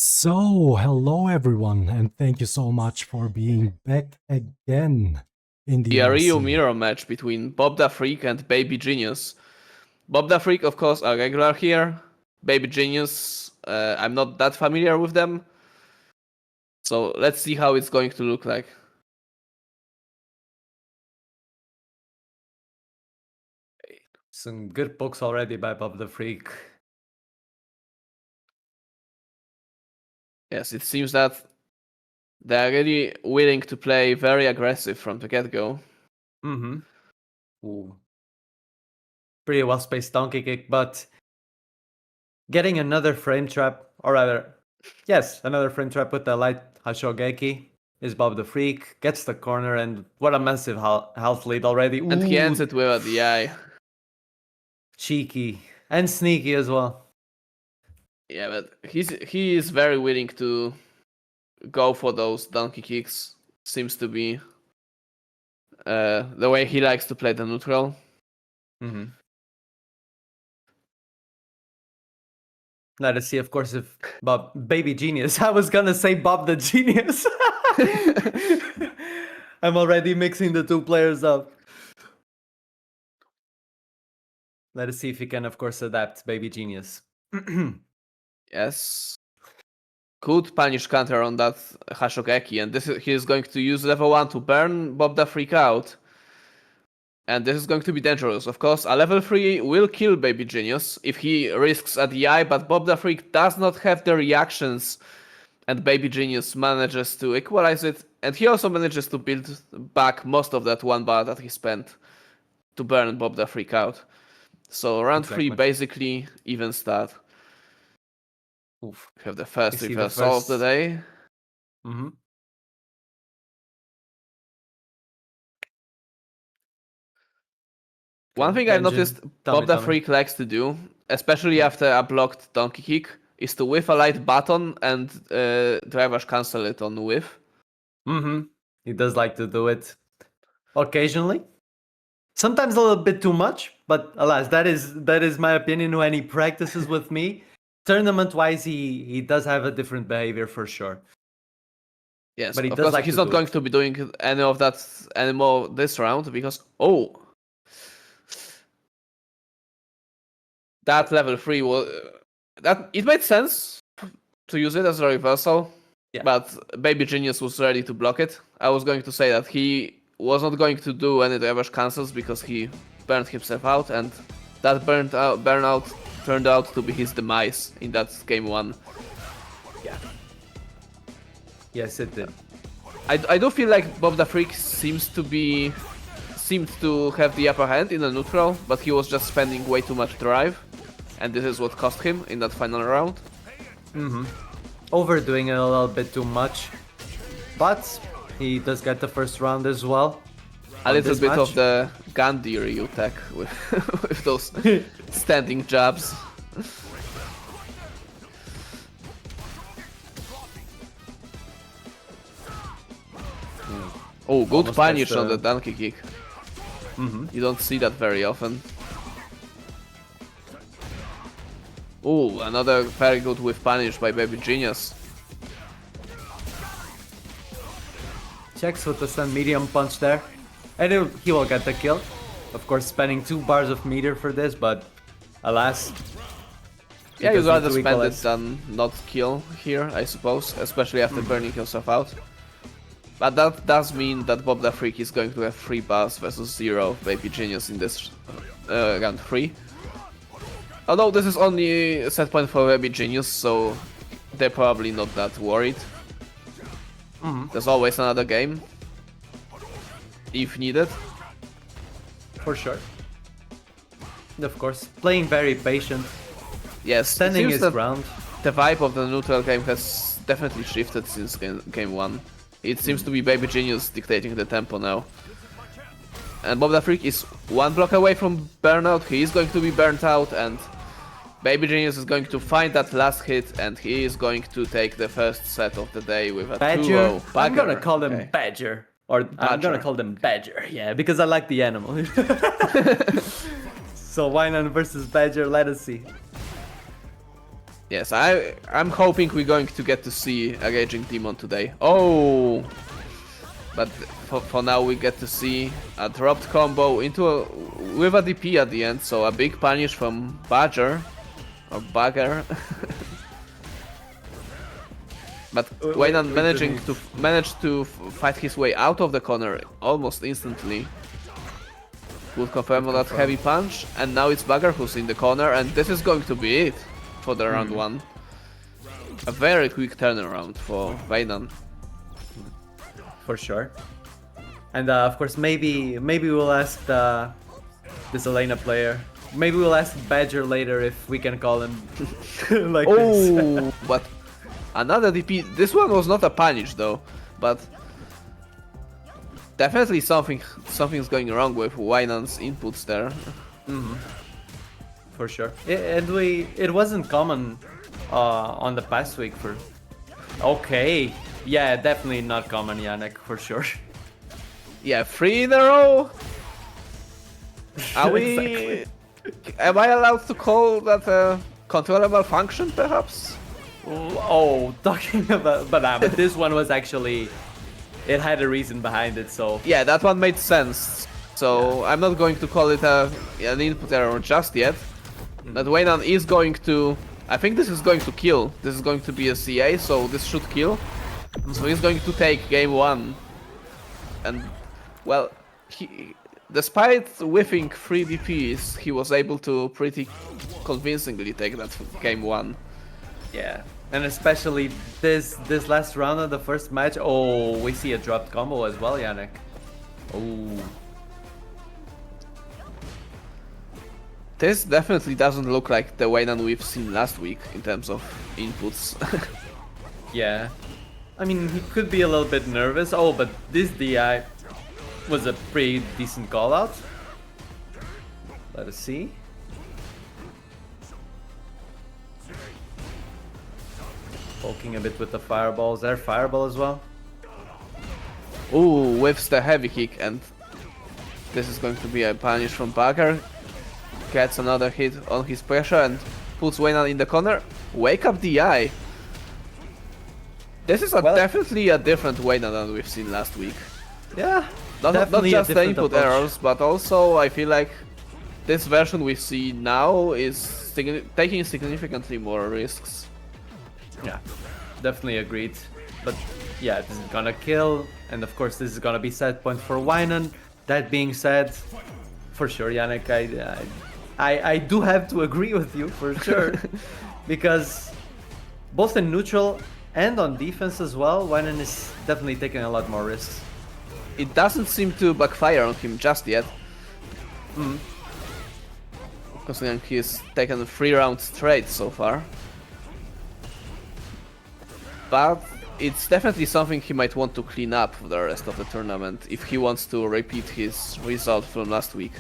So, hello everyone, and thank you so much for being back again in the A real OOC. mirror match between Bob the Freak and Baby Genius. Bob the Freak, of course, are regular here. Baby Genius, I'm not that familiar with them. So let's see how it's going to look like. Some good books already by Bob the Freak. Yes, it seems that they're really willing to play very aggressive from the get-go. Ooh. Pretty well spaced donkey kick, but getting another frame trap, or rather, yes, another frame trap with the light Hashogeki is Bob the Freak. Gets the corner, and what a massive health lead already. And he Ooh, ends it with a DI. cheeky and sneaky as well. Yeah, but he is very willing to go for those donkey kicks. Seems to be the way he likes to play the neutral. Let us see, of course, if Baby Genius. I was gonna say Bob the Genius. I'm already mixing the two players up. Let us see if he can, of course, adapt Baby Genius. Yes. Could punish counter on that Hashogeki, and he is going to use level 1 to burn Bob the Freak out. And this is going to be dangerous. Of course, a level 3 will kill Baby Genius if he risks a DI, but Bob the Freak does not have the reactions, and Baby Genius manages to equalize it, and he also manages to build back most of that one bar that he spent to burn Bob the Freak out. So round 3 basically even start. Oof. We have the first reversal of the day. One thing I've noticed Bob the Freak likes to do, especially after a blocked donkey kick, is to whiff a light button and drivers cancel it on whiff. He does like to do it occasionally. Sometimes a little bit too much, but alas, that is my opinion when he practices with me. Tournament-wise, he does have a different behavior for sure. Yes, but of course he's not going to be doing any of that anymore this round because that level 3 was it made sense to use it as a reversal, but Baby Genius was ready to block it. I was going to say that he was not going to do any reverse cancels because he burned himself out, and that burnout turned out to be his demise in that game 1. Yeah. Yes, it did. I do feel like Bob the Freak seemed to have the upper hand in the neutral, but he was just spending way too much drive, and this is what cost him in that final round. Overdoing it a little bit too much, but he does get the first round as well. A little bit of the Gandhi Ryu tech with those standing jabs. Oh, good Almost punish on the donkey kick. You don't see that very often. Oh, another very good whiff punish by Baby Genius. Checks with the sun medium punch there. And he will get the kill. Of course, spending 2 bars of meter for this, but alas. Yeah, you'd rather spend it than not kill here, I suppose, especially after burning yourself out. But that does mean that Bob the Freak is going to have 3 bars versus 0 of Baby Genius in this round 3. Although this is only a set point for Baby Genius, so they're probably not that worried. There's always another game, if needed. For sure. And of course, playing very patient. Yes, standing his ground. The vibe of the neutral game has definitely shifted since game 1. It seems to be Baby Genius dictating the tempo now. And Bob the Freak is 1 block away from burnout. He is going to be burnt out, and Baby Genius is going to find that last hit, and he is going to take the first set of the day with a 2-0. I'm gonna call him Badger. Or I'm gonna call them Badger, yeah, because I like the animal. So Winan versus Badger, let us see. Yes, I'm hoping we're going to get to see a Raging Demon today. Oh! But for now we get to see a dropped combo with a DP at the end, so a big punish from Badger. Or Bagger. But Wayland managed to fight his way out of the corner almost instantly. Would confirm that heavy punch, and now it's Bagger who's in the corner, and this is going to be it for the round 1. A very quick turnaround for Wayland. For sure. And of course, maybe we'll ask this Elena player. Maybe we'll ask Badger later if we can call him like this. Oh, but another DP. This one was not a punish though, but definitely something's going wrong with Wynan's inputs there. For sure. It wasn't common on the past week for. Okay. Yeah, definitely not common, Yannick, for sure. Yeah, 3 in a row. Are we? Exactly. Am I allowed to call that a controller malfunction, perhaps? Oh, talking about, but this one was actually, it had a reason behind it, so. Yeah, that one made sense. So I'm not going to call it an input error just yet. But Waynan is going to. I think this is going to kill. This is going to be a CA, so this should kill. So he's going to take game 1. And, well, despite whiffing 3 DPs, he was able to pretty convincingly take that game 1. Yeah, and especially this last round of the first match. Oh, we see a dropped combo as well, Yannick. Oh. This definitely doesn't look like the Waynan we've seen last week in terms of inputs. Yeah. I mean, he could be a little bit nervous. Oh, but this DI was a pretty decent call out. Let us see. Poking a bit with the fireballs there. Fireball as well. Ooh, whiffs the heavy kick, and this is going to be a punish from Bagger. Gets another hit on his pressure and puts Waynan in the corner. Wake up DI. This is definitely a different Waynan than we've seen last week. Yeah, not definitely just a the different input approach. errors, but also I feel like this version we see now is taking significantly more risks. Yeah, definitely agreed. But yeah, this is gonna kill, and of course this is gonna be set point for Waynan. That being said, for sure, Yannick, I do have to agree with you for sure, because both in neutral and on defense as well, Waynan is definitely taking a lot more risks. It doesn't seem to backfire on him just yet. Considering he's taken 3 rounds straight so far. But it's definitely something he might want to clean up for the rest of the tournament if he wants to repeat his result from last week.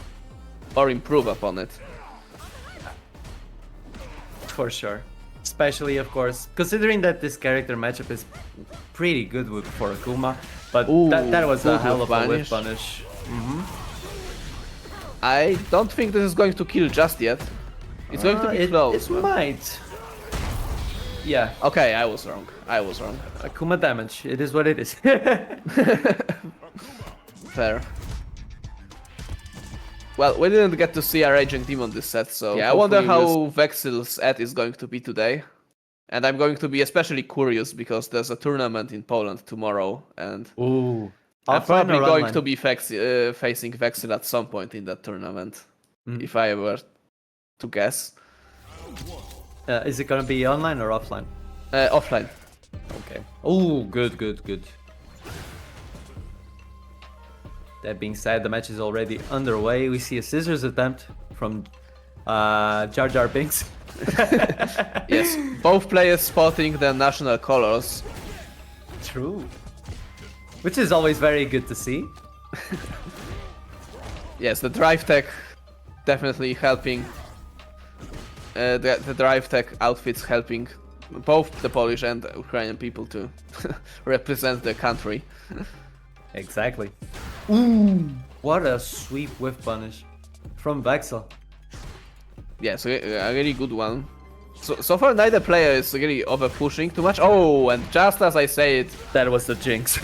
Or improve upon it. For sure. Especially, of course, considering that this character matchup is pretty good for Akuma, but that was a hell of a whip punish. I don't think this is going to kill just yet. It's going to be close. It might. Yeah. Okay, I was wrong. Akuma damage. It is what it is. Fair. Well, we didn't get to see a Raging Demon this set, so yeah, I wonder how Vexil's Ed is going to be today. And I'm going to be especially curious because there's a tournament in Poland tomorrow, and I'm probably going to be facing Vexil at some point in that tournament, if I were to guess. Is it gonna be online or offline? Offline. Okay. Oh, good. That being said, the match is already underway. We see a scissors attempt from Jar Jar Binks. Yes, both players sporting their national colors. True. Which is always very good to see. Yes, the drive tech definitely helping. The drive tech outfits helping both the Polish and Ukrainian people to represent their country. Exactly. Ooh, what a sweep whiff punish from Vexel. Yes, a really good one. So far, neither player is really over pushing too much. Oh, and just as I say it, That was the jinx.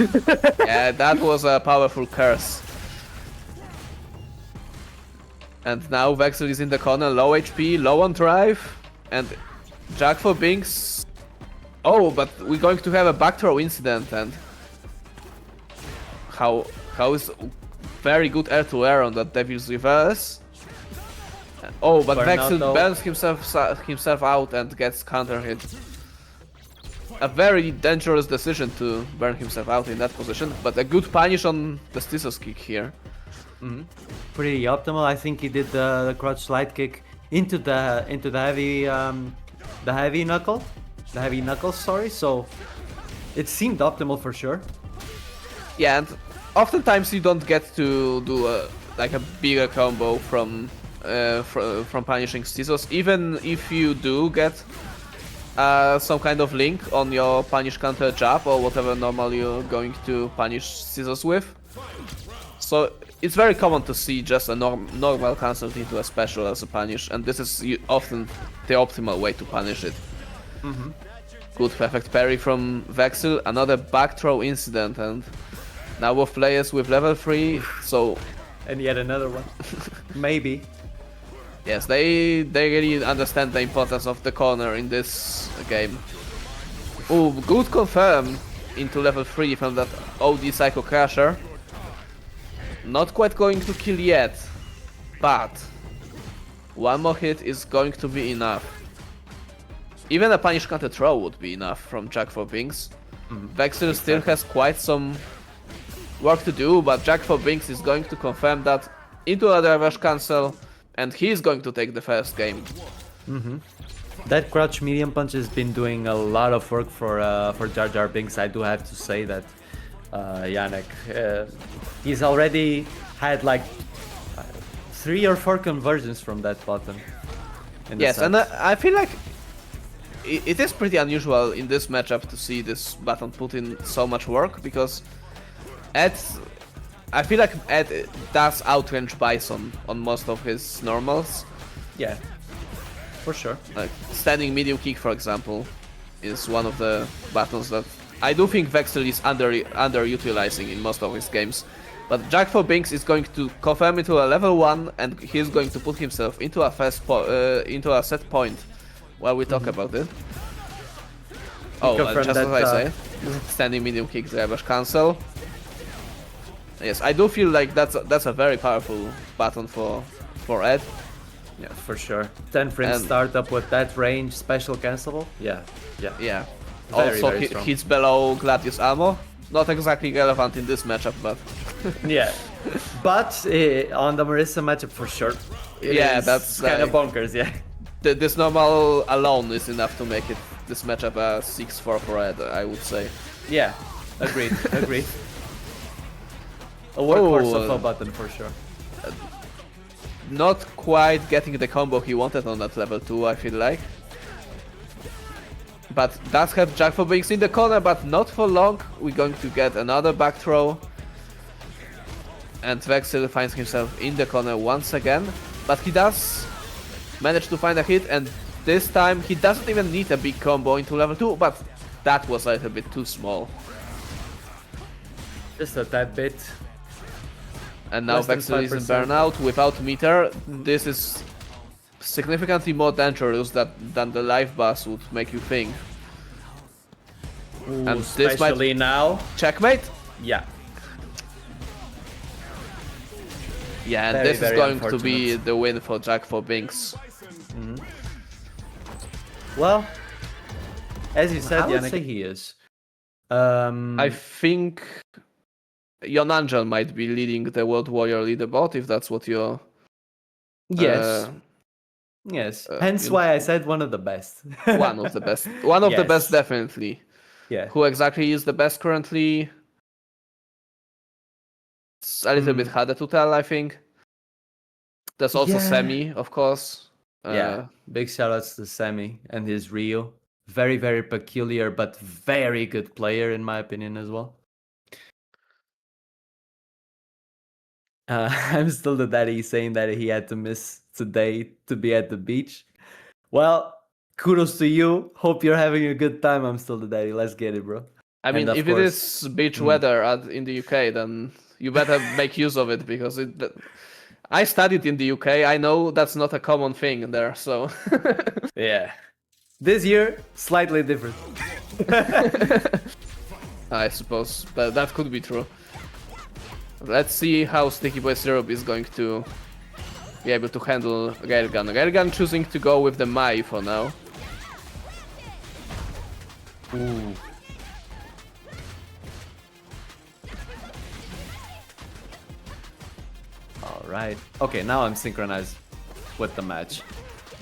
yeah, that was a powerful curse. And now Vexel is in the corner, low HP, low on drive, and Jack for Binks. Oh, but we're going to have a back throw incident, and how is very good air to air on that Devil's Reverse. Oh, but Vexel Bernardo. burns himself out and gets counter hit. A very dangerous decision to burn himself out in that position, but a good punish on the scissors kick here. Pretty optimal. I think he did the crotch slide kick into the heavy knuckles. Sorry. So it seemed optimal for sure. Yeah, and oftentimes you don't get to do like a bigger combo from punishing scissors, even if you do get some kind of link on your punish counter jab or whatever normally you're going to punish scissors with. So it's very common to see just a normal cancel into a special as a punish, and this is often the optimal way to punish it. Good perfect parry from Vexel, another back throw incident, and now with players with level 3, so And yet another one. Maybe. yes, they really understand the importance of the corner in this game. Ooh, good confirm into level 3 from that OD Psycho Crusher. Not quite going to kill yet, but one more hit is going to be enough. Even a punish counter throw would be enough from Jack for Binks. Vexel still has quite some work to do, but Jack for Binks is going to confirm that into a reverse cancel, and he's going to take the first game. That crouch medium punch has been doing a lot of work for Jar Jar Binks. I do have to say that Yannick, he's already had like 3 or 4 conversions from that button. Yes, and I feel like it is pretty unusual in this matchup to see this button put in so much work, because I feel like Ed does outrange Bison on most of his normals. Yeah, for sure. Like standing medium kick, for example, is one of the buttons that I do think Vexel is underutilizing in most of his games. But Jack for Binks is going to confirm into a level 1, and he's going to put himself into a set point while we talk about it. Oh, confirmed just as that, I say, standing medium kick, reverse cancel. Yes, I do feel like that's a very powerful button for Ed. Yeah, for sure. 10 frame And- startup with that range, special cancelable. Yeah. Yeah. Very, Also, very strong. hits below Gladius ammo. Not exactly relevant in this matchup, but Yeah. But on the Marissa matchup for sure. Yeah, that's kind of like- bonkers, yeah. this normal alone is enough to make this matchup a 6-4 for Ed, I would say. Yeah, agreed, agreed. A workhorse of a Oh. button for sure. Not quite getting the combo he wanted on that level 2, I feel like. But does have Jack for Binks in the corner, but not for long. We're going to get another back throw. And Vexel finds himself in the corner once again. But he does manage to find a hit, and this time he doesn't even need a big combo into level 2, but that was a little bit too small. Just a tad bit. And now Less than Vexel is in 5%. burnout without meter. This is significantly more dangerous than the live boss would make you think. Ooh, And this might- especially now. Checkmate? Yeah. Yeah, and Very, this is very going to be unfortunate. the win for Jack for Binks. Well, as you said, I would Yannick, say he is. I think Yon Angel might be leading the World Warrior leaderboard, if that's what you're... yes. Yes. Hence you- why I said one of the best. one of the best. One of the best, Yes. definitely. Yeah. Who exactly is the best currently? It's a little bit harder to tell, I think. There's also Yeah. Semi, of course. Yeah. Big shoutouts to Sammy and his Rio. Very, very peculiar, but very good player in my opinion as well. I'm still the daddy saying that he had to miss today to be at the beach. Well, kudos to you. Hope you're having a good time. I'm still the daddy. Let's get it, bro. I mean, of if it course- is beach weather in the UK, then you better make use of it because I studied in the UK. I know that's not a common thing there. So Yeah. This year, slightly different. I suppose that could be true. Let's see how Sticky Boy Syrup is going to be able to handle Railgun. Railgun choosing to go with the Mai for now. Ooh. Alright. Okay, now I'm synchronized with the match.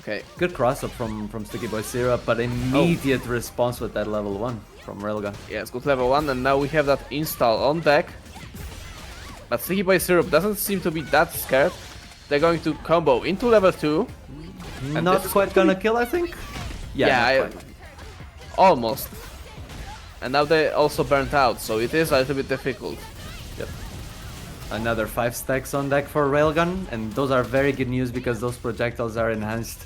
Okay, Good cross-up from Sticky Boy Syrup, but immediate response with that level 1 from Railgun. yes, good level 1, and now we have that install on deck. But Sticky Boy Syrup doesn't seem to be that scared. They're going to combo into level 2. And Not this is quite going to gonna kill, I think? Yeah, not quite. almost. And now they also burnt out, so it is a little bit difficult. Yep. Another 5 stacks on deck for Railgun, and those are very good news because those projectiles are enhanced.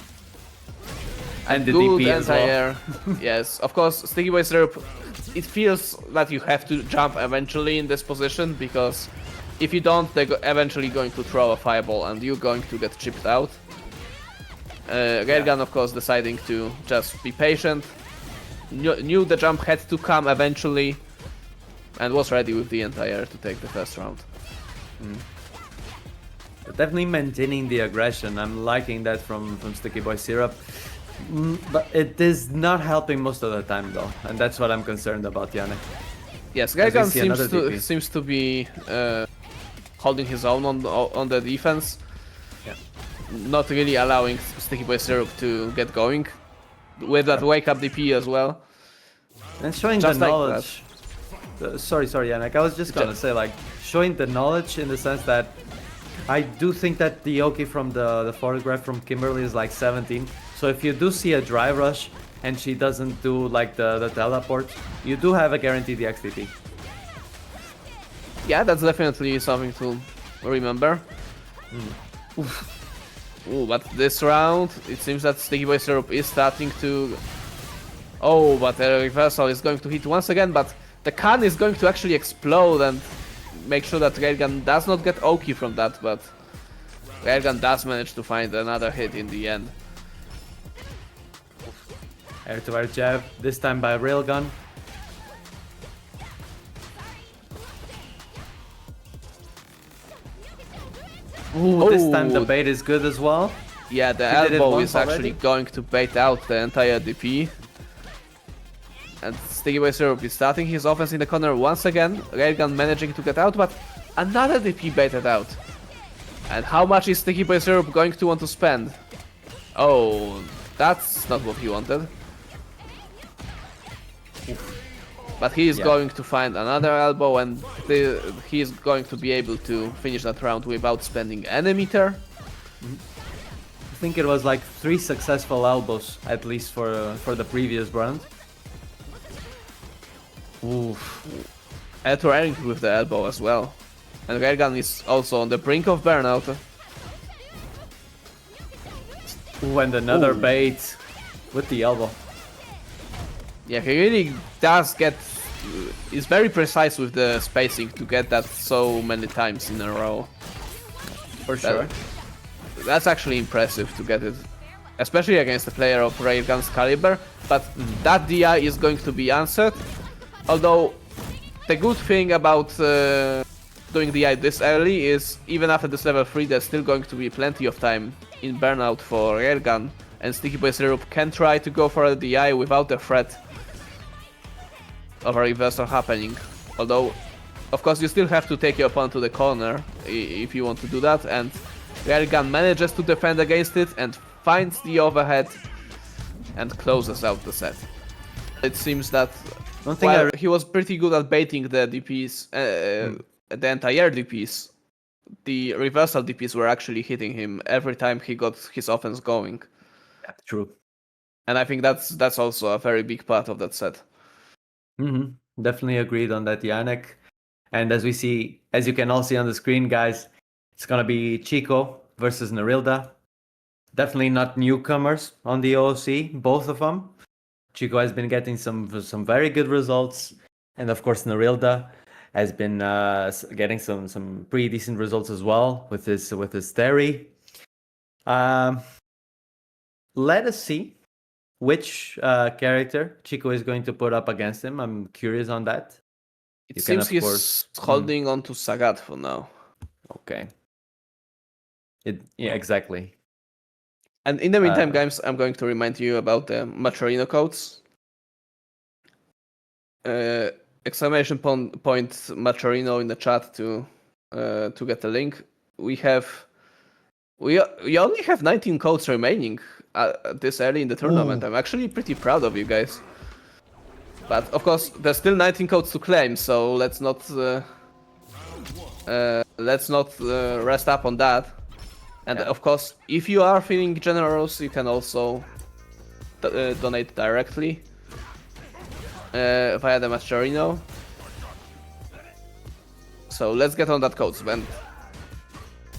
And the Good DP as well. anti-air. Yes, of course, Sticky Boy Syrup, it feels that you have to jump eventually in this position, because if you don't, they're eventually going to throw a fireball and you're going to get chipped out. Railgun, of course, deciding to just be patient. Knew the jump had to come eventually, and was ready with the anti-air to take the first round. Definitely maintaining the aggression. I'm liking that from Sticky Boy Syrup. But it is not helping most of the time though, and that's what I'm concerned about, Yannick. Yes, As we Railgun see another DP. seems to be holding his own on the defense. Yeah. Not really allowing Sticky Boy Syrup to get going. With that wake up DP as well. And showing Just the like knowledge. Sorry, Yannick. I was just gonna say, like, showing the knowledge in the sense that I do think that the Oki from the photograph from Kimberly is like 17. So if you do see a dry rush and she doesn't do like the teleport, you do have a guaranteed XTP. Yeah, that's definitely something to remember. Ooh, but this round, it seems that Sticky Boy Syrup is starting to... Oh, but the reversal is going to hit once again, but the can is going to actually explode and make sure that Railgun does not get Oki from that, but Railgun does manage to find another hit in the end. Air-to-air jab, this time by Railgun. Ooh, this time the Oh. bait is good as well. Yeah, the He did it elbow once is actually already. going to bait out the entire DP. And Sticky Boy Syrup is starting his offense in the corner once again. Railgun managing to get out, but another DP baited out. And how much is Sticky Boy Syrup going to want to spend? Oh, that's not what he wanted. But he is Yeah. going to find another elbow, and he is going to be able to finish that round without spending any meter. I think it was like 3 successful elbows at least for the previous round. Oof. Airing with the elbow as well. And Railgun is also on the brink of burnout. Ooh, and another Ooh. bait with the elbow. Yeah, he really does get... is very precise with the spacing to get that so many times in a row. For sure. That's actually impressive to get it. Especially against a player of Railgun's caliber. But that DI is going to be answered. Although, the good thing about doing DI this early is, even after this level 3, there's still going to be plenty of time in burnout for Railgun. And Sticky Boy Syrup can try to go for a DI without the threat of a reversal happening. Although, of course, you still have to take your opponent to the corner if you want to do that. And Railgun manages to defend against it and finds the overhead and closes out the set. It seems that One thing while he was pretty good at baiting the DPs, the entire DPs, the reversal DPs were actually hitting him every time he got his offense going. True. And I think that's also a very big part of that set. Definitely agreed on that, Yannick. And as you can all see on the screen, guys, it's gonna be Chico versus Narilda. Definitely not newcomers on the OOC, both of them. Chico has been getting some very good results, and of course Narilda has been getting some pretty decent results as well with his theory. Let us see which character Chico is going to put up against him. I'm curious on that. It You can, seems of he's course- holding on to Sagat for now. Okay. Yeah, exactly. And in the meantime, Uh, guys, I'm going to remind you about the Macherino codes. Exclamation point Macherino in the chat to get the link. We only have 19 codes remaining this early in the tournament. Ooh. I'm actually pretty proud of you guys. But of course, there's still 19 codes to claim, so let's not rest up on that. And Yeah. of course, if you are feeling generous, you can also donate directly via the Macherino. So let's get on that code, and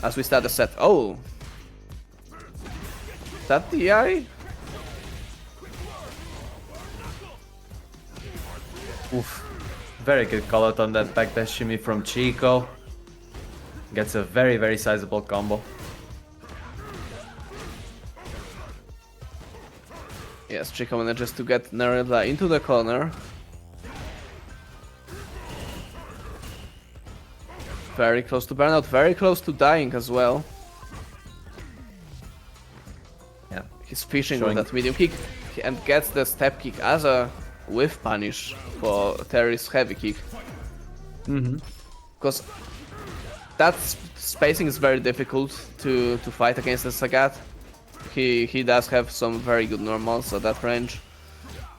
as we start the set. Oh, is that the eye? Oof. Very good call out on that backdash shimmy from Chico. Gets a very, very sizable combo. Yes, Chico manages to get Narilla into the corner. Very close to burnout, very close to dying as well. Yeah. He's fishing Showing- with that medium kick and gets the step kick as a whiff punish for Terry's heavy kick. Because that spacing is very difficult to fight against the Sagat. He does have some very good normals at that range.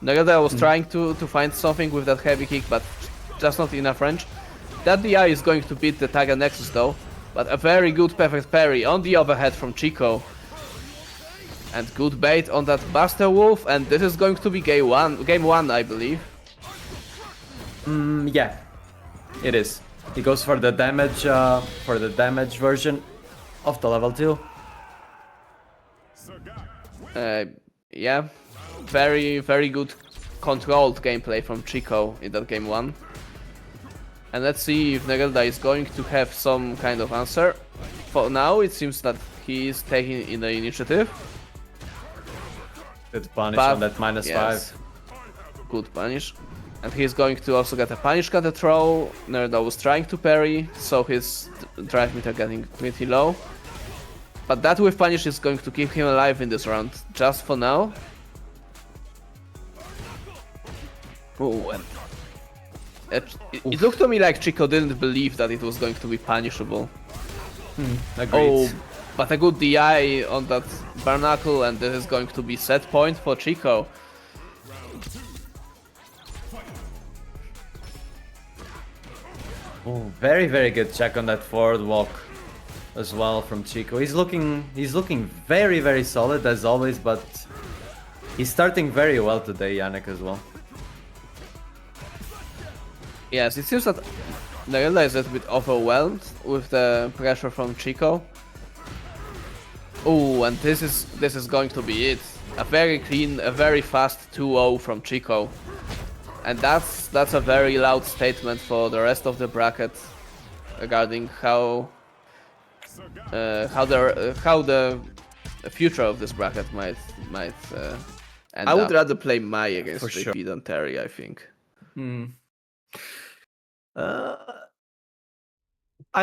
Nagada was trying to find something with that heavy kick, but just not enough range. That DI is going to beat the Taga Nexus though, but a very good perfect parry on the overhead from Chico. And good bait on that Buster Wolf, and this is going to be game one, I believe. Yeah, it is. He goes for the damage version of the level 2. Yeah, very, very good controlled gameplay from Chico in that game one. And let's see if Negelda is going to have some kind of answer. For now, it seems that he is taking in the initiative. Good punish But- on that minus yes. 5. Good punish. And he's going to also get a punish counter throw. Nerda was trying to parry, so his drive meter getting pretty low. But that with punish is going to keep him alive in this round, just for now. Oh, and it looked to me like Chico didn't believe that it was going to be punishable. Agreed. Oh, but a good DI on that Barnacle, and this is going to be set point for Chico. Oh, very, very good check on that forward walk as well from Chico. He's looking very, very solid as always, but he's starting very well today, Yannick, as well. Yes, it seems that Narilla is a bit overwhelmed with the pressure from Chico. Oh, and this is going to be it. A very clean, a very fast 2-0 from Chico. And that's a very loud statement for the rest of the bracket regarding how the future of this bracket might end I would rather play Mai against For JP sure. than Terry, I think. I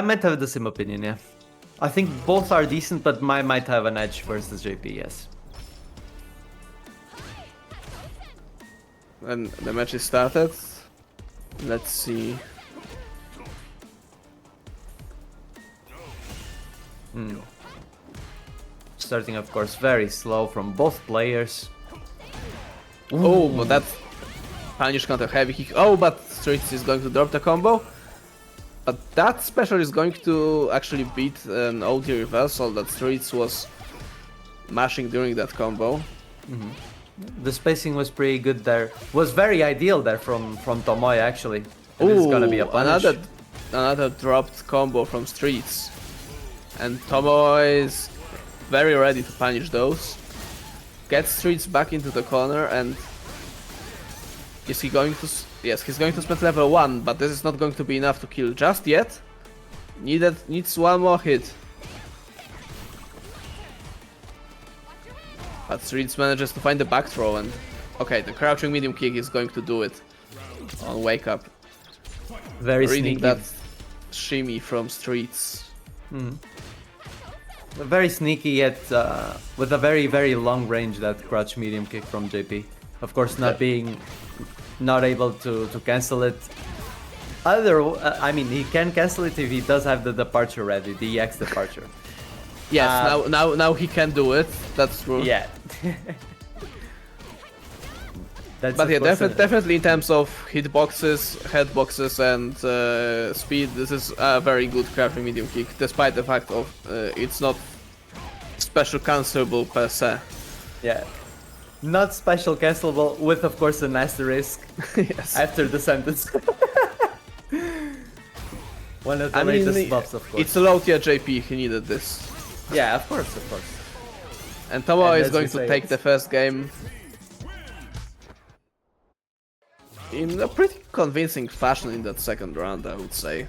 might have the same opinion, yeah. I think both are decent, but Mai might have an edge versus JP, yes. And the match is started. Let's see. Starting, of course, very slow from both players. Oh, but that punish counter heavy kick. Oh, but Streets is going to drop the combo. But that special is going to actually beat an OD reversal that Streets was mashing during that combo. The spacing was pretty good there. Was very ideal there from Tomoe, actually. And this is gonna be a punish. another dropped combo from Streets. And Tomoe is very ready to punish those. Get Streets back into the corner, and is he going to... Yes, he's going to spend level 1, but this is not going to be enough to kill just yet. Needs one more hit. But Streets manages to find the back throw, and... Okay, the crouching medium kick is going to do it on Wake Up. Very Reading sneaky. that shimmy from Streets. Very sneaky, yet with a very, very long range, that crouch medium kick from JP. Of course, not able to cancel it. I mean, he can cancel it if he does have the departure ready, the EX departure. Yes, now he can do it. That's true. Yeah. That's But of yeah, course definitely in terms of hitboxes, headboxes, and speed, this is a very good crouching medium kick, despite the fact of it's not special cancelable per se. Yeah. Not special cancelable, with of course an asterisk Yes. after the sentence. One of the latest buffs, of course. It's a low tier JP, he needed this. Yeah, of course, of course. And Tomo And is as going we to say, take it's- the first game in a pretty convincing fashion in that second round, I would say.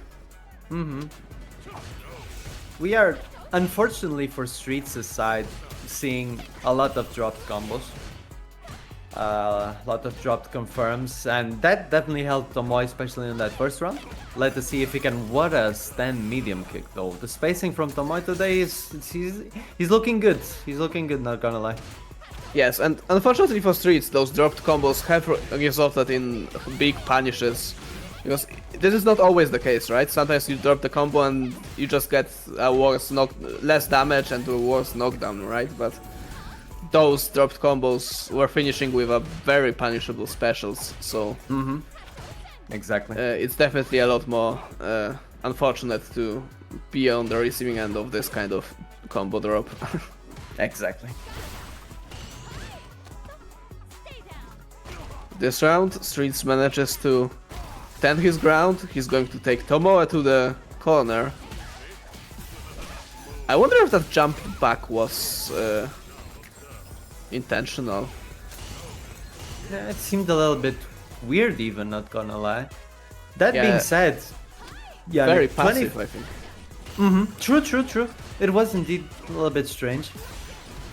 We are, unfortunately for Streets' side, seeing a lot of dropped combos. A lot of dropped confirms, and that definitely helped Tomoe, especially in that first round. Let's see if he can. What a stand medium kick though. The spacing from Tomoe today he's looking good. He's looking good, not gonna lie. Yes, and unfortunately for Streets, those dropped combos have resulted in big punishes. Because this is not always the case, right? Sometimes you drop the combo and you just get a less damage and a worse knockdown, right? But those dropped combos were finishing with a very punishable specials, so Exactly. it's definitely a lot more unfortunate to be on the receiving end of this kind of combo drop. Exactly. This round, Streets manages to stand his ground. He's going to take Tomoe to the corner. I wonder if that jump back was intentional. Yeah, it seemed a little bit weird, even, not gonna lie. That Yeah. being said, yeah, Very 20 passive, I think. True. It was indeed a little bit strange.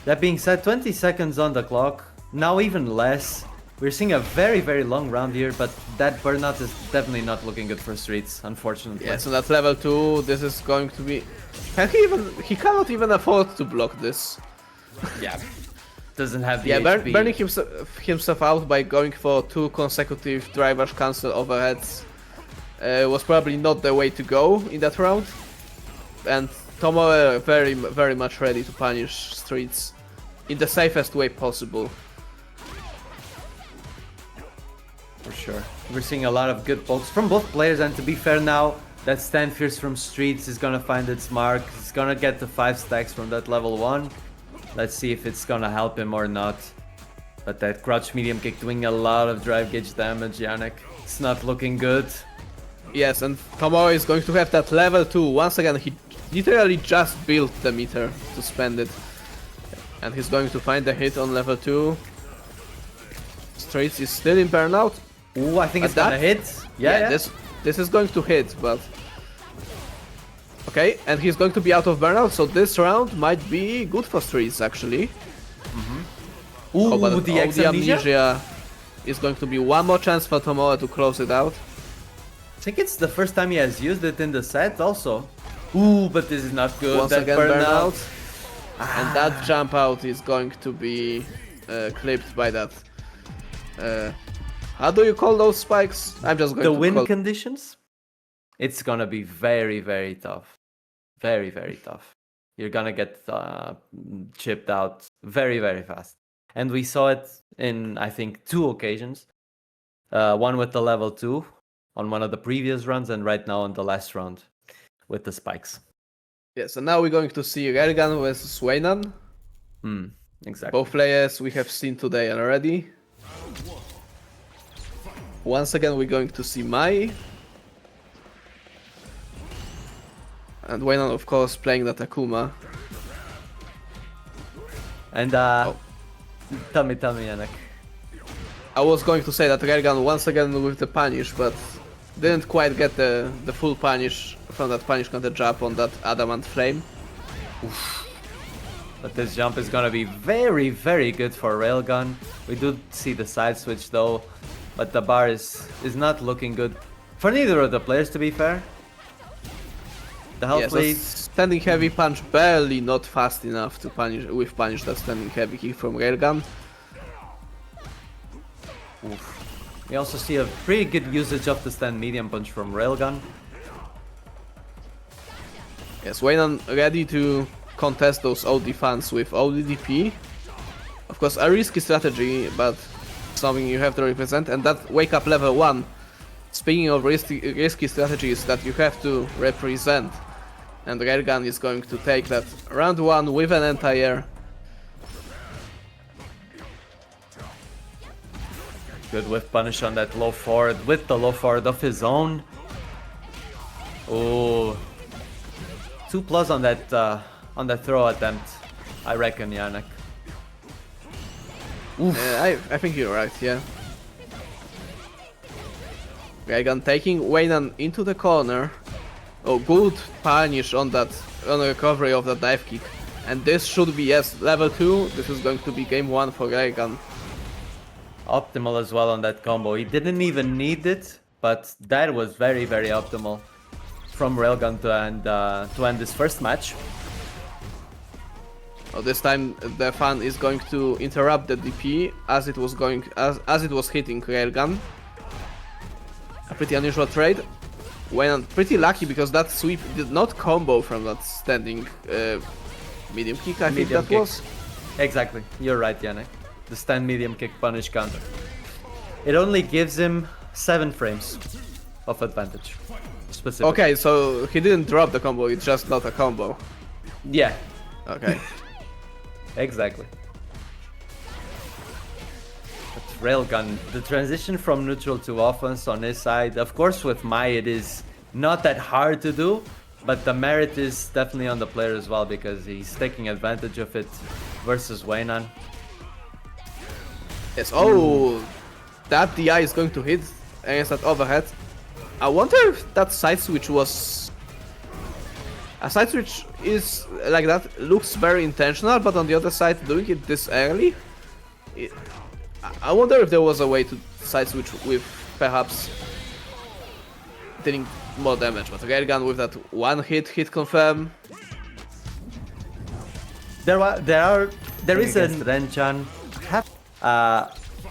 That being said, 20 seconds on the clock, now even less. We're seeing a very, very long round here, but that burnout is definitely not looking good for Streets, unfortunately. Yeah, so that's level 2. This is going to be... He cannot even afford to block this. Yeah. Doesn't have the Yeah, HP. burning himself out by going for 2 consecutive drivers cancel overheads was probably not the way to go in that round. And Tomoe very, very much ready to punish Streets in the safest way possible. For sure. We're seeing a lot of good pokes from both players, and to be fair now, that stand fierce from Streets is gonna find its mark. It's gonna get the 5 stacks from that level 1. Let's see if it's gonna help him or not. But that crouch medium kick doing a lot of drive gauge damage, Yannick. It's not looking good. Yes, and Tomoe is going to have that level 2. Once again, he literally just built the meter to spend it. And he's going to find the hit on level 2. Streets is still in burnout. Ooh, I think it's But gonna hit. Yeah. This is going to hit, but... Okay, and he's going to be out of burnout, so this round might be good for Streets, actually. Ooh, But the X amnesia? amnesia is going to be one more chance for Tomoe to close it out. I think it's the first time he has used it in the set also. Ooh, but this is not good. Once That again, burnout. And that jump out is going to be clipped by that. How do you call those spikes? I'm just going The to win call... conditions? It's gonna be very, very tough. Very, very tough. You're gonna get chipped out very, very fast. And we saw it in, I think, 2 occasions. One with the level 2 on one of the previous runs, and right now on the last round with the spikes. Yeah, so now we're going to see Railgun versus Waynan. Exactly. Both players we have seen today already. Once again, we're going to see Mai. And Waynan, of course, playing the Takuma. And tell me, Yannick. I was going to say that Railgun once again with the punish, but didn't quite get the full punish from that punish counter jump on that adamant flame. But this jump is gonna be very, very good for Railgun. We do see the side switch though, but the bar is not looking good for neither of the players, to be fair. The health Yeah, so lead. standing heavy punch barely not fast enough to punish that standing heavy kick from Railgun. We also see a pretty good usage of the stand medium punch from Railgun. Yes, Wayne ready to contest those OD fans with ODDP. Of course, a risky strategy, but something you have to represent. And that wake up level 1. Speaking of risky strategies that you have to represent. And Railgun is going to take that round 1 with an entire. Good whiff punish on that low forward with the low forward of his own. Oh, 2+ on that throw attempt, I reckon, Yannick. I think you're right, yeah. Railgun taking Waynan into the corner. Oh, good punish on the recovery of that dive kick. And this should be, yes, level 2. This is going to be game 1 for Railgun. Optimal as well on that combo. He didn't even need it, but that was very, very optimal from Railgun to end this first match. Oh, this time the fan is going to interrupt the DP as it was hitting Railgun. A pretty unusual trade. Wayne pretty lucky because that sweep did not combo from that standing medium kick. I think that was. Exactly, you're right, Yannick. The stand medium kick punish counter. It only gives him 7 frames of advantage. Specifically. Okay, so he didn't drop the combo, it's just not a combo. Yeah. Okay. Exactly. But Railgun, the transition from neutral to offense on his side, of course with Mai it is not that hard to do, but the merit is definitely on the player as well because he's taking advantage of it versus Waynan. Yes, oh, that DI is going to hit against that overhead. I wonder if that side switch was... A side switch is like that, looks very intentional, but on the other side, doing it this early? I wonder if there was a way to side switch with perhaps dealing more damage, but Railgun with that one hit confirm. There is a Renchan.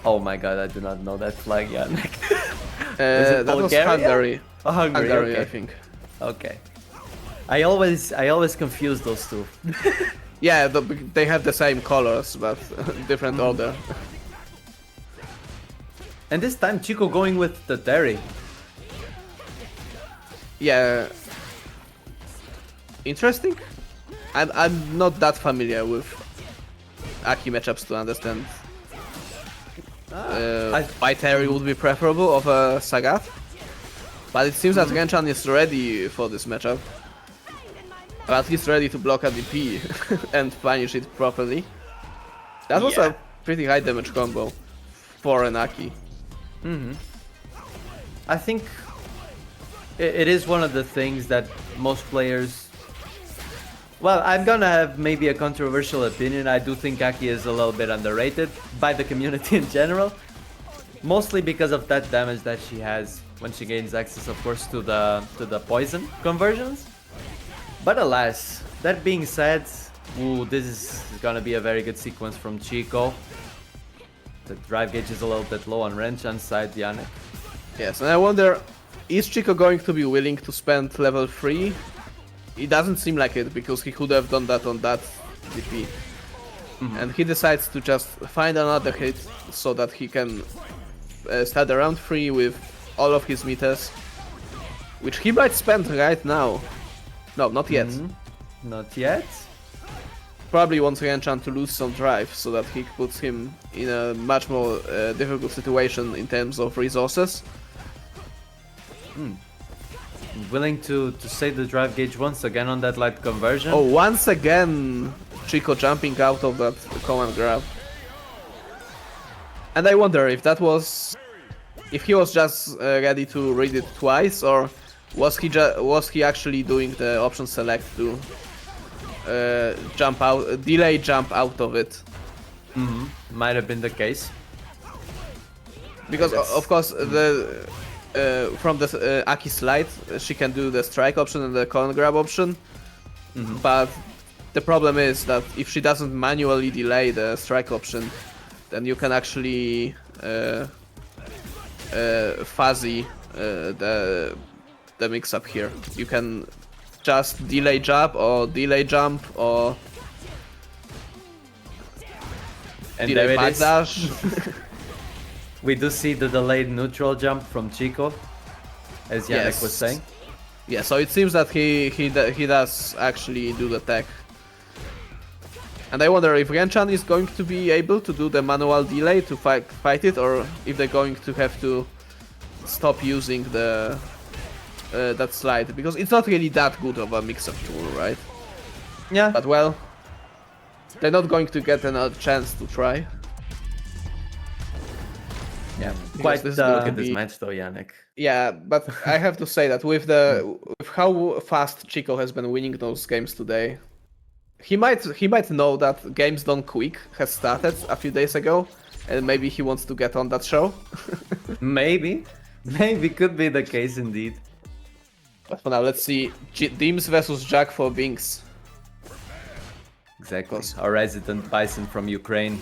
Oh my god, I do not know that flag, Yannick. That was Hungary. Oh, Hungary, okay. I think. Okay. I always confuse those two. Yeah, they have the same colors, but different order. And this time Chico going with the Terry. Yeah. Interesting. I'm not that familiar with Aki matchups to understand why Terry would be preferable over Sagat. But it seems that Renchan is ready for this matchup. Or at least ready to block a DP and punish it properly. That was a pretty high damage combo for an Aki. I think it is one of the things that most players... Well, I'm gonna have maybe a controversial opinion. I do think Aki is a little bit underrated by the community in general. Mostly because of that damage that she has when she gains access, of course, to the poison conversions. But alas, that being said, this is gonna be a very good sequence from Chico. The drive gauge is a little bit low on Renchan's side, Yannick. Yes, and I wonder, is Chico going to be willing to spend level 3? It doesn't seem like it, because he could have done that on that DP. And he decides to just find another hit so that he can start the round 3 with all of his meters, which he might spend right now. No, not yet. Not yet. Probably wants Renchan to lose some drive so that he puts him in a much more difficult situation in terms of resources. Willing to save the drive gauge once again on that light conversion. Oh, once again Chico jumping out of that command grab. And I wonder if that was, if he was just ready to read it twice, or was he actually doing the option select to jump out, delay jump out of it? Might have been the case. Because of course the from the Aki slide, she can do the strike option and the command grab option, but the problem is that if she doesn't manually delay the strike option, then you can actually fuzzy the mix up here. You can just delay jab or delay jump or And delay there it is. backdash. We do see the delayed neutral jump from Chico, as Yannick was saying. Yeah, so it seems that he does actually do the tech. And I wonder if Renchan is going to be able to do the manual delay to fight it, or if they're going to have to stop using the that slide, because it's not really that good of a mix-up tool, right? Yeah. But well, they're not going to get another chance to try. Yeah. Because Quite this is the gonna look at this be- match though, Yannick. Yeah, but I have to say that with how fast Chico has been winning those games today, he might know that Games Done Quick has started a few days ago, and maybe he wants to get on that show. Maybe could be the case indeed. But for now, let's see Dims versus Jack for Binks. Exactly. Our resident Bison from Ukraine.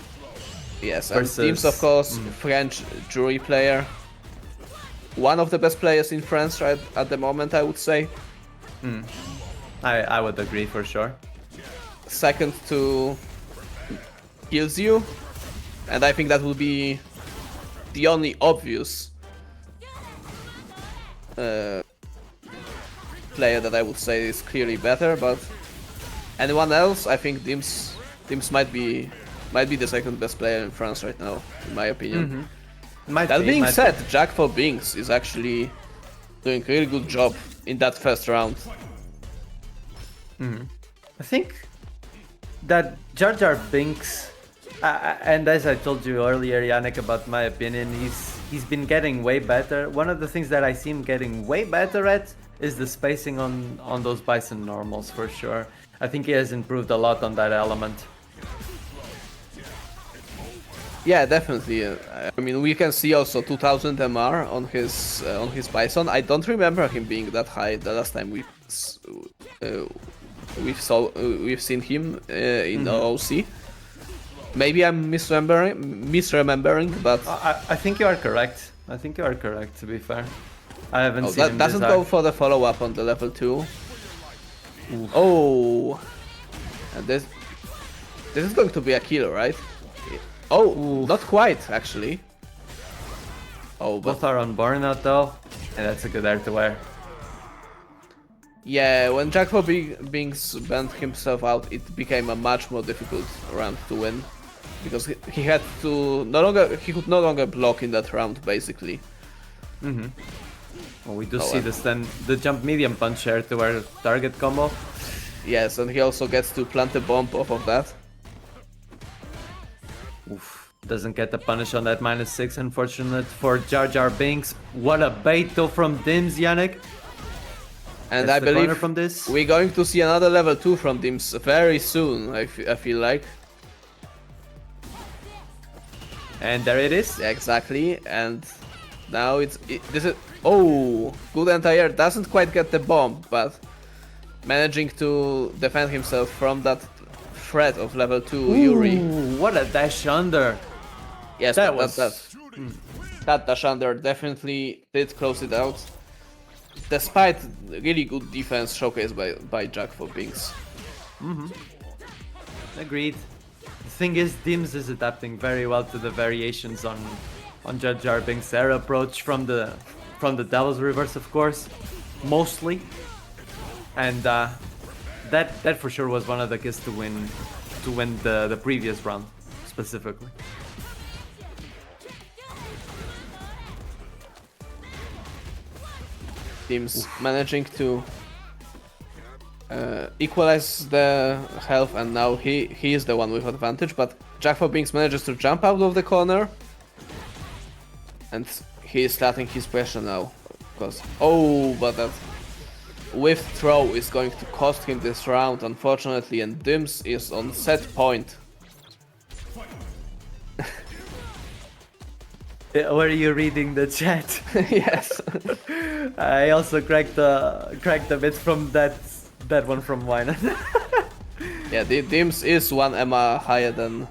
Yes, and Versus- Dims, of course, French jury player. One of the best players in France right at the moment, I would say. I would agree for sure. Second to Kills You, and I think that will be the only obvious player that I would say is clearly better. But anyone else, I think Dims might be the second best player in France right now, in my opinion. That being said, Jack for Binks is actually doing a really good job in that first round. I think that Jar Jar Binks, and as I told you earlier, Yannick, about my opinion, he's been getting way better. One of the things that I see him getting way better at is the spacing on those Bison normals, for sure. I think he has improved a lot on that element. Yeah, definitely. I mean, we can see also 2000 MR on his Bison. I don't remember him being that high the last time we've seen him in OOC. Maybe I'm misremembering, but I think you are correct. I think you are correct, to be fair. I haven't seen that him doesn't this go high. for the follow-up on the level 2. Oh, and this is going to be a kill, right? Oh, not quite actually. Oh, but Both are on burnout though, and that's a good air to air. yeah, when Jack for Binks bent himself out, it became a much more difficult round to win, because he had to he could no longer block in that round basically. Well, we do Oh, see well. the jump medium punch air to air target combo. Yes, and he also gets to plant a bomb off of that. Oof. Doesn't get the punish on that -6, unfortunate for Jar Jar Binks. What a bait though from Dims, Yannick. And Gets I the corner believe from this. we're going to see another level 2 from Dims very soon, I feel like. And there it is. Yeah, exactly, and now this is... Oh, good anti-air, doesn't quite get the bomb, but managing to defend himself from that threat of level 2 Yuri. Ooh, what a dash under. Yes, that that dash under definitely did close it out. Despite really good defense showcased by Jack for Binks. Agreed. The thing is, Dims is adapting very well to the variations on Jar Jar Binks' air approach from the Devil's Reverse, of course, mostly. And that for sure was one of the keys to win the previous round specifically. Teams managing to equalize the health, and now he is the one with advantage, but Jack for Binks manages to jump out of the corner, and he is starting his pressure now, because but that whiff throw is going to cost him this round, unfortunately, and Dims is on set point. Were you reading the chat? Yes. I also cracked a bit from that one from Wine. Yeah, Dims is 1 MR higher than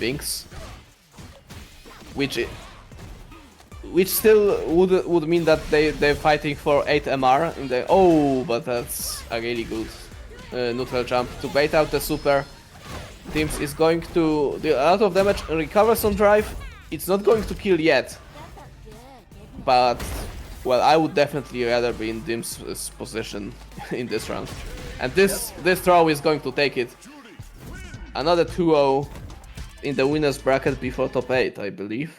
Binks, which still would mean that they're fighting for 8 MR in the. But that's a really good neutral jump to bait out the super. Dims is going to do a lot of damage, recovers on drive. It's not going to kill yet, but well, I would definitely rather be in Dim's position in this round. And this throw is going to take it. Another 2-0 in the winner's bracket before top 8, I believe.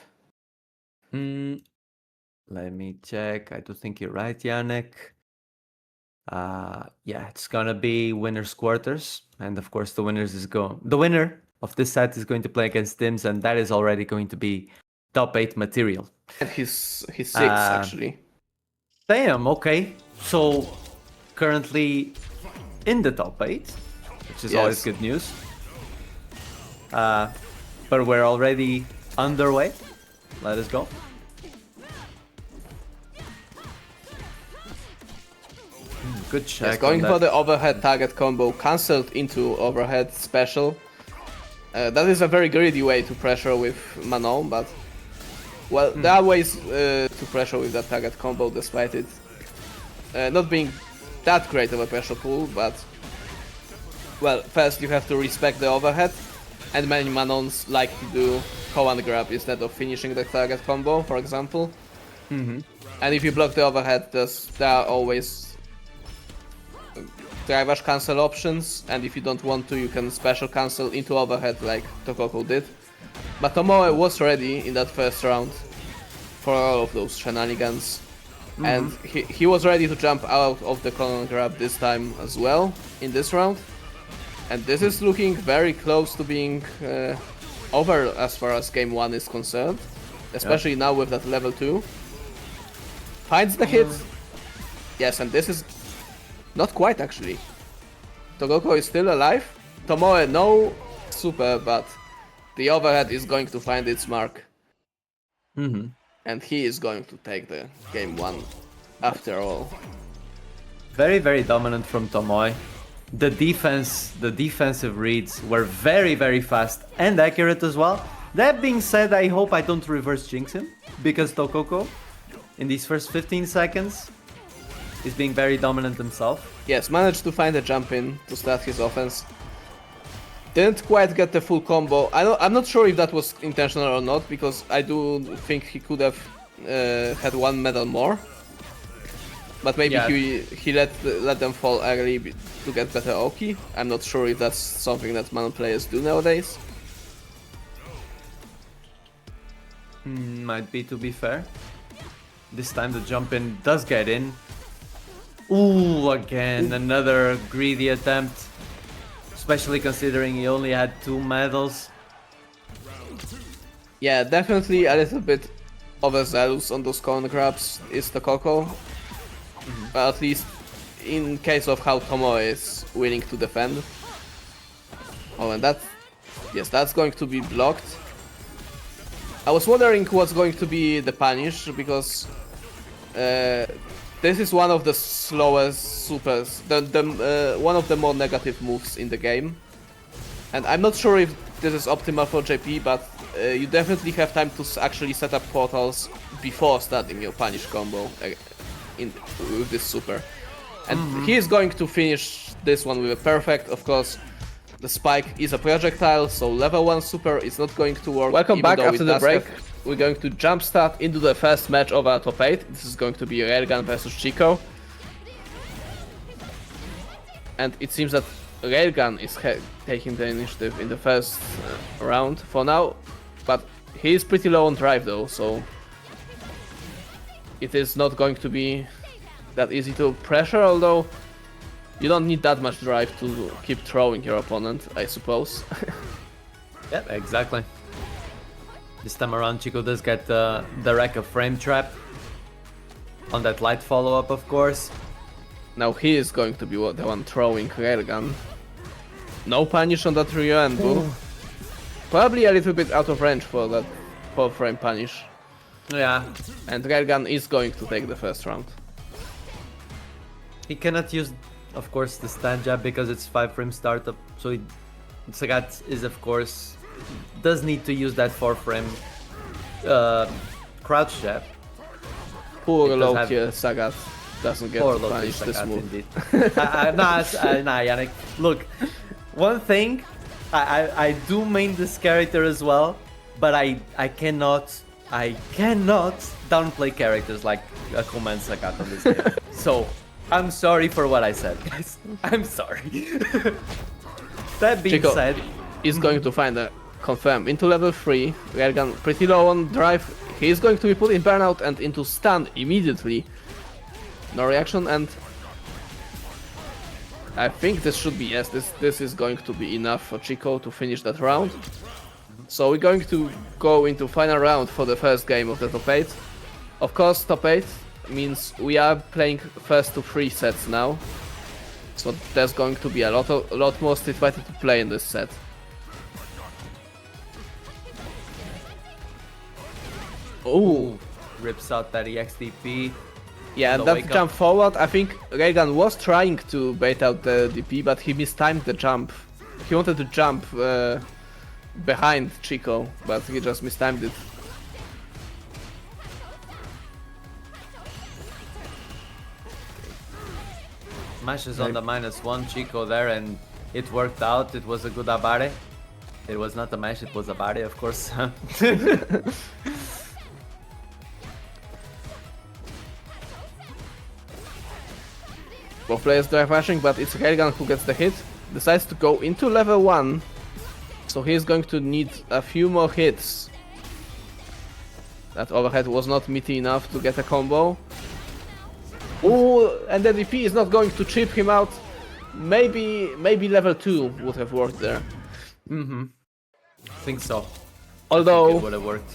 Let me check. I do think you're right, Yannick. Yeah, it's gonna be winners quarters, and of course the winner of this set is going to play against Dims, and that is already going to be top 8 material. And he's 6 actually. Damn, okay. So currently in the top 8, which is always good news. But we're already underway. Let us go. Good check. Yes, going for the overhead target combo, cancelled into overhead special. That is a very greedy way to pressure with Manon, but well, there are ways to pressure with that target combo, despite it not being that great of a pressure pool. But well, first you have to respect the overhead, and many Manons like to do command grab instead of finishing the target combo, for example. And if you block the overhead, there are always drive cancel options, and if you don't want to, you can special cancel into overhead like Tokoko did. But Tomoe was ready in that first round for all of those shenanigans, and he was ready to jump out of the command grab this time as well in this round. And this is looking very close to being over as far as game 1 is concerned, especially now with that level 2. Finds the hit. Yes, and this is not quite actually. Togoko is still alive. Tomoe no super, but the overhead is going to find its mark. And he is going to take the game 1 after all. Very, very dominant from Tomoe. The defensive reads were very, very fast and accurate as well. That being said, I hope I don't reverse jinx him, because Tokoko, in these first 15 seconds, is being very dominant himself. Yes, managed to find a jump in to start his offense. Didn't quite get the full combo. I'm not sure if that was intentional or not, because I do think he could have had 1 medal more. But maybe he let them fall early to get better Oki. I'm not sure if that's something that Manon players do nowadays. Might be, to be fair. This time the jump in does get in. Ooh, again, another greedy attempt. Especially considering he only had 2 medals. Yeah, definitely a little bit overzealous on those corner grabs is Tokoko. But at least in case of how Tomoe is willing to defend. Oh, and that's going to be blocked. I was wondering what's going to be the punish, because this is one of the slowest supers, one of the more negative moves in the game. And I'm not sure if this is optimal for JP, but you definitely have time to actually set up portals before starting your punish combo with this super. And he is going to finish this one with a perfect. Of course, the spike is a projectile, so level 1 super is not going to work. Welcome back after the break. We're going to jumpstart into the first match of our top 8. This is going to be Railgun versus Chico. And it seems that Railgun is taking the initiative in the first round for now. But he is pretty low on drive though, so it is not going to be that easy to pressure, although You don't need that much drive to keep throwing your opponent, I suppose. Yeah, exactly. This time around, Chico does get the wreck of frame trap on that light follow-up, of course. Now he is going to be the one throwing railgun. No punish on that Ryu and Boo. Probably a little bit out of range for that 4-frame punish. Yeah, And railgun is going to take the first round. he cannot use, of course, the stand jab because it's 5-frame startup. So Sagat is, of course, does need to use that 4-frame crouch jab. Poor It does low have- tier Sagat doesn't get Or low punished this Sagat, move. indeed. Nah, Yannick. Look, one thing, I do main this character as well, but I cannot downplay characters like Akuma and Sagat on this game. So, I'm sorry for what I said, guys. I'm sorry. That being Chico said, is going to find a confirm into level 3. Railgun pretty low on drive. He is going to be put in burnout and into stun immediately. No reaction, and I think this should be, yes, this is going to be enough for Chico to finish that round. So we're going to go into final round for the first game of the top 8. Of course, top 8 means we are playing first to 3 sets now. So there's going to be a lot more Street Fighter to play in this set. Oh, rips out that EXDP. yeah, and the that wake up. jump forward, I think Railgun was trying to bait out the DP, but he mistimed the jump. He wanted to jump behind Chico, but he just mistimed it. Smashes on the -1 Chico there, and it worked out. It was a good abare. It was not a mash, it was a abare, of course. Both players drive rushing, but it's Railgun who gets the hit. Decides to go into level 1, so he's going to need a few more hits. That overhead was not meaty enough to get a combo. Oh, and the DP is not going to chip him out. Maybe level 2 would have worked there. Think so. Although It would have worked.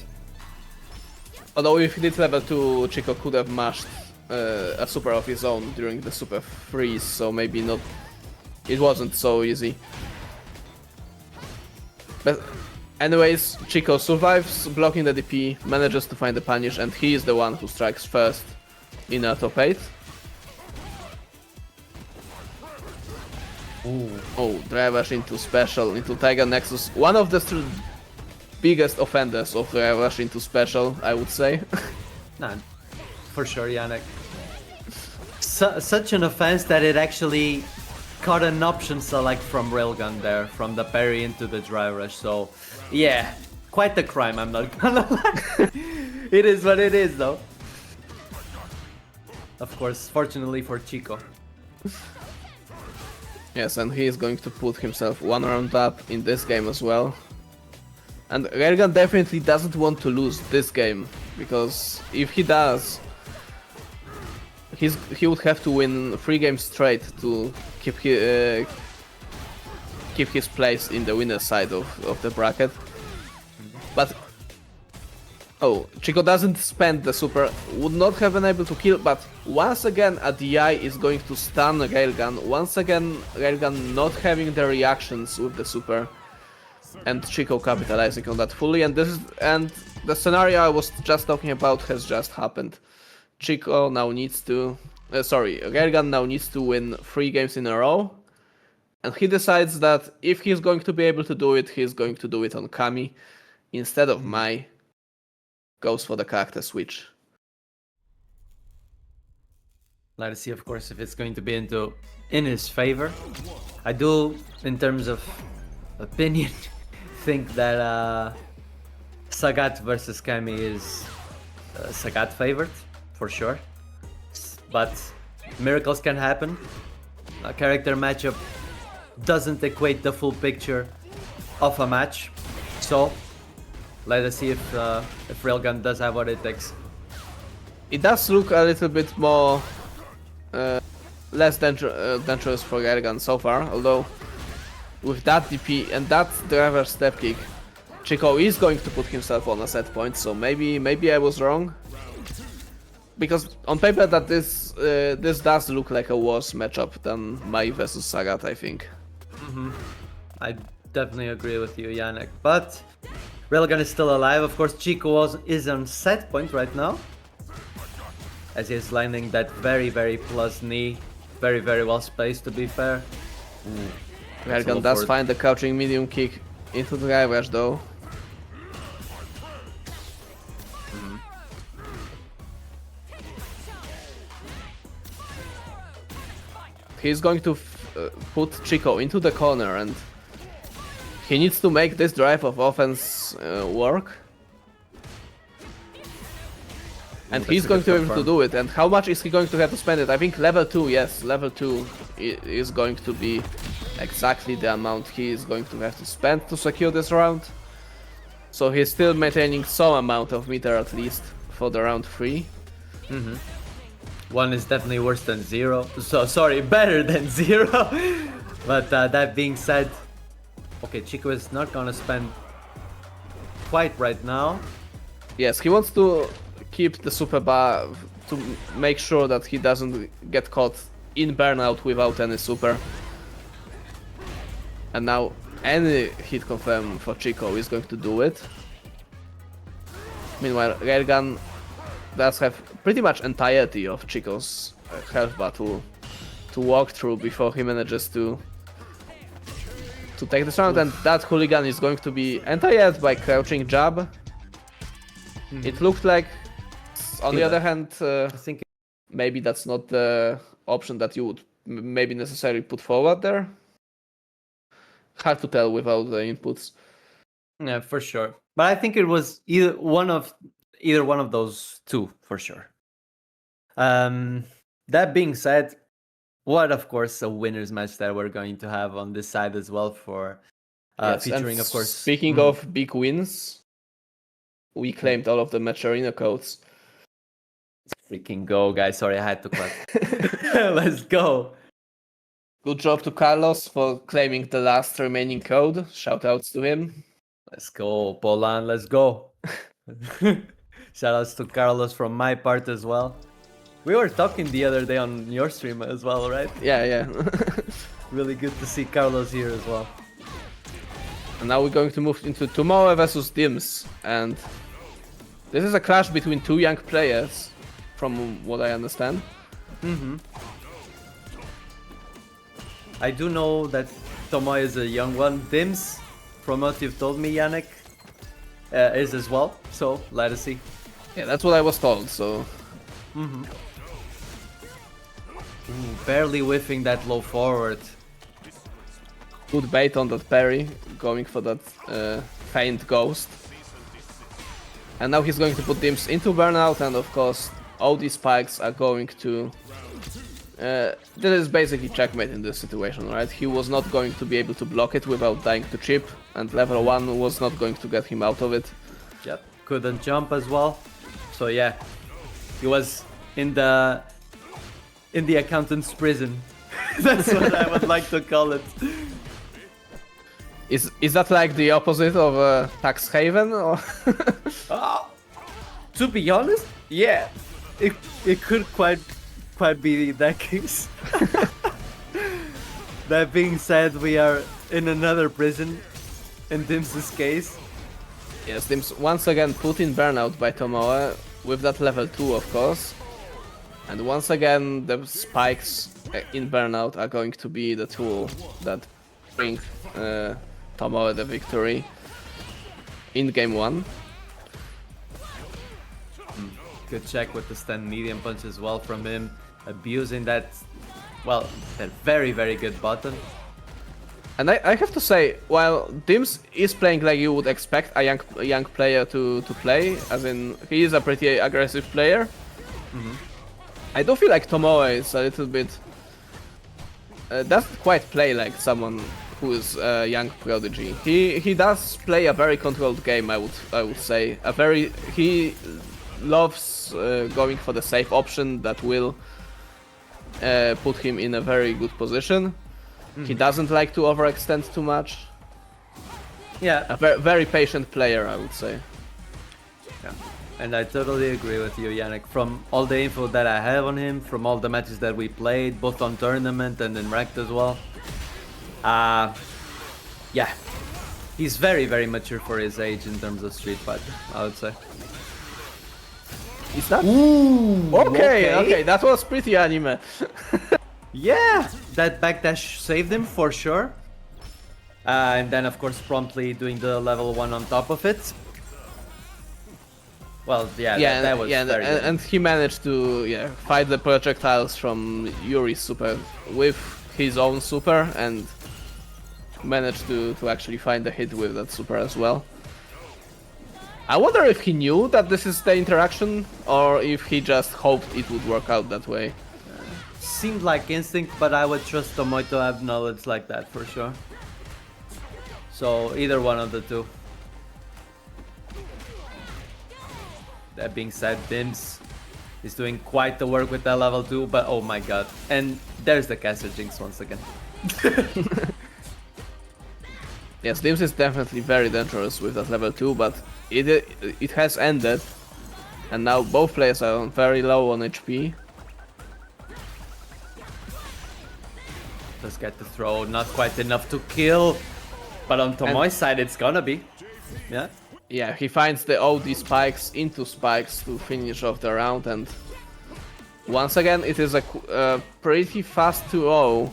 if he did level 2, Chico could have mashed a super of his own during the super freeze, so maybe not. It wasn't so easy. But anyways, Chico survives blocking the DP, manages to find the punish, and he is the one who strikes first in a top 8. Oh, drive rush into special, into Tiger Nexus. One of the biggest offenders of drive rush into special, I would say. Nah, for sure, Yannick. Such an offense that it actually caught an option select from Railgun there, from the parry into the drive rush. So, yeah, quite the crime, I'm not gonna lie. It is what it is, though. Of course, fortunately for Chico. Yes, and he is going to put himself one round up in this game as well. And Railgun definitely doesn't want to lose this game, because if he does, he would have to win 3 games straight to keep his place in the winner's side of the bracket. But oh, Chico doesn't spend the super, would not have been able to kill, but once again a DI is going to stun Railgun. Once again Railgun not having the reactions with the super, and Chico capitalizing on that fully, and the scenario I was just talking about has just happened. Chico now needs to, Railgun now needs to win 3 games in a row, and he decides that if he's going to be able to do it, he's going to do it on Kami instead of Mai. Goes for the character switch. Let's see, of course, if it's going to be in his favor. I do, in terms of opinion, think that Sagat versus Kami is Sagat favored, for sure. But miracles can happen. A character matchup doesn't equate the full picture of a match. So, let us see if Railgun does have what it takes. It does look a little bit more less dangerous for Ergan so far, although with that DP and that driver step kick, Chico is going to put himself on a set point, so maybe I was wrong. Because on paper that this does look like a worse matchup than Mai versus Sagat, I think. I definitely agree with you, Yannick. But Railgun is still alive. Of course, Chico is on set point right now, as he is landing that very plus knee, very well spaced. To be fair, Ergan does find the crouching medium kick into the garage though. He's going to put Chico into the corner and he needs to make this drive of offense work. And he's going to be able to do it. And how much is he going to have to spend it? I think level 2, yes, level 2 is going to be exactly the amount he is going to have to spend to secure this round. So he's still maintaining some amount of meter at least for the round 3. 1 is definitely worse than 0. So sorry, better than 0. But that being said, okay, Chico is not gonna spend quite right now. Yes, he wants to keep the super bar to make sure that he doesn't get caught in burnout without any super. And now any hit confirm for Chico is going to do it. Meanwhile, Railgun does have pretty much entirety of Chico's health bar to walk through before he manages to take this round, and that hooligan is going to be anti-aired by crouching jab. It looked like, on the other hand, I think maybe that's not the option that you would maybe necessarily put forward there. Hard to tell without the inputs. yeah, for sure. But I think it was either one of those two for sure. That being said, what of course a winners match that we're going to have on this side as well for Yes, featuring and of course. Speaking of big wins, we claimed all of the match arena codes. Freaking go, guys! Sorry, I had to clap. Let's go. Good job to Carlos for claiming the last remaining code. Shoutouts to him. Let's go, Polan. Let's go. Shoutouts to Carlos from my part as well. We were talking the other day on your stream as well, right? Yeah. Really good to see Carlos here as well. And now we're going to move into Tomoe versus Dims, and this is a clash between two young players, from what I understand. I do know that Tomoe is a young one. Dims, from what you've told me, Yannick, is as well. So let us see. Yeah, that's what I was told. So. Ooh, barely whiffing that low forward. Good bait on that parry, going for that faint ghost. And now he's going to put Dims into burnout, and of course all these spikes are going to... this is basically checkmate in this situation, right? He was not going to be able to block it without dying to chip, and level 1 was not going to get him out of it. Yep, couldn't jump as well. So yeah, he was in the accountant's prison. That's what I would like to call it. Is that like the opposite of a tax haven, or? To be honest, yeah, it could quite be that case. That being said, we are in another prison in Dim's case. Yes, Dims once again put in burnout by Tomoe with that level 2, of course. And once again, the spikes in burnout are going to be the tool that bring Tomoe the victory in game 1. Good check with the stand medium punch as well from him, abusing that, well, that very good button. And I have to say, while Dims is playing like you would expect a young player to play, as in he is a pretty aggressive player, I do feel like Tomoe is a little bit... doesn't quite play like someone who is a young prodigy. He does play a very controlled game, I would say. He loves going for the safe option that will put him in a very good position. He doesn't like to overextend too much. Yeah, A very patient player, I would say. yeah. And I totally agree with you, Yannick. From all the info that I have on him, from all the matches that we played, both on tournament and in ranked as well. Yeah, he's very, very mature for his age in terms of Street Fighter, I would say. Is that? Ooh, Okay, that was pretty anime. Yeah, that backdash saved him for sure. And then, of course, promptly doing the level 1 on top of it. Well, yeah, that was very good. And he managed to fight the projectiles from Yuri's super with his own super and managed to actually find a hit with that super as well. I wonder if he knew that this is the interaction or if he just hoped it would work out that way. Seemed like instinct, but I would trust Tomoe to have knowledge like that for sure. So either one of the two. That being said, Dims is doing quite the work with that level 2, but oh my god. And there's the caster jinx once again. Yes, Dims is definitely very dangerous with that level 2, but it has ended. And now both players are very low on HP. Let's get the throw, not quite enough to kill. But on Tomoe's side, it's gonna be. Yeah. Yeah, he finds the OD spikes into spikes to finish off the round, and once again it is a pretty fast 2-0,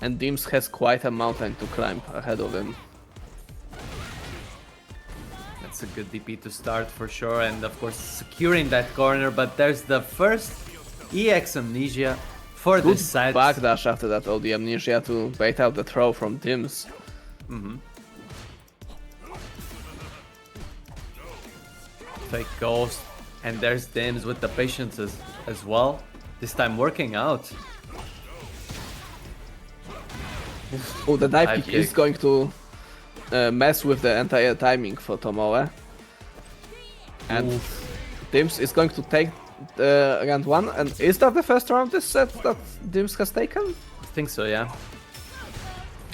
and Dims has quite a mountain to climb ahead of him. That's a good DP to start for sure, and of course securing that corner, but there's the first EX Amnesia for Good this side. backdash after that OD Amnesia to bait out the throw from Dims. Fake ghost, and there's Dims with the patience as well. This time working out. Oh, the dive Dive kick is kick. going to mess with the entire timing for Tomoe. And Dims is going to take round 1, and is that the first round this set that Dims has taken? I think so, yeah.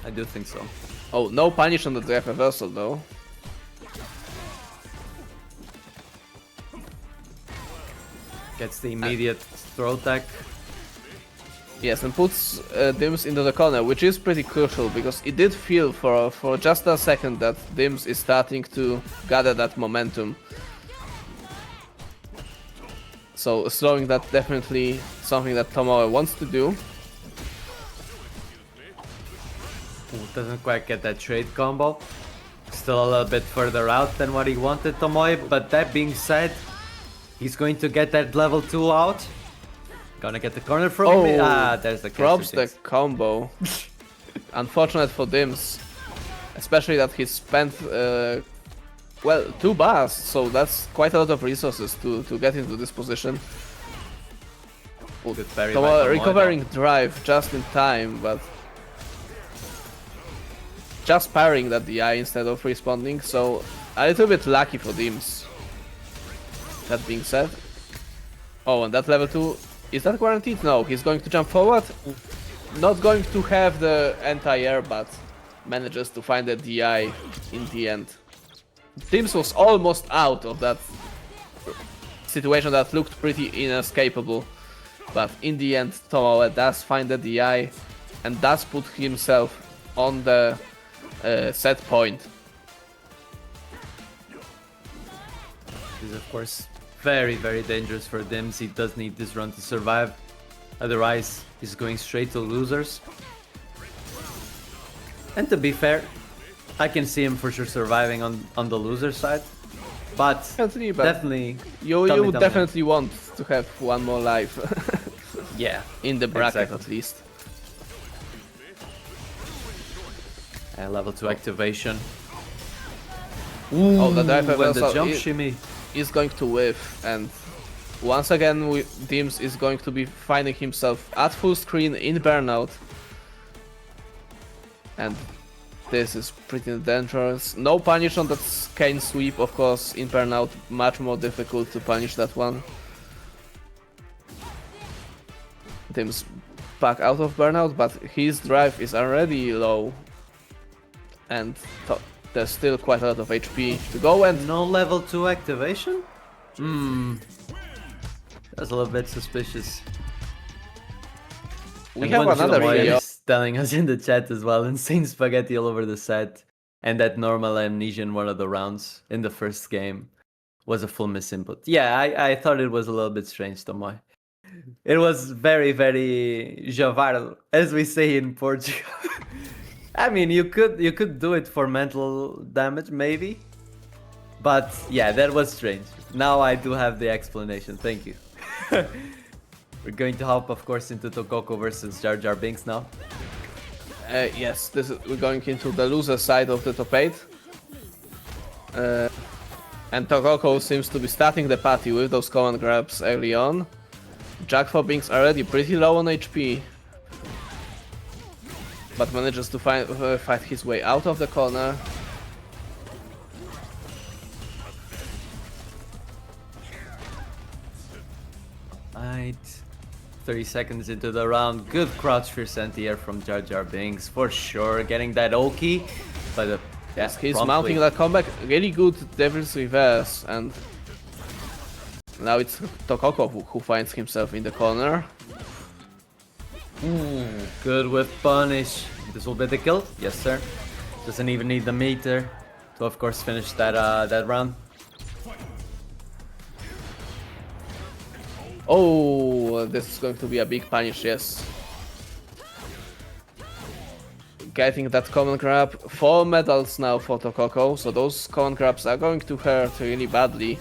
I do think so. Oh, no punish on the drive reversal though. Gets the immediate throw tech. Yes, and puts Dims into the corner, which is pretty crucial because it did feel for just a second that Dims is starting to gather that momentum. So slowing that definitely something that Tomoe wants to do. Ooh, doesn't quite get that trade combo. Still a little bit further out than what he wanted, Tomoe, but that being said, he's going to get that level 2 out. Gonna get the corner from me. Ah, there's the drops caster the jinx. combo. Unfortunate for Dims, especially that he spent well 2 bars, so that's quite a lot of resources to get into this position. Good parry by Tomoe Tomoe, recovering drive just in time, but just parrying that DI instead of responding, so a little bit lucky for Dims. That being said, oh, and that level 2, is that guaranteed? No, he's going to jump forward, not going to have the anti-air, but manages to find the DI in the end. Dims was almost out of that situation that looked pretty inescapable, but in the end Tomoe does find the DI and does put himself on the set point. This is of course very, very dangerous for Dims. He does need this run to survive. Otherwise, he's going straight to losers. And to be fair, I can see him for sure surviving on the loser side. But definitely, you would definitely want to have one more life. yeah, in the bracket exactly. at least. Level 2 activation. Oh, the dive When the reversal jump shimmy. is going to whiff, and once again Dims is going to be finding himself at full screen in burnout, and this is pretty dangerous. No punish on that cane sweep, of course. In burnout, much more difficult to punish that one. teams back out of burnout, but his drive is already low. And there's still quite a lot of HP to go, and No level 2 activation? That's a little bit suspicious. we And have one another Joy video. is telling us in the chat as well, insane spaghetti all over the set, and that normal amnesia in one of the rounds in the first game was a full misinput. Yeah, I thought it was a little bit strange, Tomoy. It was very, very javardo, as we say in Portugal. I mean, you could do it for mental damage, maybe. But yeah, that was strange. Now I do have the explanation. Thank you. We're going to hop, of course, into Tokoko versus Jar Jar Binks now. Yes, we're going into the loser side of the top 8. And Tokoko seems to be starting the party with those command grabs early on. Jack for Binks already pretty low on HP, but manages to fight his way out of the corner. Right. 30 seconds into the round. Good crouch fierce anti-air from Jar Jar Binks for sure. Getting that Oki, but Yes, he's promptly. mounting that comeback. Really good Devil's Reverse, and now it's Tokoko who finds himself in the corner. Good with punish. This will be the kill. Yes, sir. Doesn't even need the meter to, of course, finish that round. Oh, this is going to be a big punish, yes. Getting that common grab. 4 medals now for Tokoko, so those common grabs are going to hurt really badly.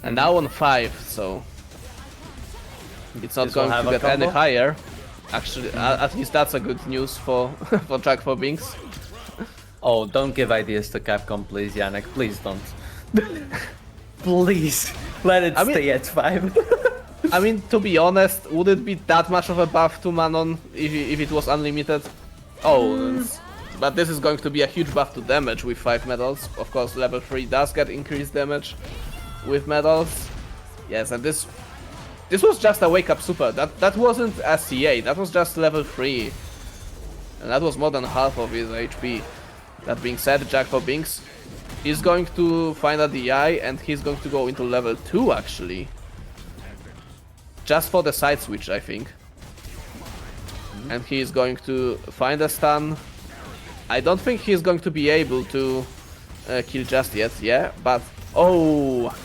And now on 5, so it's not This will going have to a get any combo? higher. Actually, at least that's a good news for for Jack for Binks. Oh, don't give ideas to Capcom, please, Yannick. Please don't. Please, let it I mean- stay at 5. I mean, to be honest, would it be that much of a buff to Manon if it was unlimited? Oh, but this is going to be a huge buff to damage with 5 medals. Of course, level 3 does get increased damage with medals. Yes, and this was just a wake-up super. That wasn't a CA, that was just level 3. And that was more than half of his HP. That being said, Jack for Binks is going to find a DI, and he's going to go into level 2 actually. Just for the side switch, I think. And he is going to find a stun. I don't think he's going to be able to kill just yet, yeah, but oh,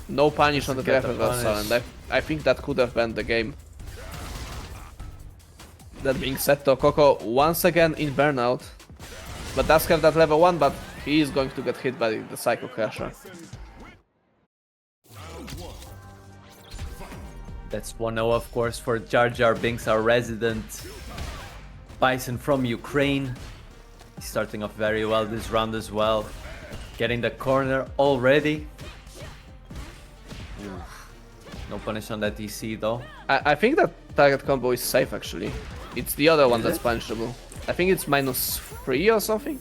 no punish on the Get the drive reversal, punish. and I think that could have been the game. That being said, Tokoko once again in burnout, but does have that level 1, but he is going to get hit by the Psycho Crusher. That's 1-0, of course, for Jar Jar Binks, our resident Bison from Ukraine. He's starting off very well this round as well. Getting the corner already. No punish on that DC though. I think that target combo is safe actually. It's the other one Is that's it? punishable. I think it's -3 or something.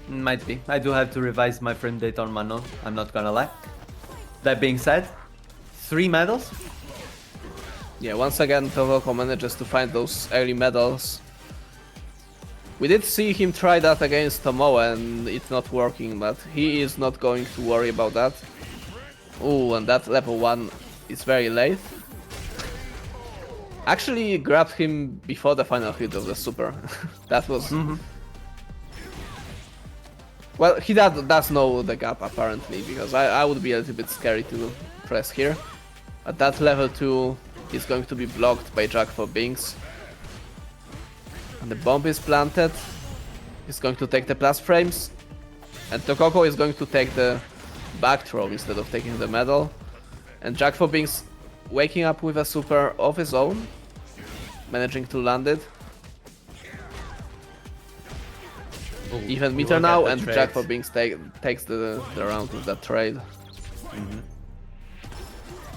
Might be. I do have to revise my frame date on Manon, I'm not gonna lie. That being said, 3 medals. Yeah, once again Tokoko manages to find those early medals. We did see him try that against Tomoe and it's not working, but he is not going to worry about that. Ooh, and that level 1 is very late. Actually grabbed him before the final hit of the super. That was... Well, he does know the gap apparently, because I would be a little bit scary to press here. At that level 2 is going to be blocked by Jack for Binks. And the bomb is planted. He's going to take the plus frames. And Tokoko is going to take the back throw instead of taking the medal. And Jack for Binks waking up with a super of his own, managing to land it. Even meter now, and Jack for Binks takes the round with that trade.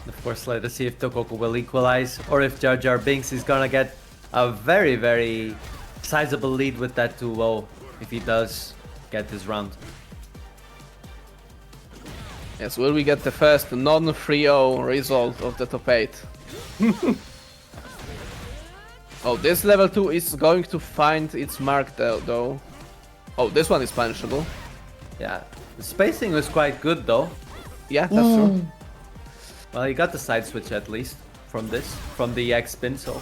Of course, let us see if Tokoko will equalize or if Jar Jar Binks is gonna get a very, very sizable lead with that 2-0 if he does get this round. Yes, will we get the first non-3-0 result of the top 8? Oh, this level 2 is going to find its mark though. Oh, this one is punishable. Yeah, the spacing was quite good though. Yeah, that's true. Well, you got the side switch at least from the X spin, so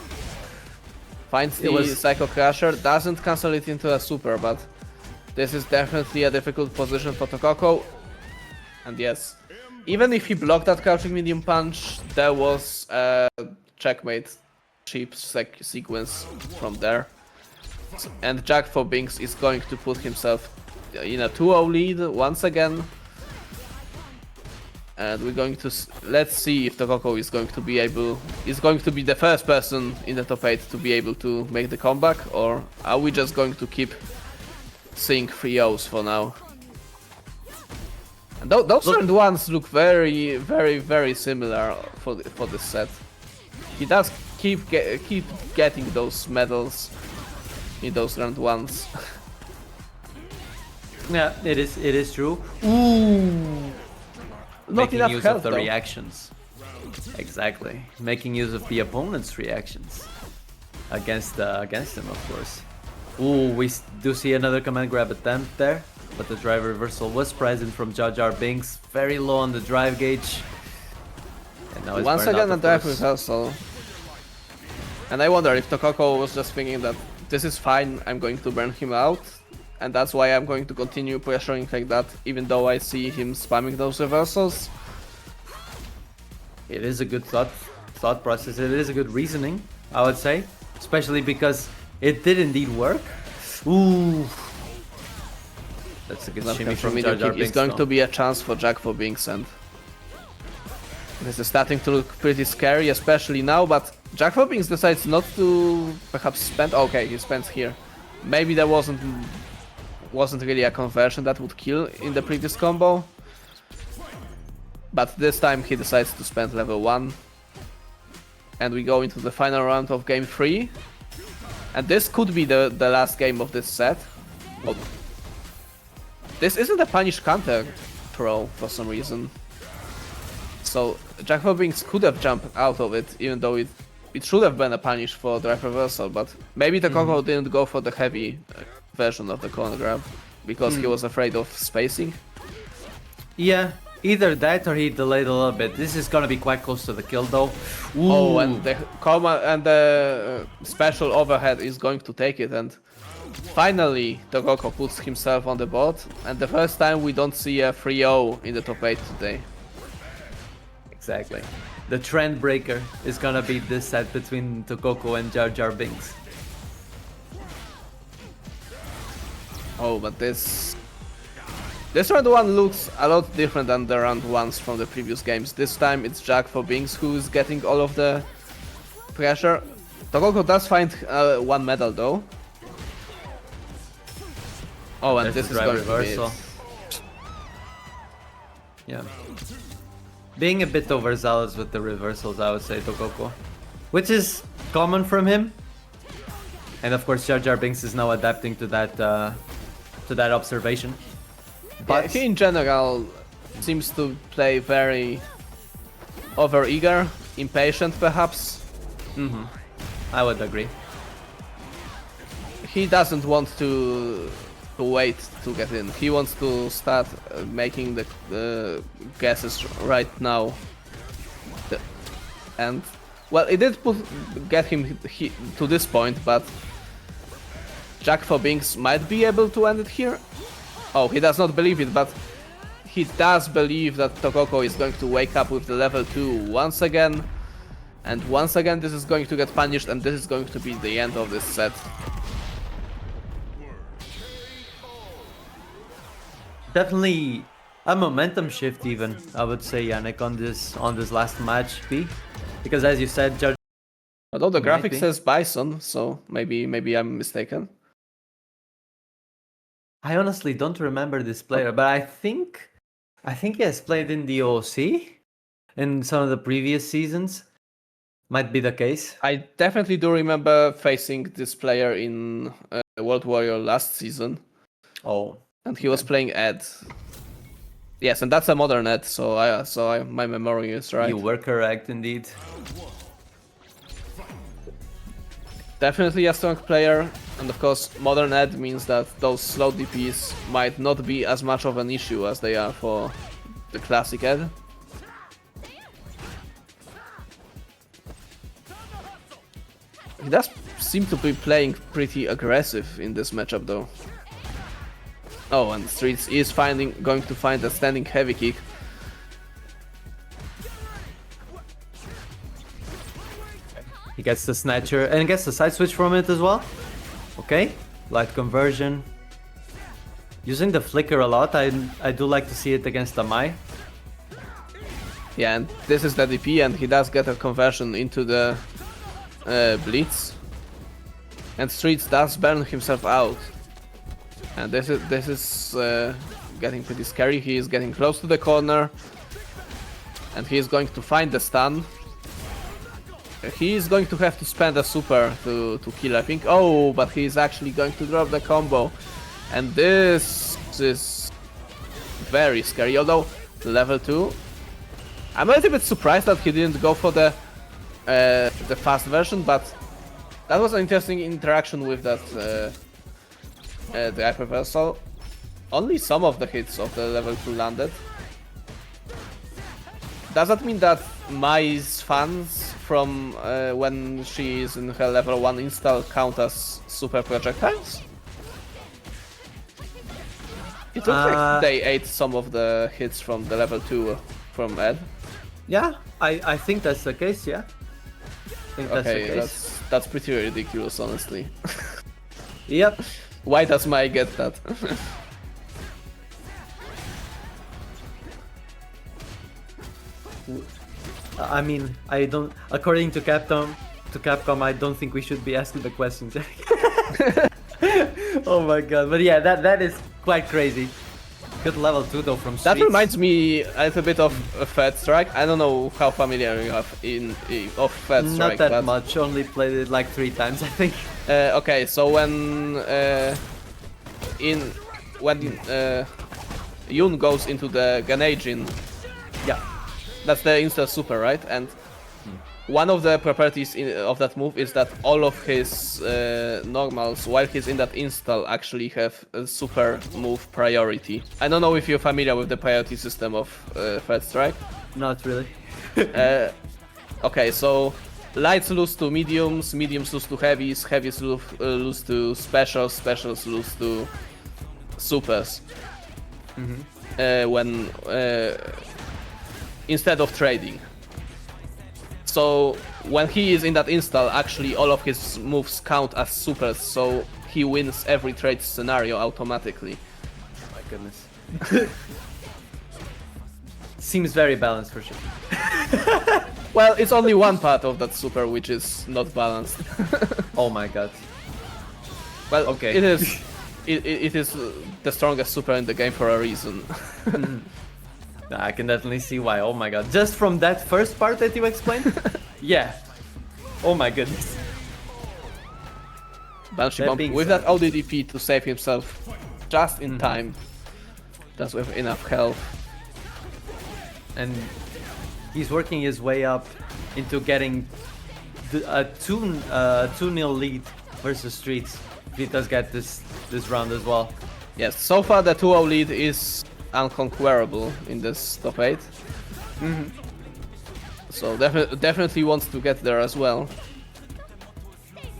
Finds the Psycho Crusher, doesn't cancel it into a super, but this is definitely a difficult position for Tokoko. And yes, even if he blocked that crouching medium punch, there was a checkmate cheap sequence from there. And Jack for Binks is going to put himself in a 2-0 lead once again. And we're going to let's see if Tokoko is going to be the first person in the top 8 to be able to make the comeback, or are we just going to keep seeing 3-0s for now? And those round ones look very, very, very similar for this set. He does keep getting those medals in those round ones. yeah, it is true. Ooh. Not Making enough use health, of the though. reactions. Exactly. Making use of the opponent's reactions against him, of course. Ooh, we do see another command grab attempt there, but the drive reversal was present from Jar Jar Binks. Very low on the drive gauge. And now it's Once burned again, out, a of drive course. reversal. And I wonder if Tokoko was just thinking that this is fine, I'm going to burn him out. And that's why I'm going to continue pressuring like that, even though I see him spamming those reversals. It is a good thought process. It is a good reasoning, I would say, especially because it did indeed work. Ooh, that's a good shimmy from Jar Jar Binks. It's going to be a chance for Jack for Binks, and this is starting to look pretty scary, especially now. But Jack for Binks decides not to perhaps spend. Okay, he spends here. Maybe there wasn't really a conversion that would kill in the previous combo. But this time he decides to spend level 1. And we go into the final round of game 3. And this could be the last game of this set. Oh. This isn't a punish counter throw for some reason. So Jack for Binks could have jumped out of it, even though it should have been a punish for drive reversal, but maybe the Tokoko didn't go for the heavy version of the corner grab because he was afraid of spacing. Yeah, either that or he delayed a little bit. This is gonna be quite close to the kill though. Ooh. Oh, and the special overhead is going to take it, and finally Tokoko puts himself on the board, and the first time we don't see a 3-0 in the top 8 today. Exactly. The trend breaker is gonna be this set between Tokoko and Jar Jar Binks. Oh, but this round 1 looks a lot different than the round 1s from the previous games. This time it's Jack for Binks who is getting all of the pressure. Tokoko does find 1 medal though. Oh, and this is going to be it. Yeah. Being a bit overzealous with the reversals, I would say, Tokoko. Which is common from him. And of course, Jar Jar Binks is now adapting to that observation. But yeah, he in general seems to play very over-eager, impatient perhaps. I would agree. He doesn't want to wait to get in. He wants to start making the guesses right now. And well, it did get him to this point, but Jack for Binks might be able to end it here. Oh, he does not believe it, but he does believe that Tokoko is going to wake up with the level 2 once again. And once again this is going to get punished, and this is going to be the end of this set. Definitely a momentum shift even, I would say, Yannick, on this last match, B. Because as you said, Jar. Although the graphic says Bison, so maybe I'm mistaken. I honestly don't remember this player, but I think he has played in the OOC in some of the previous seasons. Might be the case. I definitely do remember facing this player in World Warrior last season. Oh. And he was playing Ed. Yes, and that's a modern Ed, my memory is right. You were correct indeed. Definitely a strong player, and of course, modern Ed means that those slow DPs might not be as much of an issue as they are for the classic Ed. He does seem to be playing pretty aggressive in this matchup though. Oh, and Streets is going to find a standing heavy kick. He gets the snatcher and gets the side switch from it as well. Okay, light conversion. Using the flicker a lot, I do like to see it against the Mai. Yeah, and this is the DP, and he does get a conversion into the blitz. And Streets does burn himself out. And this is getting pretty scary. He is getting close to the corner, and he is going to find the stun. He is going to have to spend a super to kill, I think. Oh, but he is actually going to drop the combo, and this is very scary. Although level 2, I'm a little bit surprised that he didn't go for the fast version, but that was an interesting interaction with that the hyper reversal. Only some of the hits of the level 2 landed. Does that mean that Mai's fans from when she is in her level 1 install count as super projectiles? It looks like they ate some of the hits from the level 2 from Ed. Yeah, I think that's the case, yeah. I think that's the case. That's pretty ridiculous, honestly. Yep. Why does Mai get that? I mean, I don't. According to Capcom, I don't think we should be asking the questions. Oh my god! But yeah, that is quite crazy. Good level 2 though from Streets. That reminds me a little bit of Third Strike. I don't know how familiar you have of Third Strike. Not that much. Only played it like 3 times, I think. Okay, so when Yun goes into the Ganejin, Yeah. that's the insta super, right? And one of the properties of that move is that all of his normals, while he's in that install, actually have a super move priority. I don't know if you're familiar with the priority system of Third Strike. Not really. Okay, so lights lose to mediums, mediums lose to heavies, heavies lose to specials, specials lose to supers. When instead of trading. So when he is in that install, actually all of his moves count as supers, so he wins every trade scenario automatically. Oh my goodness. Seems very balanced for sure. Well, it's only one part of that super which is not balanced. Oh my god. Well, okay. It is. It is the strongest super in the game for a reason. I can definitely see why. Oh my god. Just from that first part that you explained? Yeah. Oh my goodness. Banshee Bomb with that ODDP to save himself just in time. Just with enough health. And he's working his way up into getting a 2-0 lead versus Streets. He does get this round as well. Yes, so far the 2-0 lead is unconquerable in this top 8. So definitely wants to get there as well.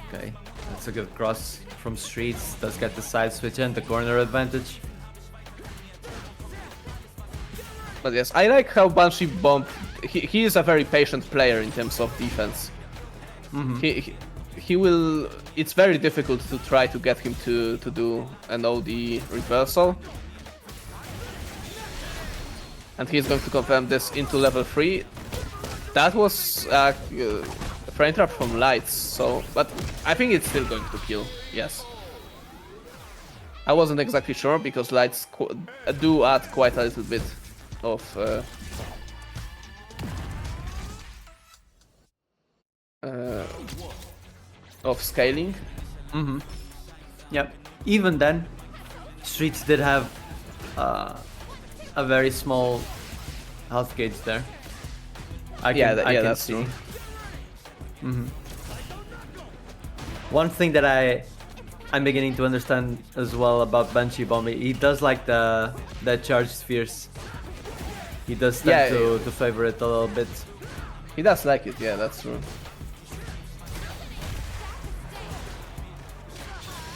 Okay, that's a good cross from Streets. Does get the side switch and the corner advantage. But yes, I like how Banshee Bomb. He is a very patient player in terms of defense. He will. It's very difficult to try to get him to do an OD reversal. And he's going to confirm this into level 3. That was a frame trap from Lights, so... But I think it's still going to kill, yes. I wasn't exactly sure, because Lights do add quite a little bit of scaling. Yep. Even then, Streets did have a very small health gauge there. I can that's see. true. One thing that I'm beginning to understand as well about Banshee Bomb, he does like the charged spheres. He does tend to favor it a little bit. He does like it, yeah, that's true.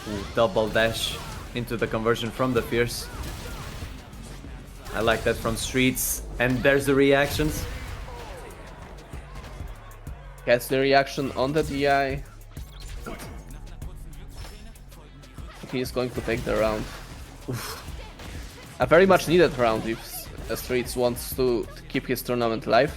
Ooh, double dash into the conversion from the Fierce. I like that from Streets. And there's the reactions. Gets the reaction on the DI. He's going to take the round. Oof. A very much needed round if Streets wants to keep his tournament alive.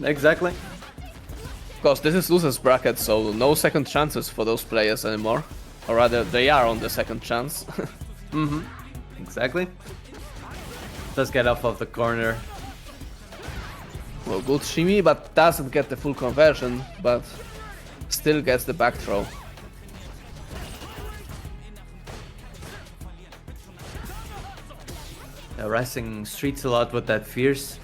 Exactly. Of course, this is losers bracket, so no second chances for those players anymore. Or rather, they are on the second chance. Exactly. Does get off of the corner. Well, good shimmy, but doesn't get the full conversion, but still gets the back throw. Harassing Streets a lot with that Fierce.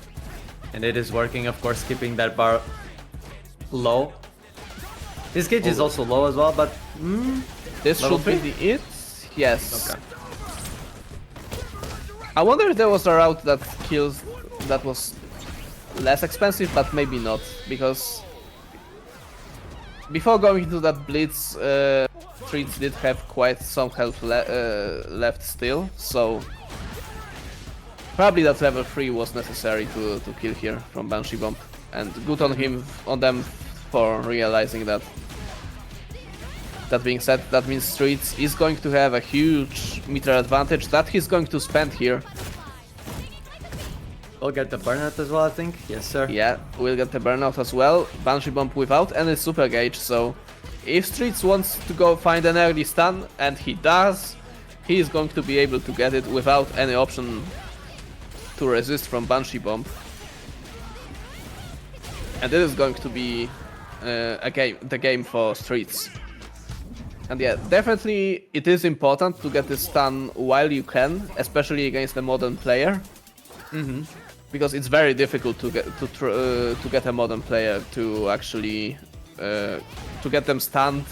And it is working, of course, keeping that bar low. His gauge is also low as well, but... This level should be it? Yes. Okay. I wonder if there was a route that was less expensive, but maybe not, because before going into that blitz, Streets did have quite some health left still, so probably that level 3 was necessary to kill here from Banshee Bomb, and good on them for realizing that. That being said, that means Streets is going to have a huge meter advantage that he's going to spend here. We'll get the burnout as well, I think. Yes, sir. Yeah, we'll get the burnout as well. Banshee Bomb without any super gauge, so if Streets wants to go find an early stun, and he does, he is going to be able to get it without any option to resist from Banshee Bomb. And this is going to be the game for Streets. And yeah, definitely it is important to get the stun while you can, especially against a modern player. Because it's very difficult to get a modern player to actually to get them stunned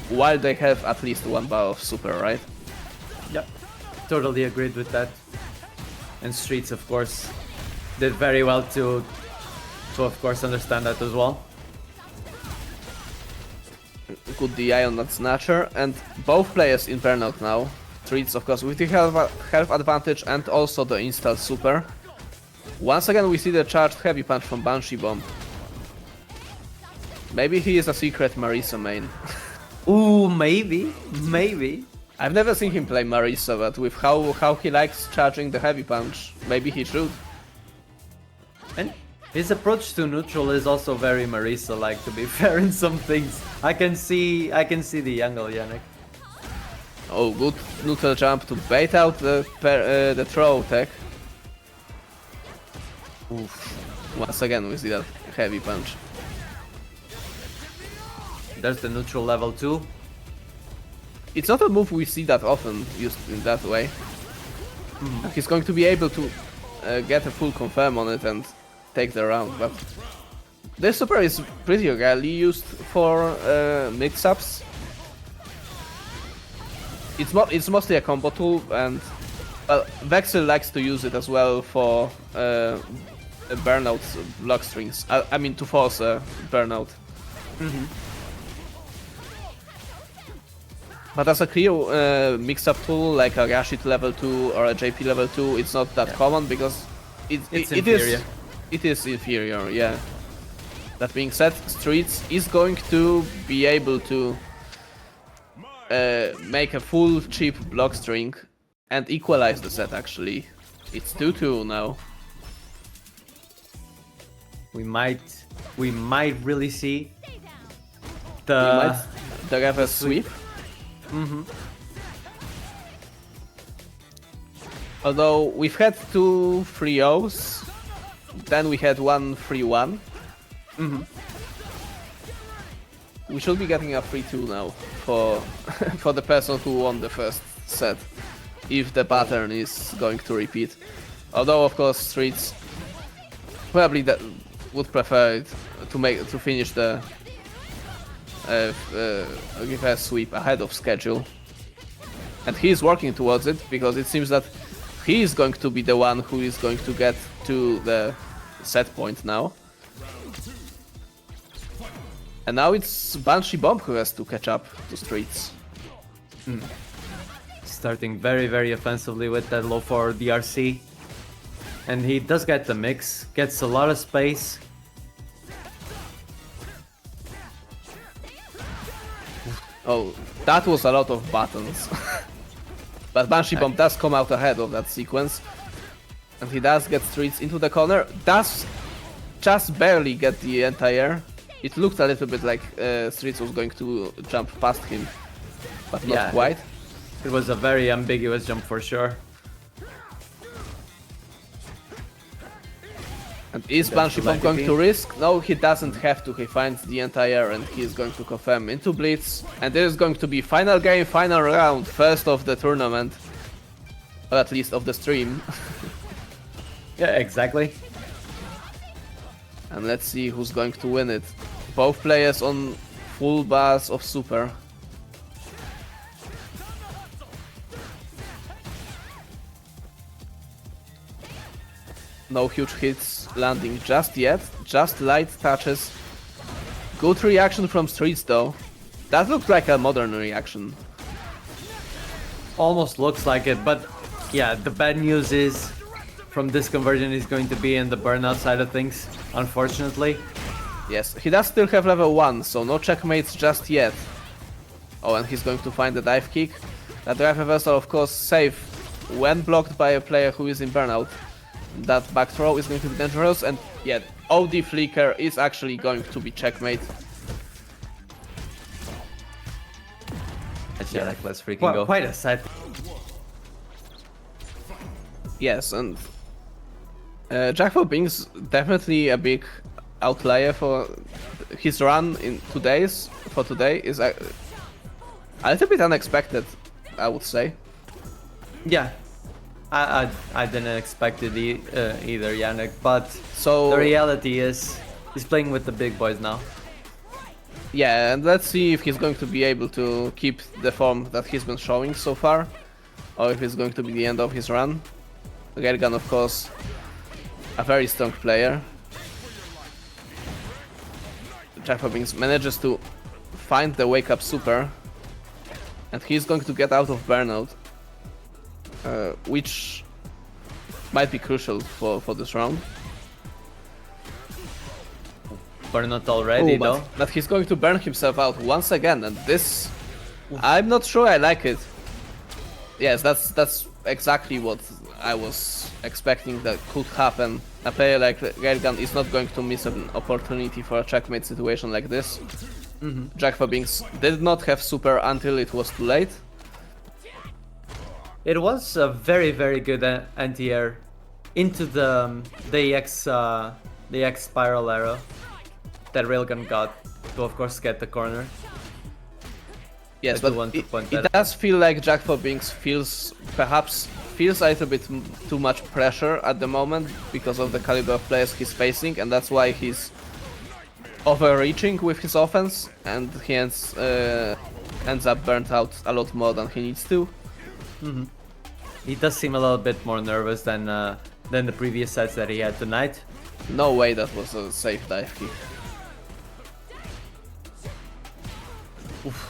while they have at least 1 bar of super, right? Yep, totally agreed with that. And Streets, of course, did very well to of course understand that as well. Good DI on that Snatcher, and both players in burnout now. Streets, of course, with the health advantage and also the install super. Once again, we see the charged heavy punch from Banshee Bomb. Maybe he is a secret Marisa main. Ooh, maybe. I've never seen him play Marisa, but with how he likes charging the heavy punch, maybe he should. And his approach to neutral is also very Marisa-like, to be fair, in some things. I can see the angle, Yannick. Oh, good neutral jump to bait out the throw tech. Oof. Once again, we see that heavy punch. There's the neutral level 2. It's not a move we see that often used in that way. He's going to be able to get a full confirm on it and take the round, but this super is pretty rarely used for mix-ups. It's mostly a combo tool, and well, Vexel likes to use it as well for burnout block strings. I mean, to force a burnout. But as a clear mix-up tool, like a Rashid level 2 or a JP level 2, it's not that common because it's inferior. It is inferior, yeah. That being said, Streets is going to be able to make a full cheap block string and equalize the set, actually. It's 2-2 now. We might really see the reverse sweep. Although we've had 2 3-0s, then we had 1 3-1. We should be getting a 3-2 now for for the person who won the first set. if the pattern is going to repeat. Although of course Streets probably that would prefer it to finish the give a sweep ahead of schedule, and he is working towards it because it seems that he is going to be the one who is going to get to the set point now. And now it's Banshee Bomb who has to catch up to Streets. Starting very, very offensively with that low forward DRC. And he does get the mix, gets a lot of space. Oh, that was a lot of buttons. But Banshee Bomb does come out ahead of that sequence. And he does get Streets into the corner. Does just barely get the anti-air. It looked a little bit like Streets was going to jump past him, but not quite. It was a very ambiguous jump for sure. And is Banshee Bomb going to risk? No, he doesn't have to. He finds the anti-air and he is going to confirm into Blitz. And this is going to be final game, final round, first of the tournament. Or at least of the stream. Yeah, exactly. And let's see who's going to win it. Both players on full bars of super. No huge hits landing just yet, just light touches. Good reaction from Streets though. That looked like a modern reaction. Almost looks like it, but yeah, the bad news is from this conversion is going to be in the burnout side of things, unfortunately. Yes, he does still have level 1, so no checkmates just yet. Oh, and he's going to find the dive kick. That dive reversal, of course, safe when blocked by a player who is in burnout. That back throw is going to be dangerous, and yeah, OD flicker is actually going to be checkmate. Yeah, like, let's freaking go. Quite a set. Yes, and Jackpot Bing's definitely a big outlier for his run in today is a little bit unexpected, I would say. Yeah, I didn't expect it either, Yannick, but so the reality is he's playing with the big boys now. Yeah, and let's see if he's going to be able to keep the form that he's been showing so far, or if it's going to be the end of his run. Gergan, of course, a very strong player. Jackpot Bings manages to find the wake up super, and he's going to get out of burnout, which might be crucial for this round. Burnout already, though. But he's going to burn himself out once again, and this, I'm not sure I like it. Yes, that's exactly what I was expecting that could happen. A player like Gergan is not going to miss an opportunity for a checkmate situation like this. Jackpot Bings did not have super until it was too late. It was a very, very good anti-air into the EX spiral arrow that Railgun got to, of course, get the corner. Yes, but it does feel like Jackpot Bings feels a little bit too much pressure at the moment because of the caliber of players he's facing, and that's why he's overreaching with his offense, and he ends up burnt out a lot more than he needs to. He does seem a little bit more nervous than the previous sets that he had tonight. No way that was a safe dive kick. Oof.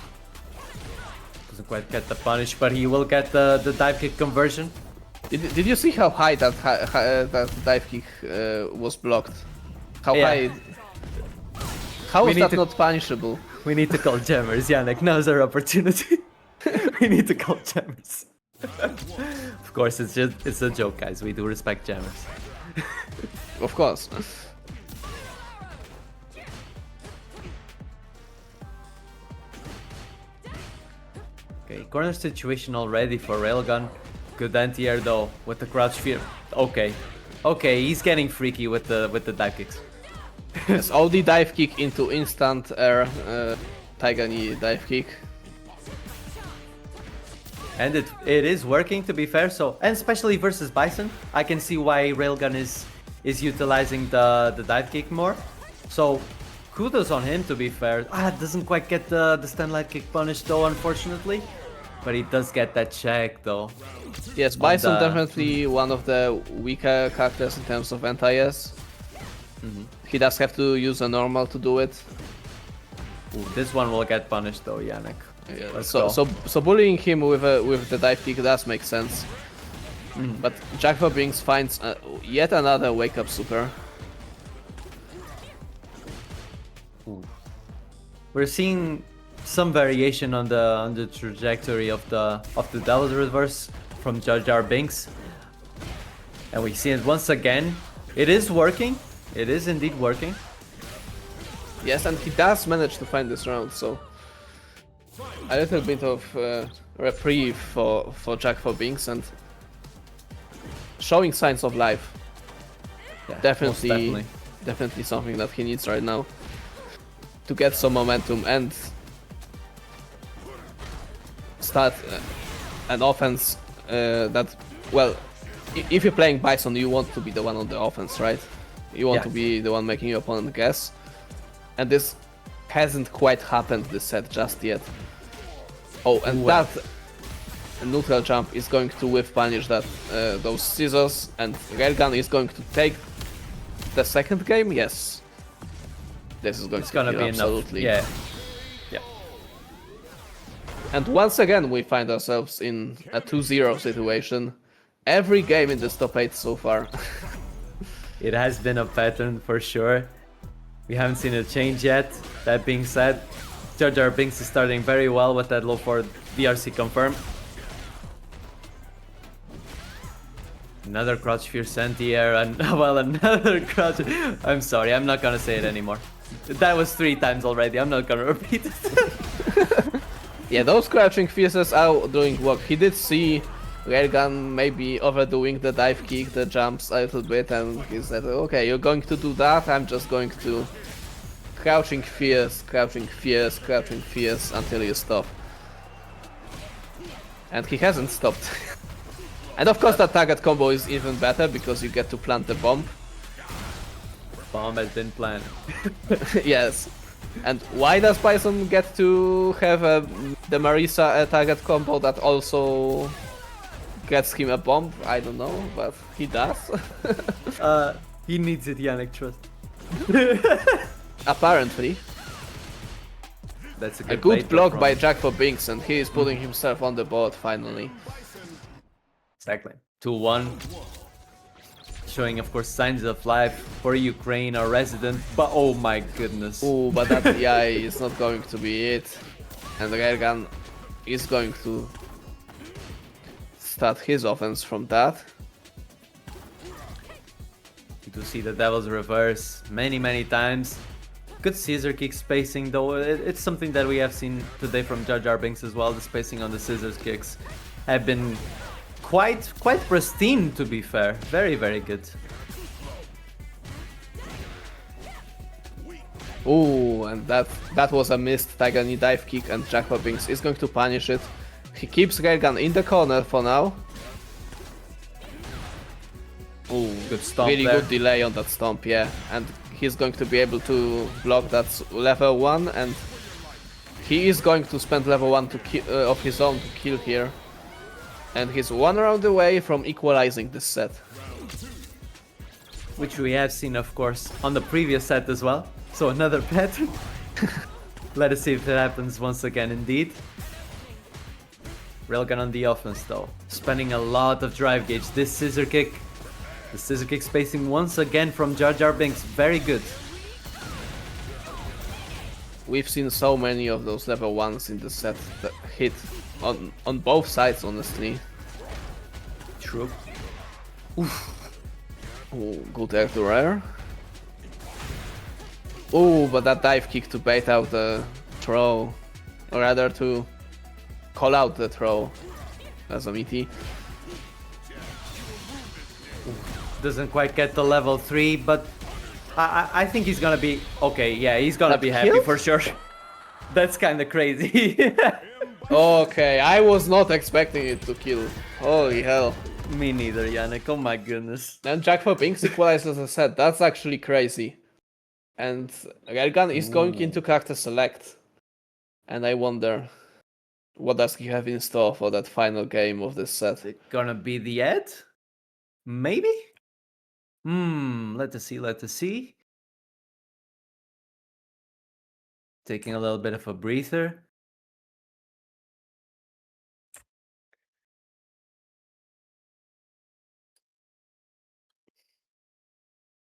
Doesn't quite get the punish, but he will get the dive kick conversion. Did you see how high that dive kick was blocked? How high? How is that not punishable? We need to call jammers, Yannick. Now's our opportunity. We need to call jammers. Of course, it's a joke, guys. We do respect jammers. Of course. Okay, corner situation already for Railgun. Good anti-air though with the crouch fear. Okay, he's getting freaky with the dive kicks. Yes, OD dive kick into instant air Taigani dive kick. And it is working, to be fair. So, and especially versus Bison, I can see why Railgun is utilizing the dive kick more. So kudos on him, to be fair. Doesn't quite get the stun light kick punish though, unfortunately. But he does get that check though. Yes, Bison definitely one of the weaker characters in terms of anti-S. He does have to use a normal to do it. Ooh, this one will get punished though, Yannick. Yeah, so bullying him with the dive kick does make sense. But Jack for Binks finds yet another wake up super. We're seeing some variation on the trajectory of the Devil's Reverse from Jar Jar Binks, and we see it once again. It is working. It is indeed working. Yes, and he does manage to find this round, so a little bit of reprieve for Jack for Binks and showing signs of life. Yeah, Definitely something that he needs right now to get some momentum and start an offense that, well, if you're playing Bison, you want to be the one on the offense, right? You want to be the one making your opponent guess. And this hasn't quite happened this set just yet. Oh, and that neutral jump is going to whiff punish that those scissors, and Railgun is going to take the second game. Yes, this is going to be absolutely enough. Yeah. And once again, we find ourselves in a 2-0 situation. Every game in this top 8 so far. It has been a pattern for sure. We haven't seen a change yet. That being said, Jar Jar Binks is starting very well with that low forward DRC confirm. Another crouch fierce anti-air and well, another crouch. I'm sorry, I'm not gonna say it anymore. That was 3 times already. I'm not gonna repeat it. Yeah, those crouching fierces are doing work. He did see Railgun maybe overdoing the dive kick, the jumps a little bit, and he said, okay, you're going to do that, I'm just going to crouching fierce until you stop. And he hasn't stopped. And of course that target combo is even better because you get to plant the bomb. Bomb has been planned. Yes. And why does Bison get to have the Marisa target combo that also gets him a bomb? I don't know, but he does. He needs it, Yannick, trust. Apparently. That's a good block by Jack for Binks, and he is putting himself on the board finally. Exactly. 2-1. Showing, of course, signs of life for Ukraine, our resident. But oh my goodness. Oh, but that DI is not going to be it. And Railgun is going to start his offense from that. You do see the Devil's Reverse many times. Good scissor kick spacing though. It's something that we have seen today from Jar Jar Binks as well. The spacing on the scissors kicks have been quite pristine, to be fair. Very good. Oh, and that was a missed Tiger Knee dive kick, and Jack for Binks is going to punish it. He keeps Railgun in the corner for now. Oh, good stomp really there. Good delay on that stomp, yeah. And he's going to be able to block that level 1, and he is going to spend level 1 of his own to kill here. And he's 1 round away from equalizing this set. Which we have seen, of course, on the previous set as well. So another pattern. Let us see if it happens once again, indeed. Railgun on the offense though, spending a lot of drive gauge. This scissor kick, the scissor kick spacing once again from Jar Jar Binks, very good. We've seen so many of those level 1s in the set that hit on both sides, honestly. True. Oof. Oh, good air to rare. Oh, but that dive kick to bait out the throw, or rather to call out the throw as a meaty. Doesn't quite get the level 3, but I think he's gonna be okay. Yeah, he's gonna be happy for sure. That's kind of crazy. Okay, I was not expecting it to kill. Holy hell. Me neither, Yannick. Oh my goodness. And Jack for Binks equalized, as I said. That's actually crazy. And Railgun is going into character select. And I wonder, what does he have in store for that final game of this set? Is it gonna be the Ed? Maybe? Let us see, let us see. Taking a little bit of a breather.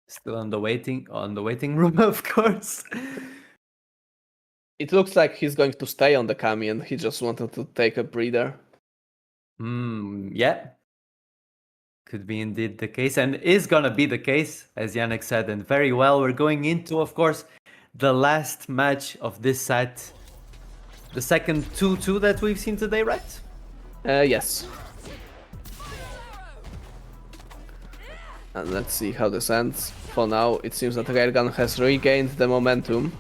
Still on the waiting room, of course. It looks like he's going to stay on the Kami and he just wanted to take a breather. Yeah. Could be indeed the case, and is gonna be the case, as Yannick said, and very well. We're going into, of course, the last match of this set. The second 2-2 that we've seen today, right? Yes. And let's see how this ends. For now, it seems that Railgun has regained the momentum.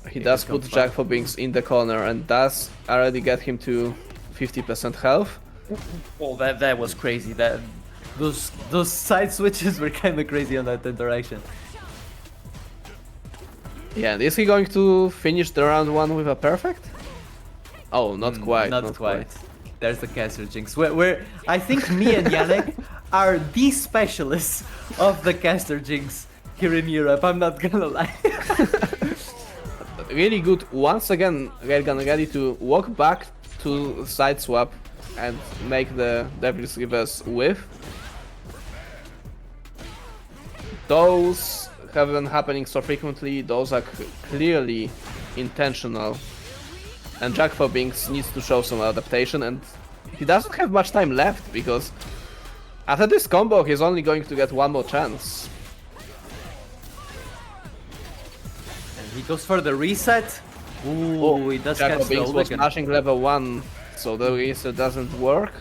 He does put Jack for Binks in the corner and does already get him to 50% health. Oh, that was crazy. Those side switches were kind of crazy on that interaction. Yeah, and is he going to finish the round 1 with a perfect? Oh, not quite. Not quite. There's the caster jinx. I think me and Yannick are the specialists of the caster jinx here in Europe. I'm not gonna lie. Really good. Once again, Railgun ready to walk back to side swap and make the Devil's Reverse whiff. Those have been happening so frequently, those are clearly intentional. And Jack for Binks needs to show some adaptation, and he doesn't have much time left because after this combo he's only going to get one more chance. And he goes for the reset. Ooh, he does Jack catch for the Binks was Ulriken. smashing level 1, so the reset doesn't work.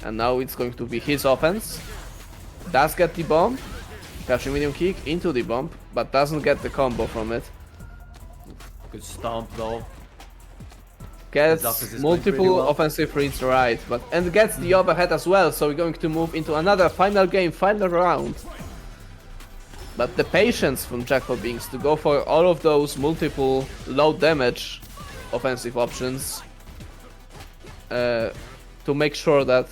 And now it's going to be his offense. Does get the bomb, catching medium kick into the bomb, but doesn't get the combo from it. Good stomp though. Gets offense is going multiple pretty well. offensive reads right, and gets the overhead as well, so we're going to move into another final game, final round. But the patience from Jack for Binks to go for all of those multiple low damage offensive options to make sure that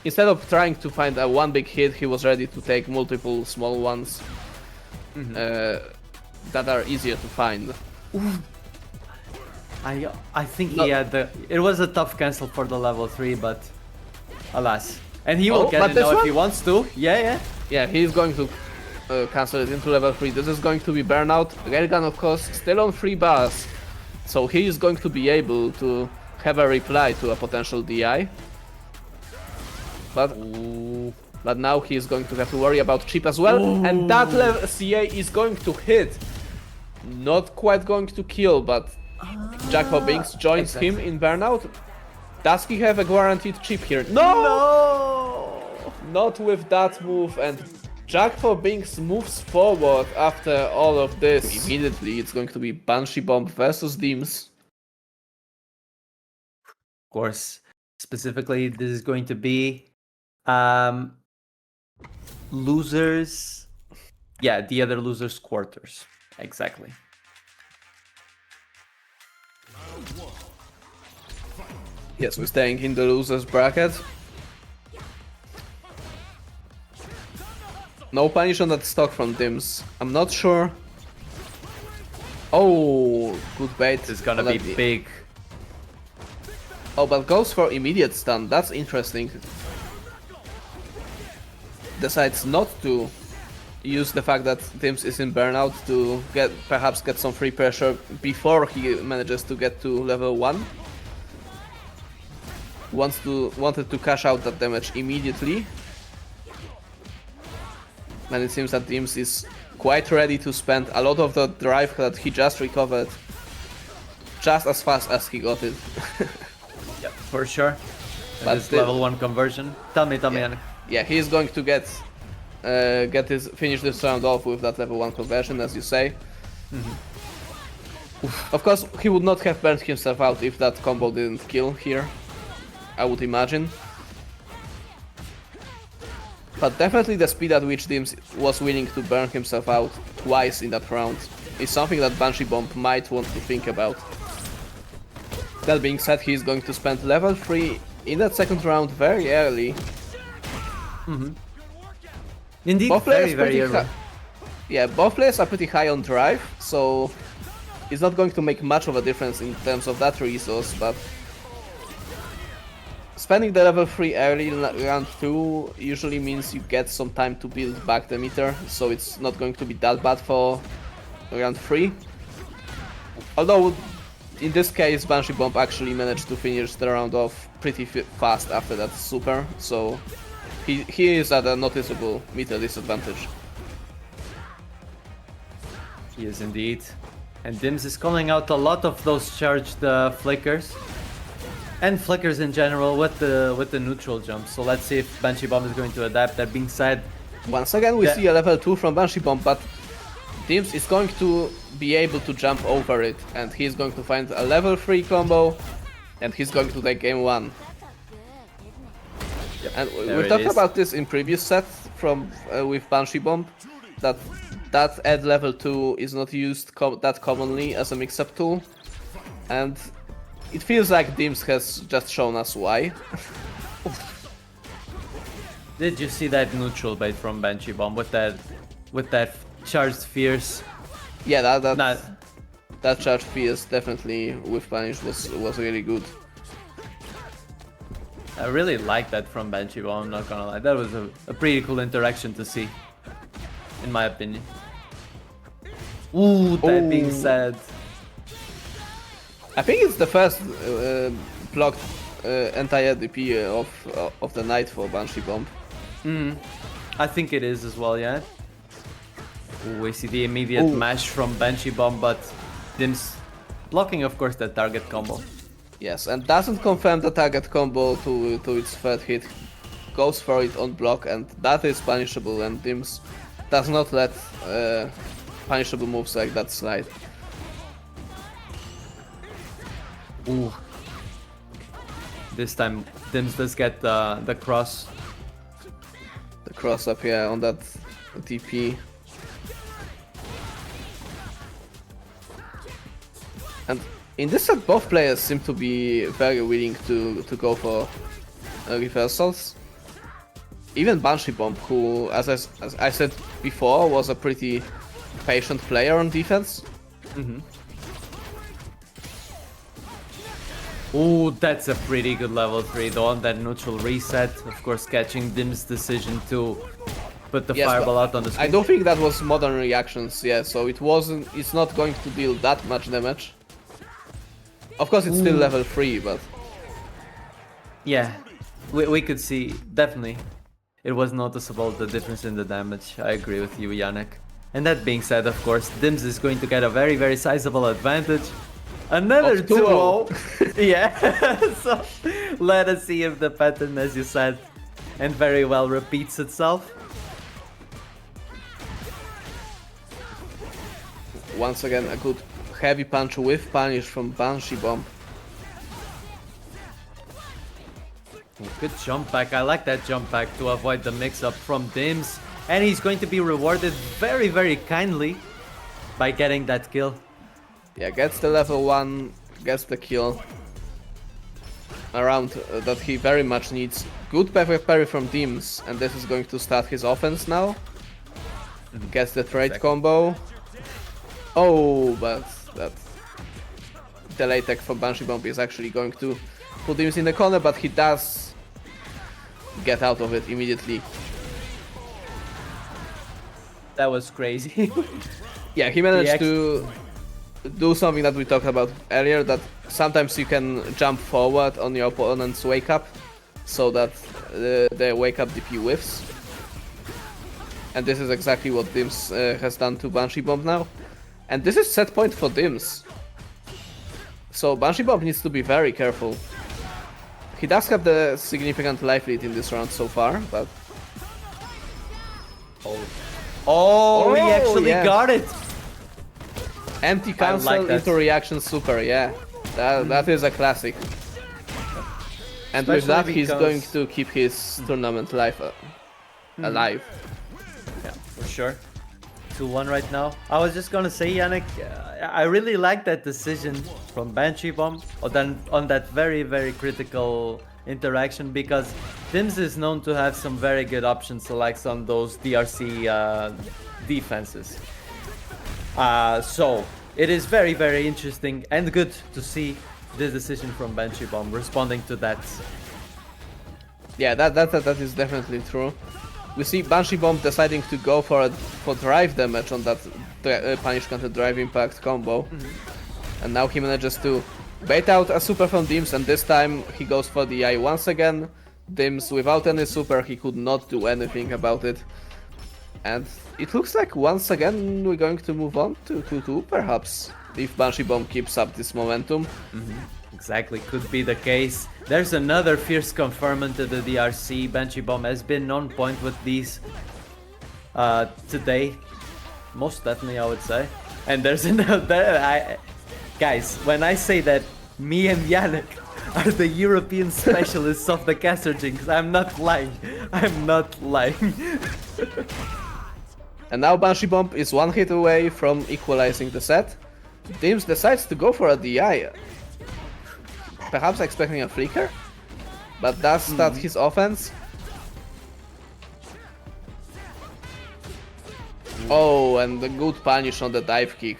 instead of trying to find a one big hit, he was ready to take multiple small ones that are easier to find. I think he had the. It was a tough cancel for the level 3, but alas. And he will Oh, get but it this now if one? he wants to. Yeah. Yeah, he's going to cancel it into level 3. This is going to be burnout. Railgun, of course, still on 3 bars, so he is going to be able to have a reply to a potential DI. But now he is going to have to worry about chip as well, and that level CA is going to hit. Not quite going to kill, but Jack for Binks joins him in burnout. Does he have a guaranteed chip here? No! Not with that move, and Jack for Binks moves forward after all of this. Immediately it's going to be Banshee Bomb versus Deems. Of course. Specifically, this is going to be losers. Yeah, the other losers' quarters. Exactly. Yes, we're staying in the losers bracket. No punish on that stock from Dims. I'm not sure. Oh, good bait. This is gonna on be that- big. Oh, but goes for immediate stun. That's interesting. Decides not to use the fact that Dims is in burnout to perhaps get some free pressure before he manages to get to level 1. Wanted to cash out that damage immediately. And it seems that Dims is quite ready to spend a lot of the drive that he just recovered just as fast as he got it. Yeah, for sure. But This still- level 1 conversion. Tell me, Yannick. Yeah, he is going to finish this round off with that level 1 conversion, as you say. Of course, he would not have burned himself out if that combo didn't kill here, I would imagine. But definitely the speed at which Dims was willing to burn himself out twice in that round is something that Banshee Bomb might want to think about. That being said, he's going to spend level 3 in that second round very early. Indeed, Both very, players very pretty early. Yeah, both players are pretty high on drive, so it's not going to make much of a difference in terms of that resource, but spending the level 3 early in round 2 usually means you get some time to build back the meter, so it's not going to be that bad for round 3. Although, in this case, Banshee Bomb actually managed to finish the round off pretty fast after that super, so he is at a noticeable meter disadvantage. He is indeed. And Dims is calling out a lot of those charged flickers. And flickers in general with the neutral jump. So let's see if Banshee Bomb is going to adapt. That being said, once again we see a level 2 from Banshee Bomb, but Dims is going to be able to jump over it, and he's going to find a level 3 combo, and he's going to take game 1. Yep, And there we it talked is. about this in previous sets from with Banshee Bomb, that add level 2 is not used that commonly as a mix-up tool, and it feels like Dims has just shown us why. Did you see that neutral bait from Banshee Bomb with that charged fierce? Yeah, Not that charge fierce definitely with punish was really good. I really like that from Banshee Bomb, I'm not gonna lie. That was a pretty cool interaction to see, in my opinion. Ooh, that being Ooh. said, I think it's the first blocked entire DP of the night for Banshee Bomb. I think it is as well, yeah. Ooh, we see the immediate Ooh. mash from Banshee Bomb, but Dims blocking, of course, that target combo. Yes, and doesn't confirm the target combo to its third hit. Goes for it on block, and that is punishable, and Dims does not let punishable moves like that slide. Ooh. This time Dims does get the cross. The cross up here on that TP. And in this set, both players seem to be very willing to go for reversals. Even Banshee Bomb, who, as I said before, was a pretty patient player on defense. Ooh, that's a pretty good level 3 though, on that neutral reset. Of course, catching Dim's decision to put the Yes, fireball but out on the I screen. don't think that was modern reactions, yeah, so it's not going to deal that much damage. Of course, it's still level 3, but Yeah, we could see, definitely. It was noticeable, the difference in the damage. I agree with you, Yannick. And that being said, of course, Dims is going to get a very, very sizable advantage. Another Of 2-0. Yeah, so let us see if the pattern, as you said, and very well repeats itself. once again, a good heavy punch with punish from Banshee Bomb. Good jump back. I like that jump back to avoid the mix-up from Dims. And he's going to be rewarded very, very kindly by getting that kill. Yeah, gets the level 1, gets the kill. Around that he very much needs. Good parry from Dims, and this is going to start his offense now. Gets the trade combo. Oh, but that delay tech from Banshee Bomb is actually going to put Dims in the corner, but he does get out of it immediately. That was crazy. Yeah, he managed to do something that we talked about earlier, that sometimes you can jump forward on your opponent's wake up so that the wake up DP whiffs. And this is exactly what Dims has done to Banshee Bomb now. And this is set point for Dims. So Banshee Bomb needs to be very careful. He does have the significant life lead in this round so far, but... Oh, he actually yeah. got it! Empty cancel that. into reaction super, yeah. That is a classic. And with that, Especially he's because- going to keep his tournament life alive. Yeah, for sure. 2-1 right now. I was just gonna say, Yannick, I really like that decision from Banshee Bomb on that very, very critical interaction, because Dims is known to have some very good option selects on those DRC defenses. So it is very, very interesting and good to see this decision from Banshee Bomb responding to that. Yeah, that is definitely true. We see Banshee Bomb deciding to go for drive damage on that punish counter drive impact combo. And now he manages to bait out a super from Dims, and this time he goes for the eye once again. Dims without any super, he could not do anything about it. And it looks like once again we're going to move on to 2-2 perhaps, if Banshee Bomb keeps up this momentum. Exactly, could be the case. There's another fierce confirmation to the DRC. Banshee Bomb has been on point with these today. Most definitely, I would say. And there's another... Guys, when I say that me and Yannick are the European specialists of the caster jinx, I'm not lying. I'm not lying. And now Banshee Bomb is one hit away from equalizing the set. Dims decides to go for a DI. Perhaps expecting a flicker, but does start his offense. Oh, and the good punish on the dive kick.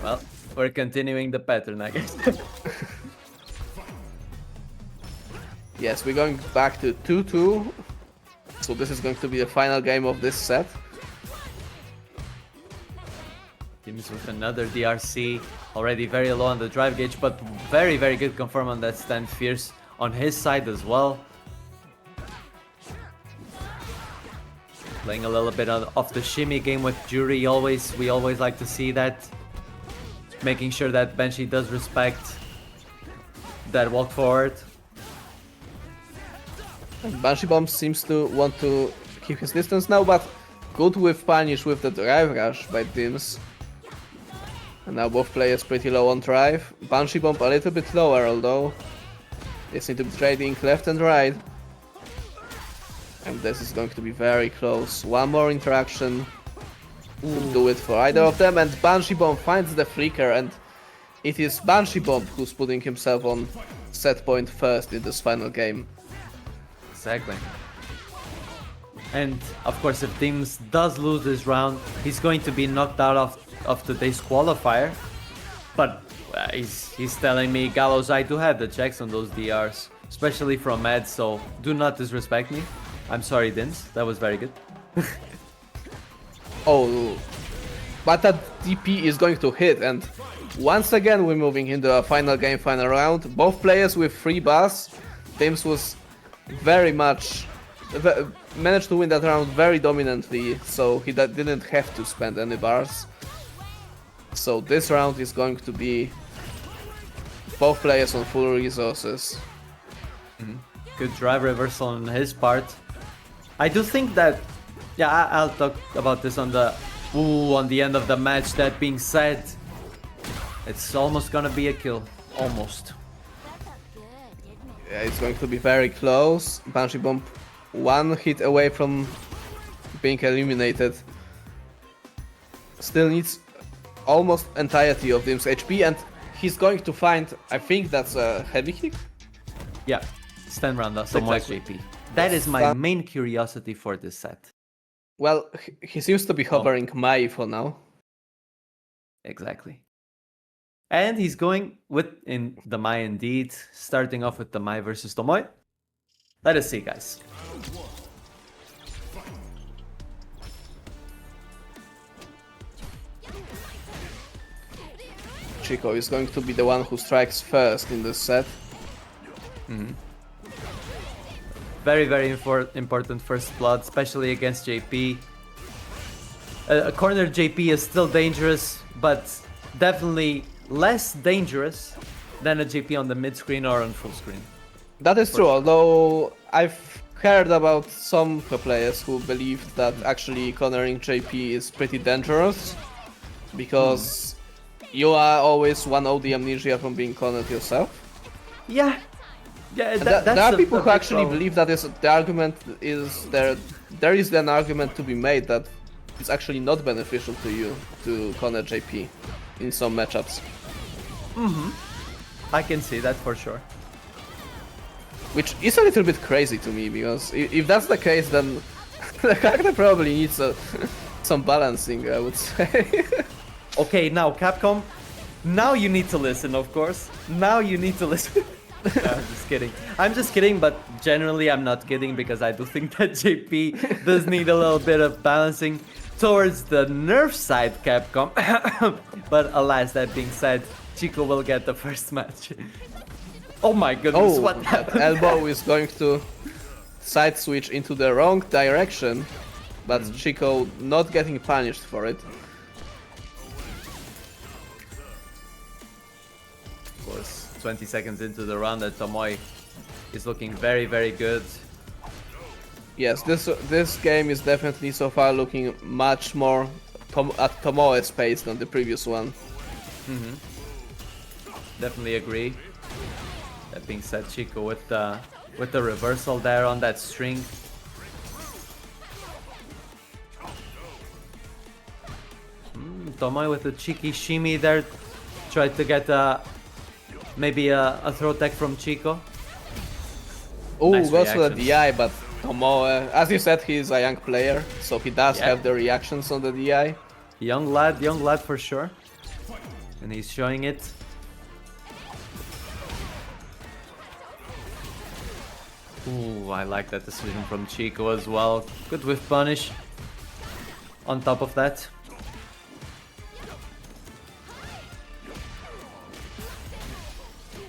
Well, we're continuing the pattern, I guess. Yes, we're going back to 2-2. So this is going to be the final game of this set. Teams with another DRC, already very low on the drive gauge, but very, very good confirm on that stand. Fierce on his side as well. Playing a little bit of the shimmy game with Jury. We always like to see that. Making sure that Banshee does respect that walk forward. Banshee Bomb seems to want to keep his distance now, but good with punish with the drive rush by Dims. And now both players pretty low on drive. Banshee Bomb a little bit lower, although they seem to be trading left and right. And this is going to be very close. One more interaction would do it for either of them, and Banshee Bomb finds the flicker, and it is Banshee Bomb who's putting himself on set point first in this final game. Exactly. And of course, if Dims does lose this round, he's going to be knocked out of today's qualifier. But he's telling me, Gallows, I do have the checks on those DRs, especially from Ed, so do not disrespect me. I'm sorry, Dims, that was very good. Oh, but that DP is going to hit, and once again we're moving into a final game, final round. Both players with free bars. Dims was very much managed to win that round very dominantly, so he didn't have to spend any bars. So this round is going to be both players on full resources. Good drive reversal on his part. I do think that, yeah, I'll talk about this on the end of the match. That being said, it's almost gonna be a kill, almost. Yeah, it's going to be very close. Banshee Bomb one hit away from being eliminated. Still needs almost entirety of Dim's HP, and he's going to find, I think that's a heavy kick? Yeah, stand round us, exactly. JP. That is my main curiosity for this set. Well, he seems to be hovering Mai for now. Exactly. And he's going in the Mai indeed, starting off with the Mai versus Tomoe. Let us see, guys. Chico is going to be the one who strikes first in this set. Very, very important first blood, especially against JP. A corner JP is still dangerous, but definitely less dangerous than a JP on the mid screen or on full screen. That is true, although I've heard about some pro players who believe that actually cornering JP is pretty dangerous. because you are always one OD amnesia from being cornered yourself. Yeah. Yeah, There are people who big actually problem. believe that the argument is there is an argument to be made that it's actually not beneficial to you to corner JP in some matchups. I can see that for sure. Which is a little bit crazy to me, because if that's the case, then the character probably needs some balancing, I would say. Okay, now Capcom, now you need to listen, of course. Now you need to listen. I'm just kidding. I'm just kidding, but generally I'm not kidding, because I do think that JP does need a little bit of balancing towards the nerf side, Capcom. But alas, that being said, Chico will get the first match. Oh my goodness, Oh, what that happened? elbow is going to side switch into the wrong direction, but Chico not getting punished for it. Of course, 20 seconds into the round, that Tomoe is looking very, very good. Yes, this game is definitely so far looking much more at Tomoe's pace than the previous one. Definitely agree. That being said, Chico with the reversal there on that string. Tomoe with a cheeky shimmy there. Tried to get maybe a throw tech from Chico. Oh, Nice goes for the reactions. DI, but Tomoe, as you said, he's a young player, so he does Yeah. have the reactions on the DI. Young lad for sure. And he's showing it. Ooh, I like that decision from Chico as well. Good whiff punish. On top of that.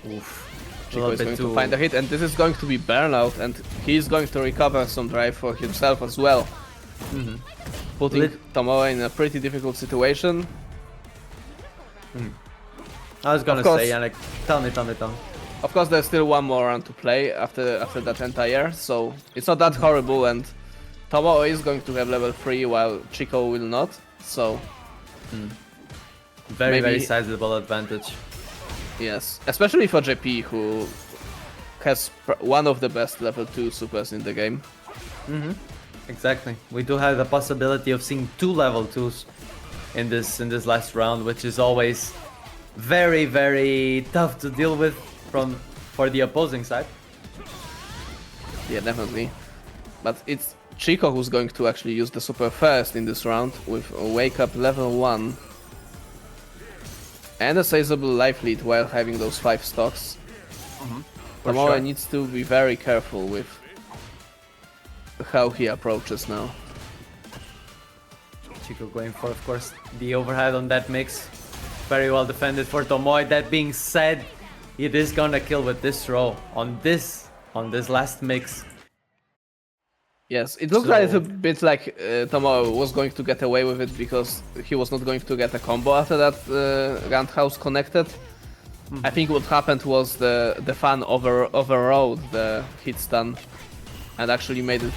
Oof. Chico is going to find a hit, and this is going to be burnout, and he's going to recover some drive for himself as well. Putting Tomoe in a pretty difficult situation. I was gonna Of course. say, Yannick, tell me. Of course, there's still one more round to play after that entire, so it's not that horrible, and Tomoe is going to have level 3 while Chico will not, so Very Maybe- sizable advantage. yes. Especially for JP, who has one of the best level 2 supers in the game. Exactly. We do have the possibility of seeing 2 level 2s in this last round, which is always very, very tough to deal with for the opposing side. Yeah, definitely. But it's Chico who's going to actually use the super first in this round with a wake up level 1 and a sizable life lead while having those 5 stocks. For Tomoe sure. needs to be very careful with how he approaches now. Chico going for, of course, the overhead on that mix. Very well defended for Tomoe. That being said, it is gonna kill with this throw on this last mix. Yes, it looked So- a little bit like Tomoe was going to get away with it because he was not going to get a combo after that roundhouse connected. I think what happened was the fan overrode the hit stun and actually made it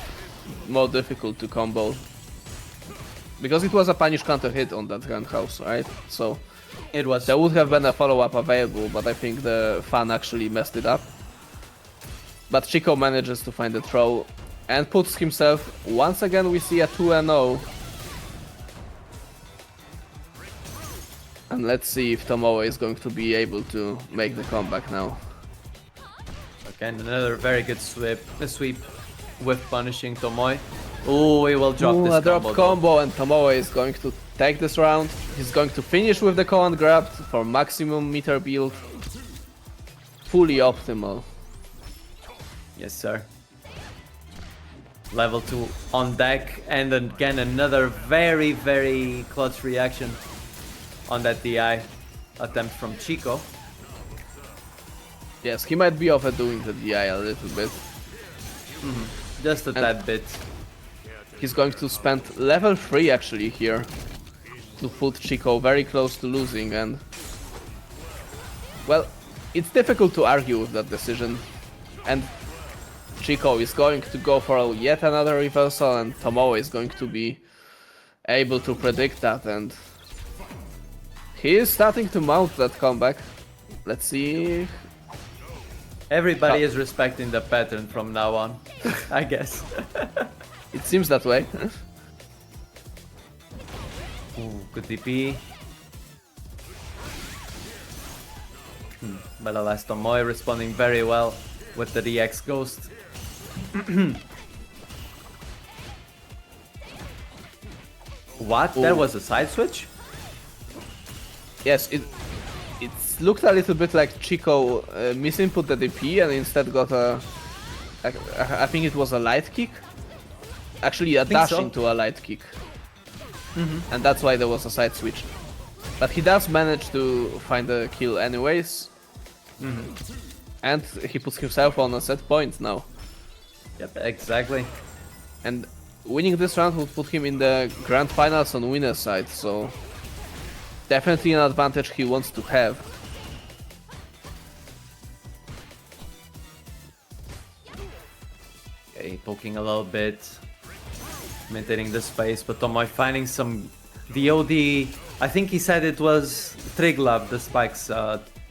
more difficult to combo. Because it was a punish counter hit on that roundhouse, right? So It was. there would have been a follow-up available, but I think the fan actually messed it up. But Chico manages to find the throw and puts himself, once again we see a 2-0. And let's see if Tomoe is going to be able to make the comeback now. Again, another very good sweep with punishing Tomoe. Oh, he will drop Ooh, this a drop combo. combo, and Tomoe is going to take this round. He's going to finish with the command grab for maximum meter build. Fully optimal. Yes, sir. Level 2 on deck, and again another very, very clutch reaction on that DI attempt from Chico. Yes, he might be overdoing the DI a little bit. Just a tad bit. He's going to spend level 3 actually here to put Chico very close to losing, and well, it's difficult to argue with that decision. And Chico is going to go for yet another reversal, and Tomoe is going to be able to predict that and He is starting to mount that comeback. Let's see. Everybody is respecting the pattern from now on, I guess. It seems that way. Ooh, good DP. But alas, Tomoe responding very well with the DX Ghost. What? Ooh. There was a side switch? Yes, it looked a little bit like Chico misinput the DP and instead got I think it was a light kick. Actually, a dash into a light kick. And that's why there was a side switch. But he does manage to find a kill anyways. And he puts himself on a set point now. Yep, exactly. And winning this round would put him in the Grand Finals on winner's side, so definitely an advantage he wants to have. Okay, poking a little bit, maintaining the space, but Tomoe finding some VOD. I think he said it was Triglab, the spikes,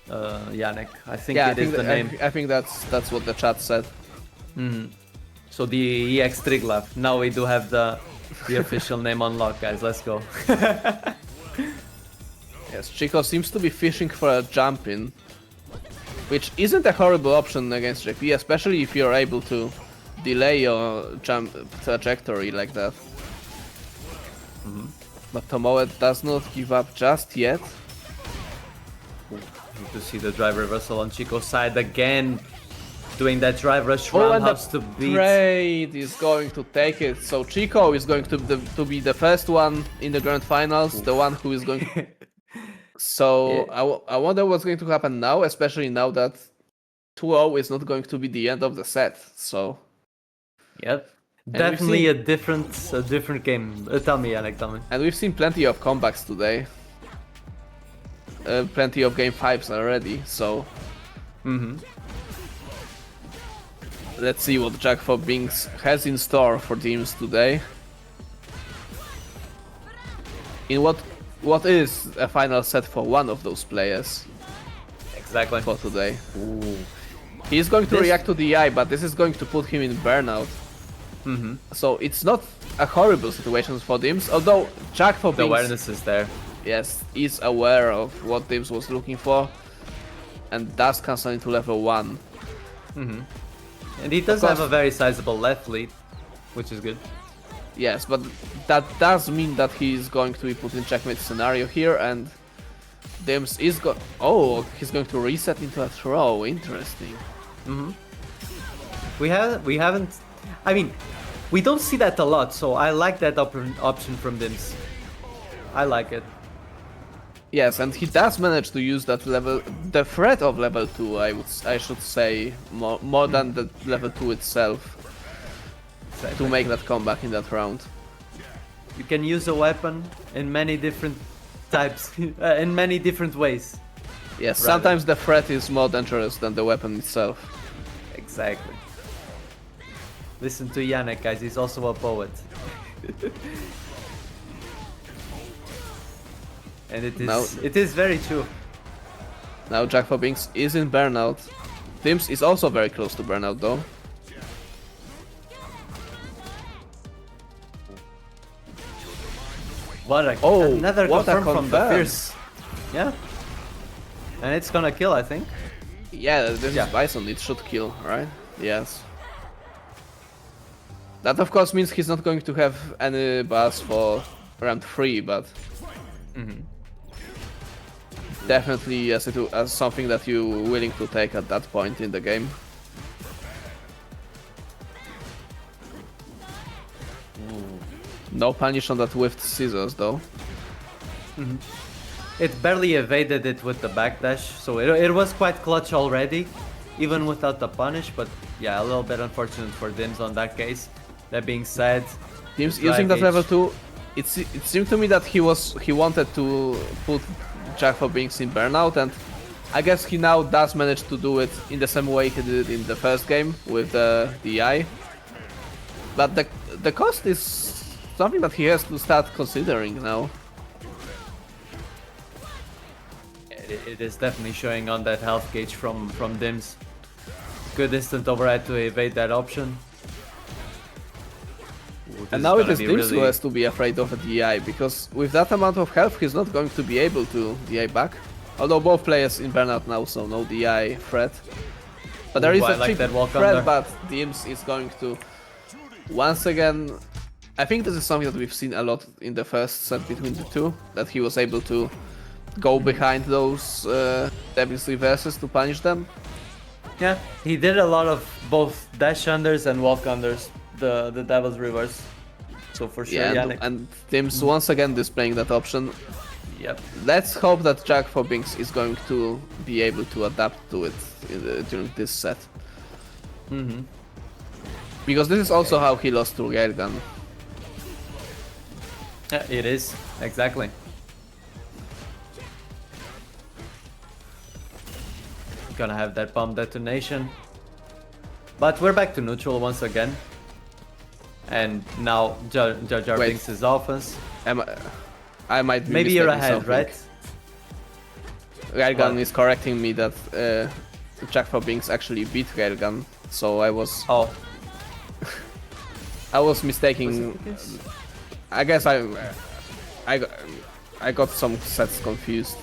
Yannick. I think Yeah, it is the name. I think that's what the chat said. So the EX Triglab. Now we do have the official name unlocked, guys. Let's go. Yes, Chico seems to be fishing for a jump in, which isn't a horrible option against JP, especially if you're able to delay your jump trajectory like that. But Tomoe does not give up just yet. Need to see the drive reversal on Chico's side again. Doing that drive rush Oh, and roundhouse to the beat. Braid is going to take it. So Chico is going to be the first one in the Grand Finals, the one who is going to... So I wonder what's going to happen now, especially now that 2-0 is not going to be the end of the set. So Yep. Definitely a different game. Tell me, Yannick, tell me. and we've seen plenty of comebacks today. Plenty of game 5s already, so let's see what Jack for Binks has in store for teams today. In what is a final set for one of those players Exactly. for today. Ooh. He's going to react to the eye, but this is going to put him in burnout. So it's not a horrible situation for Dims, although Jack for The Binks, awareness is there. yes, is aware of what Dims was looking for and does cancel into level 1. And he does Of have course. a very sizable left lead, which is good. Yes, but that does mean that he's going to be put in checkmate scenario here, and Dims is he's going to reset into a throw. Interesting. We haven't. I mean, we don't see that a lot, so I like that option from Dims. I like it. Yes, and he does manage to use that the threat of level 2. I should say more than the level 2 itself to make that comeback in that round. You can use a weapon in many different types, in many different ways. Yes, Rather. sometimes the threat is more dangerous than the weapon itself. Exactly. Listen to Yannick, guys. He's also a poet. And it is very true. Now Jack for Binks is in burnout. Dims is also very close to burnout though. Another what a confirm from the confirm. Fierce. Yeah. And it's gonna kill, I think. Yeah, this Yeah. is Bison, it should kill, right? Yes. That of course means he's not going to have any buzz for round 3, but definitely as something that you're willing to take at that point in the game. No punish on that whiffed scissors though. It barely evaded it with the backdash, so it was quite clutch already, even without the punish, but yeah, a little bit unfortunate for Dims on that case. That being said, Dims drive using that H. level 2, it seemed to me that he wanted to put Jack for Binks in burnout, and I guess he now does manage to do it in the same way he did it in the first game with the eye. But the cost is something that he has to start considering now. It is definitely showing on that health gauge from Dims. Good instant override to evade that option. Ooh, And this now is it gonna is be Dims who really- has to be afraid of a DI, because with that amount of health he's not going to be able to DI back. Although both players in burnout now, so no DI threat. But there Ooh, is I a like cheap that walk threat, under. but Dims is going to once again. I think this is something that we've seen a lot in the first set between the two, that he was able to go behind those Devil's reverses to punish them. Yeah, he did a lot of both dash unders and walk unders, the Devil's Reverse. So for sure, Yeah, Yannick. and Dims once again displaying that option. Yep. Let's hope that Jack for Binks is going to be able to adapt to it during this set. Mm-hmm. Because this is also how he lost to Railgun. Yeah, it is, exactly. Gonna have that bomb detonation. But we're back to neutral once again. And now Jar Jar Wait. Binks' offense. I might be Maybe you're mistaking ahead, something. right? Railgun What? is correcting me that Jack for Binks actually beat Railgun, so I was Oh, mistaking. I guess I got some sets confused.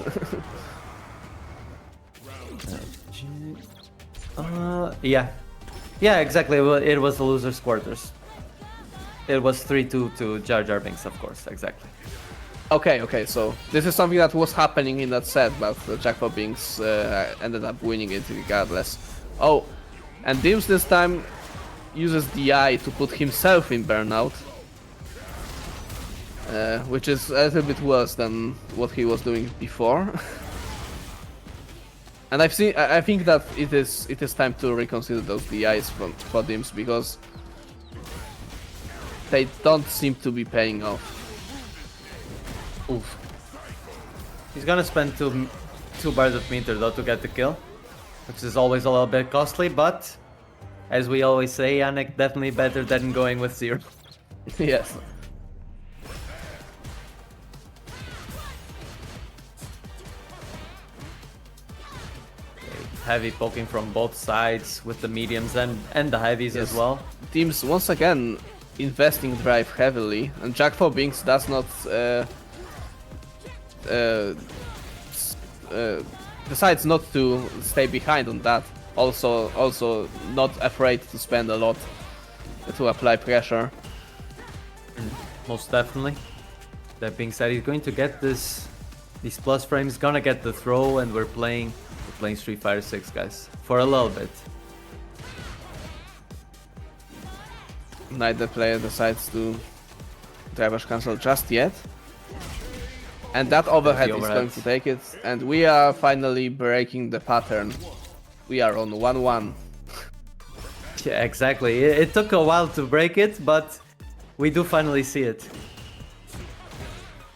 yeah. Yeah, exactly. Well, it was the loser's quarters. It was 3-2 to Jar Jar Binks, of course, exactly. Okay, so this is something that was happening in that set, but Jack for Binks ended up winning it regardless. Oh, and Dims this time uses DI to put himself in burnout, which is a little bit worse than what he was doing before. And I think that it is time to reconsider those DIs for Dims, because they don't seem to be paying off. Oof. He's gonna spend two bars of meter though to get the kill, which is always a little bit costly, but as we always say, Yannick, definitely better than going with 0. Yes. Heavy poking from both sides with the mediums and the heavies as well. Teams once again investing drive heavily, and Jack for Binks does not decides not to stay behind on that. Also not afraid to spend a lot to apply pressure. Most definitely. That being said, he's going to get these plus frames, gonna get the throw, and we're playing Street Fighter 6, guys, for a little bit. Neither player decides to driver's cancel just yet. And that overhead is going to take it, and we are finally breaking the pattern. We are on 1-1. Yeah, exactly. It took a while to break it, but we do finally see it.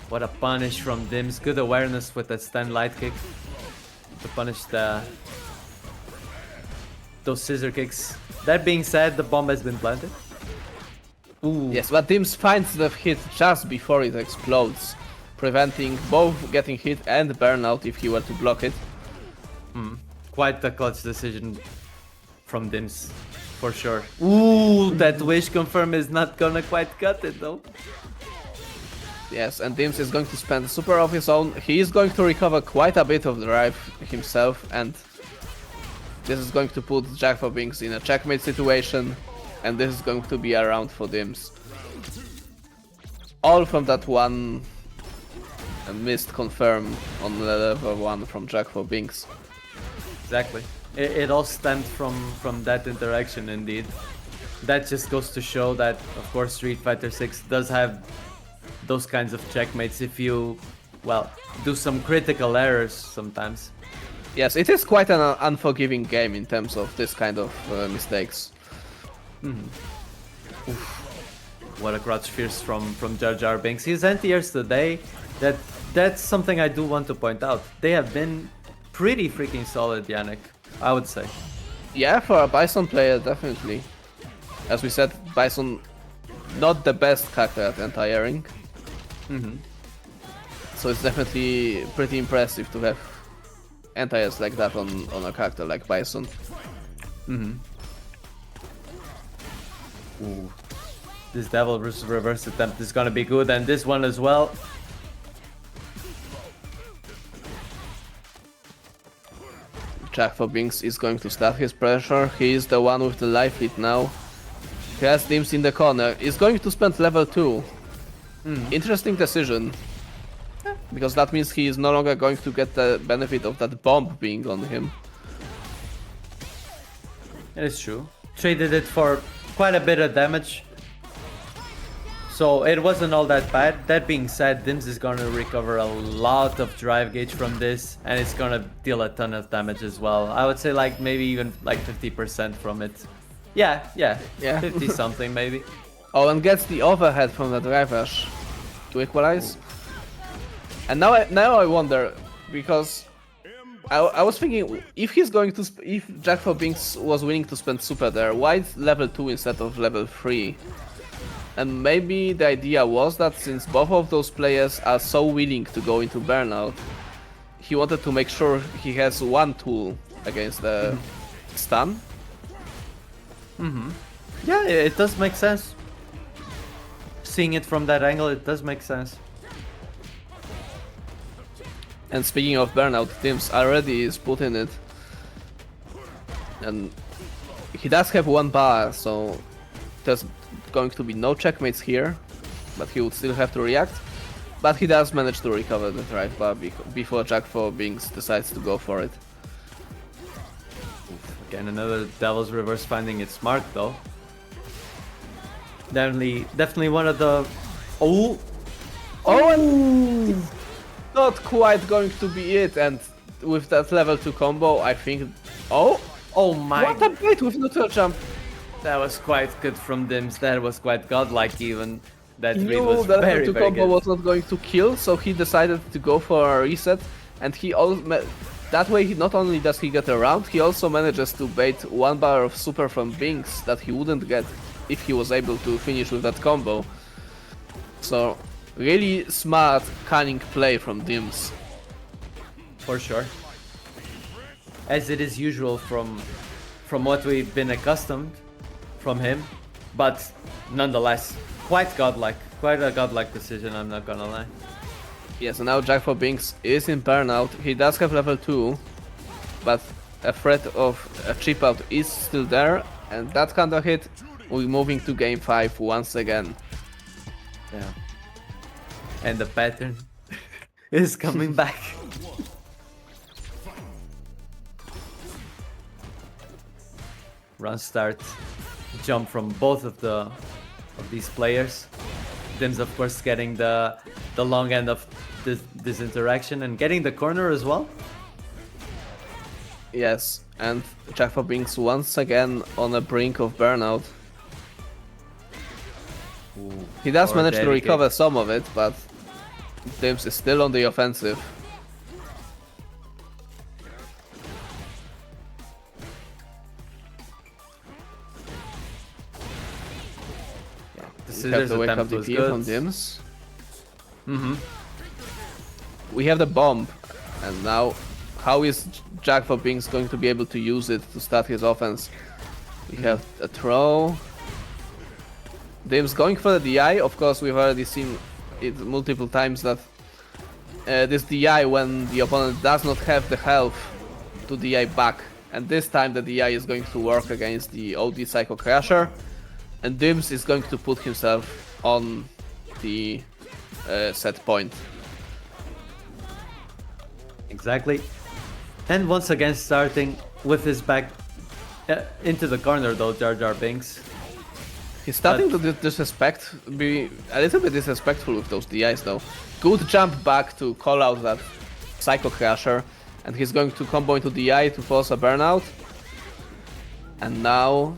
What a punish from Dims. Good awareness with that stand light kick to punish those scissor kicks. That being said, the bomb has been planted. Ooh. Yes, but Dims finds the hit just before it explodes, preventing both getting hit and burnout if he were to block it. Quite a clutch decision from Dims, for sure. Ooh, that wish confirm is not gonna quite cut it though. Yes, and Dims is going to spend super of his own. He is going to recover quite a bit of drive himself, and this is going to put Jack for Binks in a checkmate situation, and this is going to be a round for Dims. All from that one missed confirm on level 1 from Jack for Binks. Exactly. It all stemmed from that interaction indeed. That just goes to show that, of course, Street Fighter 6 does have those kinds of checkmates if you, well, do some critical errors sometimes. Yes, it is quite an unforgiving game in terms of this kind of mistakes. What a crotch fierce from Jar Jar Binks. His anti-airs today, that's something I do want to point out. They have been pretty freaking solid, Yannick, I would say. Yeah, for a Bison player, definitely. As we said, Bison not the best character at anti-airing. So it's definitely pretty impressive to have anti-airs like that on a character like Bison. Ooh. This Devil versus Reverse attempt is gonna be good, and this one as well. Jack for Binks is going to start his pressure. He is the one with the life lead now. He has Dims in the corner. He's going to spend level 2. Interesting decision. Because that means he is no longer going to get the benefit of that bomb being on him. It is true. Traded it for quite a bit of damage. So it wasn't all that bad. That being said, Dims is gonna recover a lot of drive gauge from this, and it's gonna deal a ton of damage as well. I would say like maybe even like 50% from it. Yeah, 50 something maybe. Oh, and gets the overhead from the drive rush to equalize. And now I wonder, because I was thinking if he's going to if Jack for Binks was willing to spend super there, why level 2 instead of level 3? And maybe the idea was that since both of those players are so willing to go into burnout, he wanted to make sure he has one tool against the stun. Yeah, it does make sense. Seeing it from that angle, it does make sense. And speaking of burnout, Dims already is putting it. And he does have one bar, so there's going to be no checkmates here, but he would still have to react. But he does manage to recover the drive bar before Jack for Binks decides to go for it. Again, another Devil's Reverse finding its mark though. Definitely one of the... Oh! And not quite going to be it, and with that level 2 combo, I think... Oh my... What a bait with neutral jump! That was quite good from Dims. That was quite godlike even. That He read knew was that very, level 2 very combo good. was not going to kill, so he decided to go for a reset, and he also... That way, not only does he get around, he also manages to bait one bar of super from Binks that he wouldn't get if he was able to finish with that combo. So, really smart, cunning play from Dims. For sure. As it is usual from what we've been accustomed from him, but nonetheless, quite godlike. Quite a godlike decision, I'm not gonna lie. Yes, and now Jack for Binks is in burnout. He does have level 2, but a threat of a chip out is still there, and that counter hit, we're moving to game 5 once again. Yeah. And the pattern is coming back. Run start, jump from both of these players. Dims of course getting the long end of this interaction and getting the corner as well. Yes, and Jack for Binks once again on the brink of burnout. Ooh, He does or manage to dedicate. recover some of it, but Dims is still on the offensive. The We have scissors to wake up attempt the was kill from good. Dims. We have the bomb, and now how is Jack for Binks going to be able to use it to start his offense? We have a throw. Dims going for the DI. Of course, we've already seen it multiple times that this DI, when the opponent does not have the health to DI back, and this time the DI is going to work against the OD Psycho Crusher, and Dims is going to put himself on the set point. Exactly. And once again starting with his back into the corner though, Jar Jar Binks. He's starting to be a little bit disrespectful with those DIs though. Good jump back to call out that Psycho Crusher, and he's going to combo into DI to force a burnout. And now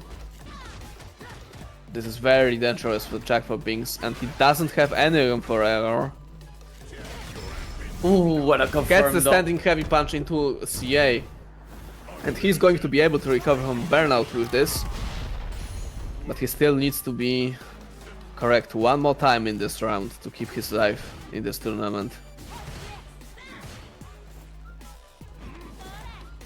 this is very dangerous for Jack for Binks, and he doesn't have any room for error. Ooh, what a confirm Gets the though. standing heavy punch into CA, and he's going to be able to recover from burnout with this. But he still needs to be correct one more time in this round to keep his life in this tournament.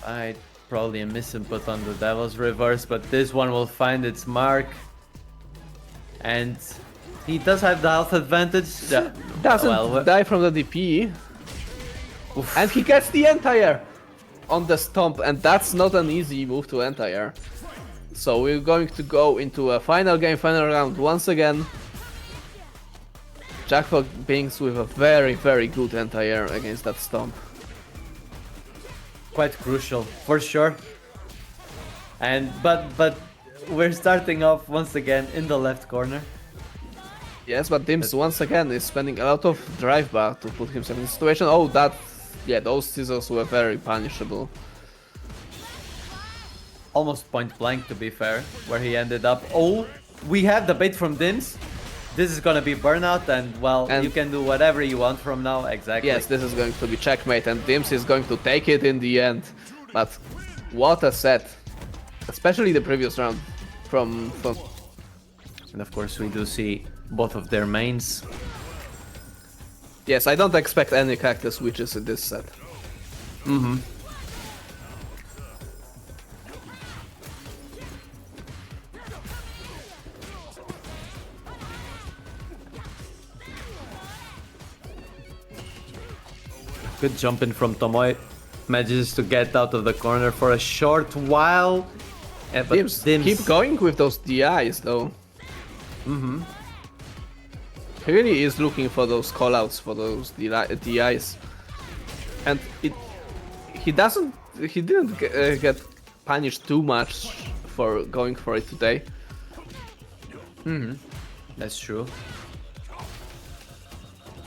I probably a misinput on the Devil's Reverse, but this one will find its mark. And he does have the health advantage. Doesn't die from the DP. Oof. And he gets the entire on the stomp, and that's not an easy move to entire. So we're going to go into a final game, final round once again. Jackpot Binks with a very, very good entire against that stomp. Quite crucial, for sure. And but we're starting off once again in the left corner. Yes, but Dims once again is spending a lot of drive bar to put himself in the situation. Oh, yeah, those scissors were very punishable. Almost point blank, to be fair, where he ended up. Oh, we have the bait from Dims. This is gonna be burnout, and well, you can do whatever you want from now. Exactly. Yes, this is going to be checkmate, and Dims is going to take it in the end. But what a set, especially the previous round from. And of course, we do see both of their mains. Yes, I don't expect any character switches in this set. Mm-hmm. Good jump in from Tomoe. Manages to get out of the corner for a short while. But Dims keep going with those DIs though. Mm-hmm. He really is looking for those callouts for those DIs. And he didn't get punished too much for going for it today. Mm-hmm. That's true.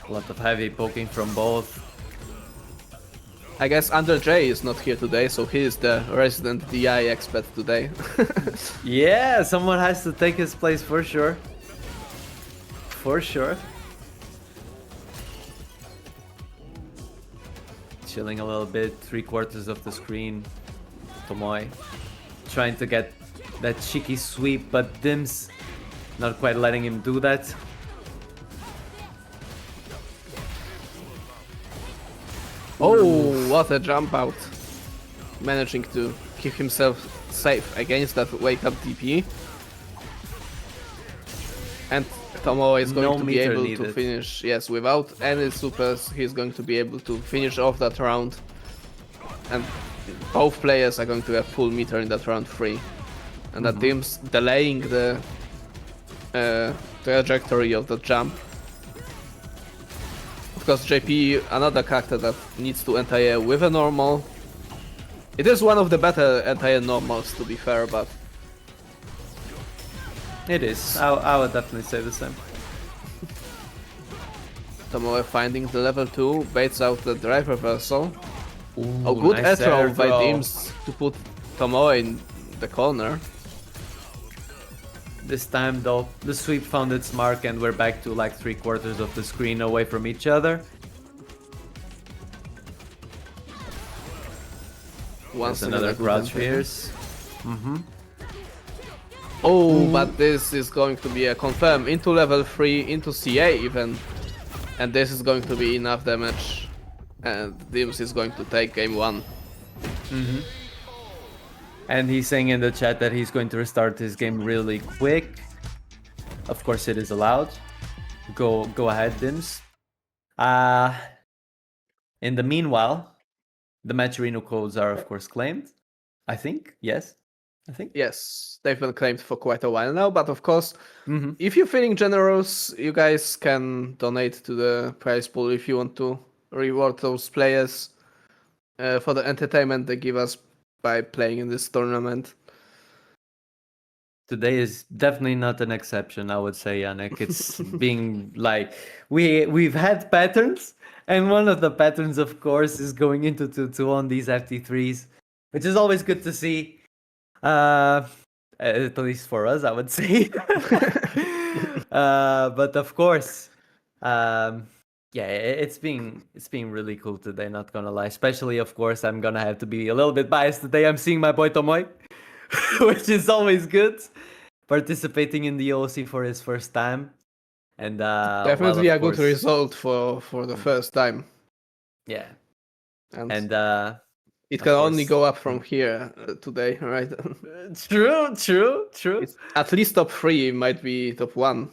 A lot of heavy poking from both. I guess Under J is not here today, so he is the resident DI expert today. Yeah, someone has to take his place for sure. For sure. Chilling a little bit, 3/4 of the screen. Tomoe trying to get that cheeky sweep, but Dims not quite letting him do that. Oh, what a jump out. Managing to keep himself safe against that wake up DP. And Tomoe is going to be able to finish, yes, without any supers, he's going to be able to finish off that round. And both players are going to have full meter in that round 3. And that team's delaying the trajectory of the jump. Of course, JP, another character that needs to entire with a normal. It is one of the better entire normals, to be fair, but... It is. I would definitely say the same. Tomoe finding the level 2, baits out the drive reversal. Ooh, Oh, good nice air throw air by throw. Dims to put Tomoe in the corner. This time though, the sweep found its mark and we're back to like 3/4 of the screen away from each other. Once another good crouch entry. fierce. Oh, but this is going to be a confirm into level 3, into CA even. And this is going to be enough damage. And Dims is going to take game 1. And he's saying in the chat that he's going to restart his game really quick. Of course it is allowed. Go ahead, Dims. In the meanwhile, the Matcherino codes are of course claimed. I think, yes. I think. Yes, they've been claimed for quite a while now, but of course, if you're feeling generous, you guys can donate to the prize pool if you want to reward those players for the entertainment they give us by playing in this tournament. Today is definitely not an exception, I would say, Yannick. It's being like we've had patterns, and one of the patterns, of course, is going into 2-2 on these FT3s, which is always good to see. At least for us, I would say. But of course, yeah, it's being really cool today, not gonna lie. Especially, of course, I'm gonna have to be a little bit biased today. I'm seeing my boy Tomoe, which is always good. Participating in the OOC for his first time. And definitely well, a good course, result for the first time. Yeah. And It Of can only course. go up from here today, right? True. It's at least top 3, might be top 1.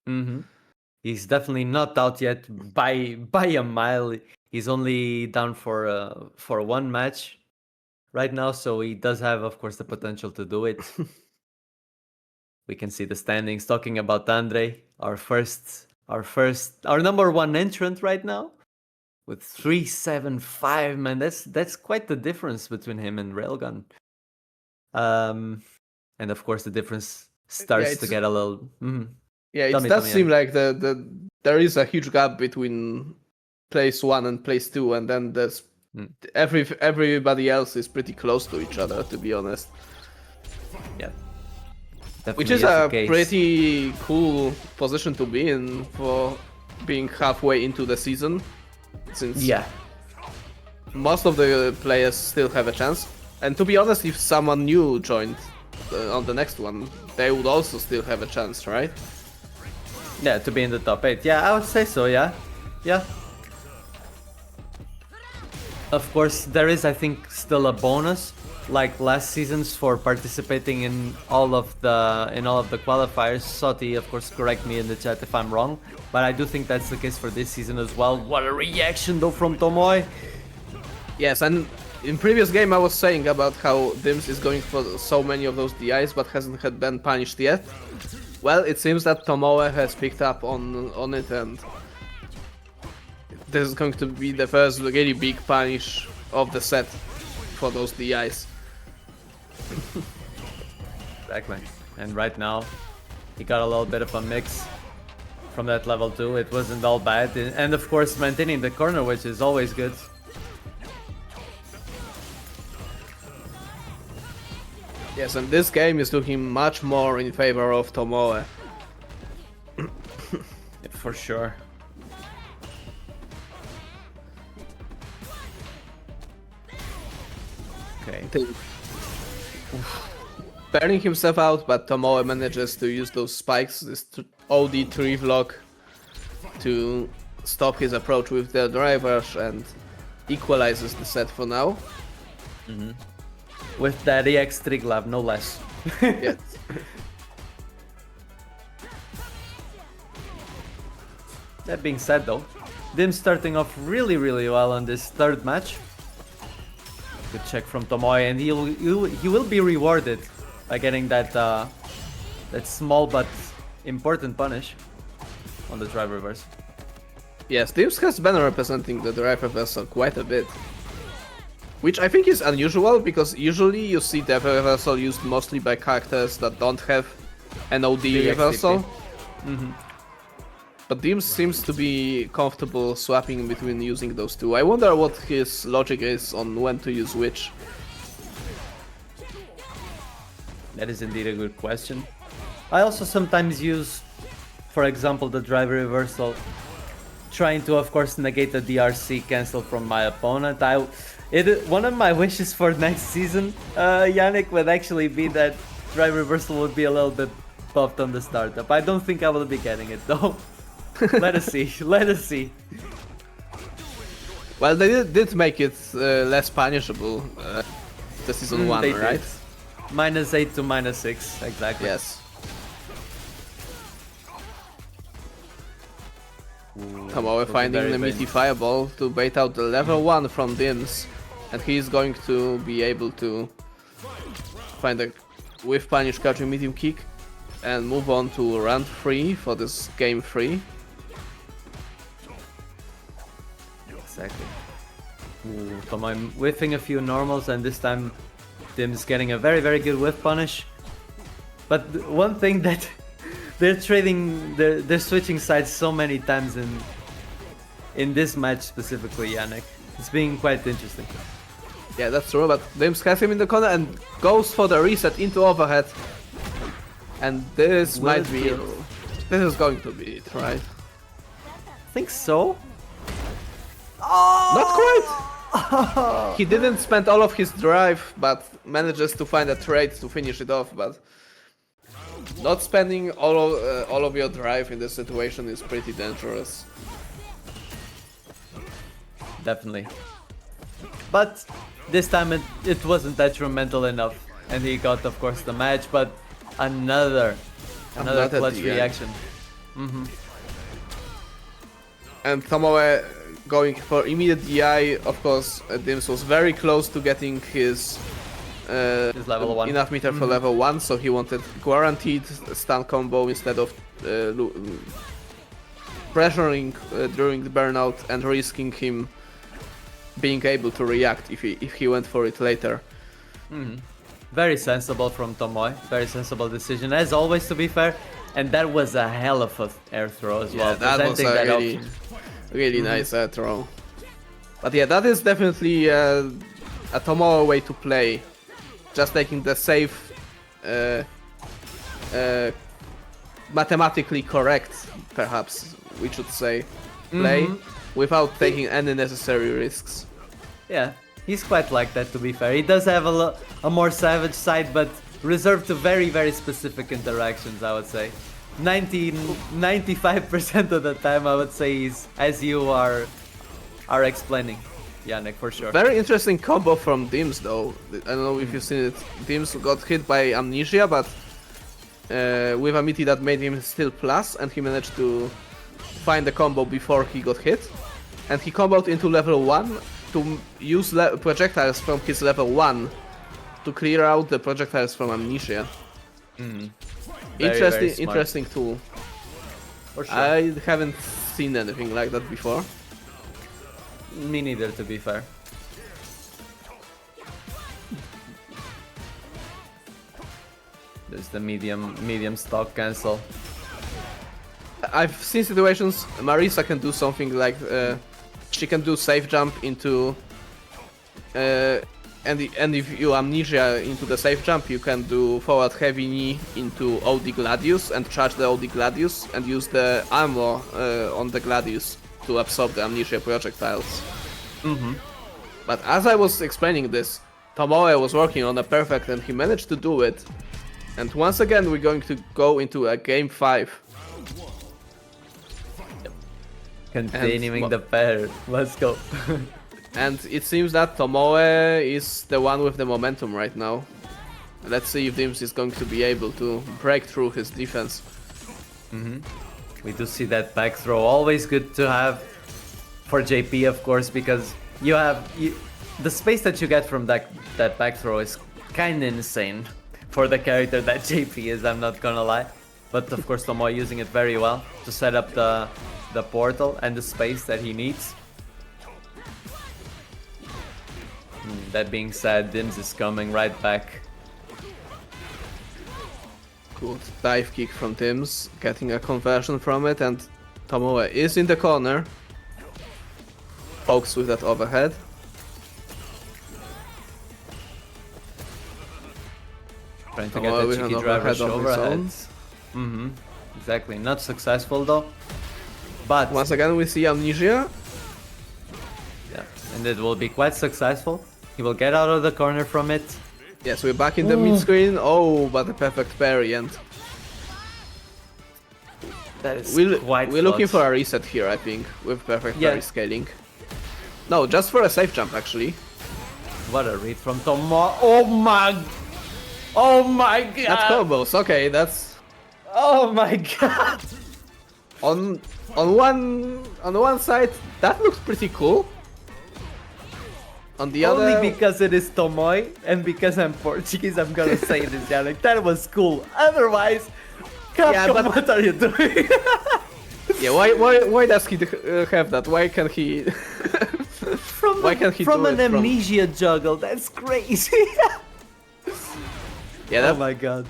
Mm-hmm. He's definitely not out yet by a mile. He's only down for one match right now, so he does have, of course, the potential to do it. We can see the standings. Talking about Andre, our number 1 entrant right now, with 375. Man, that's quite the difference between him and Railgun. And of course, the difference starts to get a little. Yeah, it Tell me, does seem Yannick. like there is a huge gap between place 1 and place 2, and then there's everybody else is pretty close to each other, to be honest. Yeah. Which Definitely is a the case. pretty cool position to be in for being halfway into the season, since Yeah. most of the players still have a chance. And to be honest, if someone new joined on the next one, they would also still have a chance, right? Yeah, to be in the top 8. Yeah, I would say so, yeah. Yeah. Of course, there is, I think, still a bonus, like last seasons, for participating in all of the qualifiers. Soti, of course, correct me in the chat if I'm wrong, but I do think that's the case for this season as well. What a reaction though from Tomoe! Yes, and in previous game I was saying about how Dims is going for so many of those DIs but hasn't had been punished yet. Well, it seems that Tomoe has picked up on it, and this is going to be the first really big punish of the set for those DIs. Exactly. And right now, he got a little bit of a mix from that level 2. It wasn't all bad. And of course, maintaining the corner, which is always good. Yes, and this game is looking much more in favor of Tomoe. For sure. Okay. Burning himself out, but Tomoe manages to use those spikes, this OD3 vlog, to stop his approach with the drivers and equalizes the set for now. With that EX Triglav, no less. Yes. That being said though, Dim starting off really well on this third match. Good check from Tomoe, and he will be rewarded by getting that that small but important punish on the drive reverse. Yes, Dims has been representing the drive reversal quite a bit. Which I think is unusual, because usually you see the reversal used mostly by characters that don't have an OD reversal. But Dims seems to be comfortable swapping between using those two. I wonder what his logic is on when to use which. That is indeed a good question. I also sometimes use, for example, the drive reversal, trying to, of course, negate the DRC cancel from my opponent. One of my wishes for next season, Yannick, would actually be that drive reversal would be a little bit buffed on the startup. I don't think I will be getting it though. Let us see. Let us see. Well, they did make it less punishable, the season 1, They right? did. -8 to -6, exactly. Yes. Tomoe finding the meaty fireball to bait out the level 1 from Dims, and he's going to be able to find a with punish catching medium kick and move on to round 3 for this game 3. Exactly. Tomoe whiffing a few normals, and this time Dim's getting a very good whiff punish. But one thing that they're switching sides so many times in this match specifically, Yannick. It's being quite interesting. Yeah, that's true, but Dims has him in the corner and goes for the reset into overhead. And this might be it. This is going to be it, right? I think so. Not quite! He didn't spend all of his drive, but manages to find a trade to finish it off, but not spending all of your drive in this situation is pretty dangerous. Definitely. But this time it wasn't detrimental enough, and he got, of course, the match. But another clutch DI. reaction. And Tomoe going for immediate DI. Of course, Dims was very close to getting his level 1. enough meter for level 1, so he wanted guaranteed stun combo instead of pressuring during the burnout and risking him being able to react if he went for it later. Very sensible from Tomoe. Very sensible decision, as always, to be fair. And that was a hell of an air throw as well. That was a really nice air throw. But yeah, that is definitely a Tomoe way to play. Just taking the safe, mathematically correct, perhaps we should say, play without taking any necessary risks. Yeah, he's quite like that, to be fair. He does have a more savage side, but reserved to very, very specific interactions, I would say. 95% of the time, I would say, he's as you are explaining, Yannick, for sure. Very interesting combo from Dims, though. I don't know if you've seen it. Dims got hit by Amnesia, but with a meaty that made him still plus, and he managed to find the combo before he got hit. And he comboed into level 1 to use projectiles from his level 1 to clear out the projectiles from Amnesia. Very Interesting tool. For sure. I haven't seen anything like that before. Me neither, to be fair. There's the medium stock cancel. I've seen situations Marisa can do something like she can do safe jump into and if you Amnesia into the safe jump, you can do forward heavy knee into OD Gladius and charge the OD Gladius and use the armor on the Gladius to absorb the Amnesia projectiles. But as I was explaining this, Tomoe was working on a perfect and he managed to do it. And once again we're going to go into a game 5. Continuing the pair. Let's go. And it seems that Tomoe is the one with the momentum right now. Let's see if Dims is going to be able to break through his defense. We do see that back throw. Always good to have for JP, of course, because the space that you get from that back throw is kind of insane for the character that JP is, I'm not gonna lie. But of course Tomoe using it very well to set up the portal and the space that he needs. That being said, Dims is coming right back. Good dive kick from Dims, getting a conversion from it, and Tomoe is in the corner. Pokes with that overhead. Trying to get Tomoe the with cheeky an driver's overhead of his overheads. Exactly, not successful though. But Once again we see Amnesia. yeah, and it will be quite successful. He will get out of the corner from it. Yes, we're back in the mid screen. Oh, but a perfect parry, and That is we're quite looking clutch. for a reset here, I think, with perfect Yeah. parry scaling. No, just for a safe jump actually. What a read from Tomoe. Oh my god! That's combos. Okay, that's Oh my god! on one side that looks pretty cool. On the Only other, because it is Tomoe and because I'm Portuguese, I'm gonna say this, Yannick. That was cool. Otherwise, Capcom, Yeah, but- what are you doing? yeah, why does he have that? Why can he? Why can't he from do an it from- amnesia juggle? That's crazy. Yeah, Oh that, my god.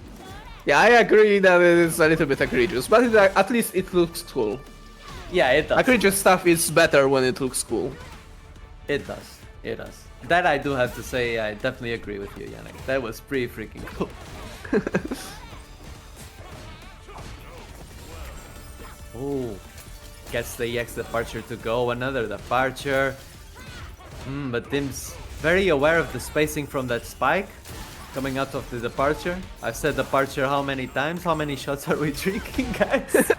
yeah, I agree that it is a little bit egregious, but at least it looks cool. Yeah, it does. Egregious stuff is better when it looks cool. It does. It does. That I do have to say, I definitely agree with you, Yannick. That was pretty freaking cool. Oh, gets the EX departure to go. Another departure. But Dim's very aware of the spacing from that spike coming out of the departure. I've said departure how many times? How many shots are we drinking, guys?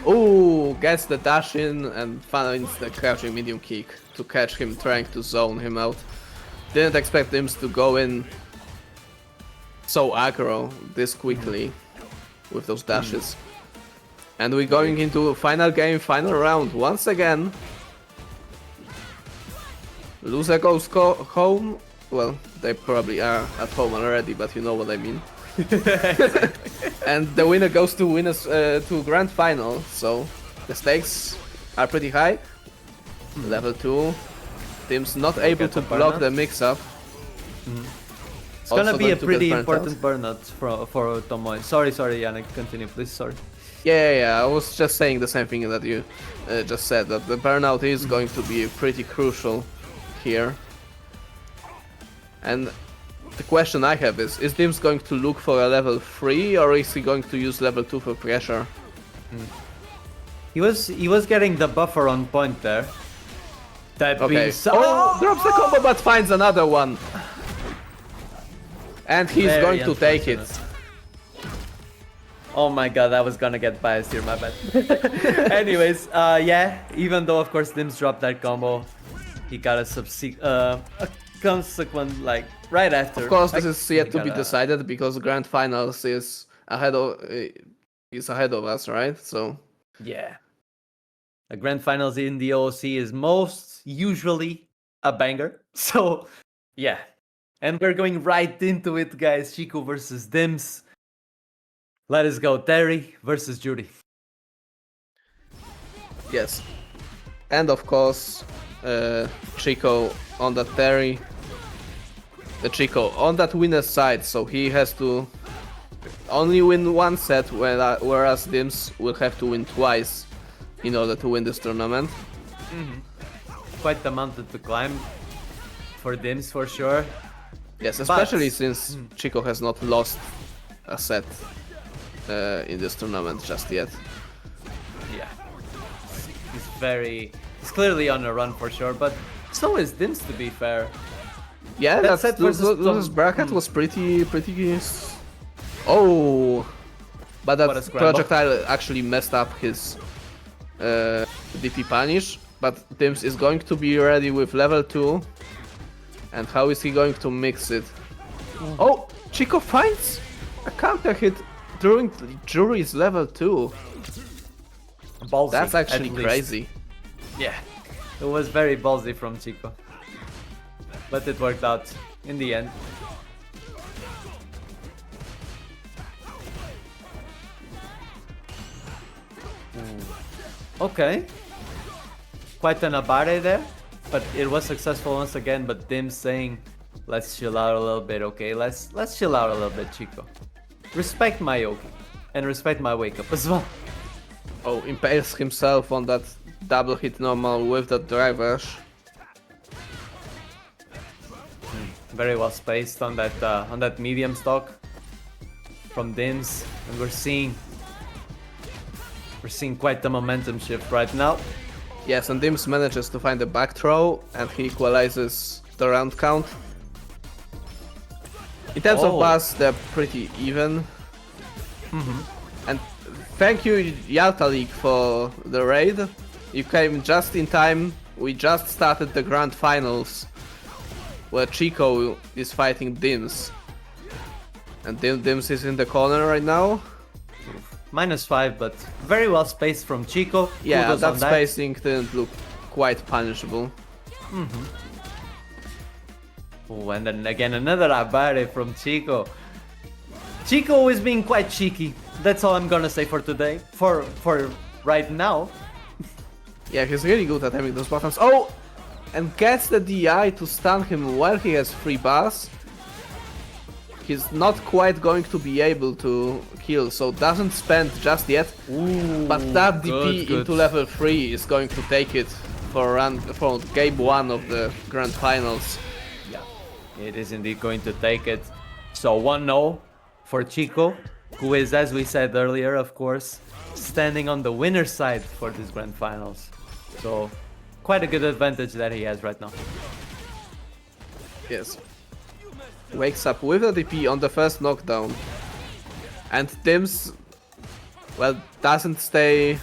Oh, gets the dash in and finds the crouching medium kick to catch him, trying to zone him out. Didn't expect Dims to go in so aggro this quickly with those dashes. And we're going into final game, final round once again. Loser goes home. Well, they probably are at home already, but you know what I mean. And the winner goes to to grand final. So the stakes are pretty high. Level 2. Team's not able to block the mix-up. It's gonna be a pretty important burnout for Tomoe. Sorry, Yannick, continue please, sorry. Yeah, I was just saying the same thing that you just said, that the burnout is going to be pretty crucial here. And the question I have is Dims going to look for a level 3 or is he going to use level 2 for pressure? He was getting the buffer on point there. That Okay. being so Oh, drops the combo but finds another one. And he's Very going to take it. unfortunate. Oh my god, I was gonna get biased here, my bad. Anyways, yeah, even though of course Dims dropped that combo, he got a consequent, like, right after. Of course, this Like, is yet he to be got a- decided because grand finals is ahead of us, right? So Yeah. The grand finals in the OOC is most usually a banger. So, yeah. And we're going right into it, guys. Chico versus Dims. Let us go. Terry versus Judy. yes, and of course, Chico on that Terry. The Chico on that winner's side, so he has to only win one set, whereas Dims will have to win twice in order to win this tournament. Quite the mountain to climb for Dims for sure. Yes, especially since Chico has not lost a set in this tournament just yet. Yeah. He's clearly on a run for sure, but so is Dims, to be fair. Yeah, That that's set versus bracket was pretty. Oh, but What a that scramble. projectile actually messed up his DP punish. But Dims is going to be ready with level 2. And how is he going to mix it? Oh, Chico finds a counter hit during Jury's level 2. Ballsy, That's actually at least. crazy. Yeah. It was very ballsy from Chico. But it worked out in the end. Okay. Quite an abare there, but it was successful once again. But Dim saying, "Let's chill out a little bit, okay? Let's chill out a little bit, Chico. Respect my yogi, and respect my wake up as well." Oh, impales himself on that double hit normal with that drive rush. Very well spaced on that medium stock from Dims, and we're seeing quite the momentum shift right now. Yes, and Dims manages to find a back throw and he equalizes the round count. In terms of Oh. bars, they're pretty even. And thank you, Yalta League, for the raid. You came just in time. We just started the grand finals where Chico is fighting Dims. And Dims is in the corner right now. -5, but very well spaced from Chico. Yeah, Kudos that on spacing didn't look quite punishable. Oh, and then again another abare from Chico. Chico is being quite cheeky. That's all I'm gonna say for today. For right now. Yeah, he's really good at having those buttons. Oh! And gets the DI to stun him while he has 3 bars. He's not quite going to be able to kill, so doesn't spend just yet. Ooh, But that DP good. into level 3 is going to take it for game 1 of the grand finals. Yeah, it is indeed going to take it. So 1-0 for Chico, who is, as we said earlier, of course, standing on the winner's side for this grand finals. So quite a good advantage that he has right now. Yes. Wakes up with a DP on the first knockdown. And Dims well, doesn't stay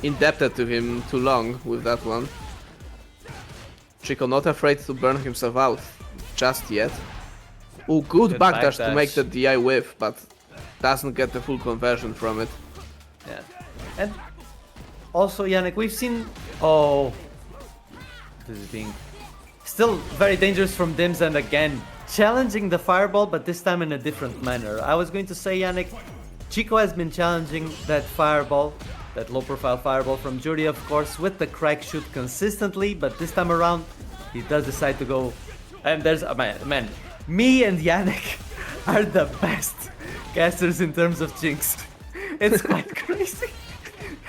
indebted to him too long with that one. Chico not afraid to burn himself out just yet. Ooh, good backdash to make the DI whiff, but doesn't get the full conversion from it. Yeah. And also, Yannick, we've seen... Oh... This is being... Still very dangerous from Dims, and again, challenging the fireball, but this time in a different manner. I was going to say, Yannick, Chico has been challenging that fireball, that low-profile fireball from Jury, of course, with the crack shoot consistently, but this time around, he does decide to go... And there's... man, me and Yannick are the best casters in terms of Jinx. It's quite crazy.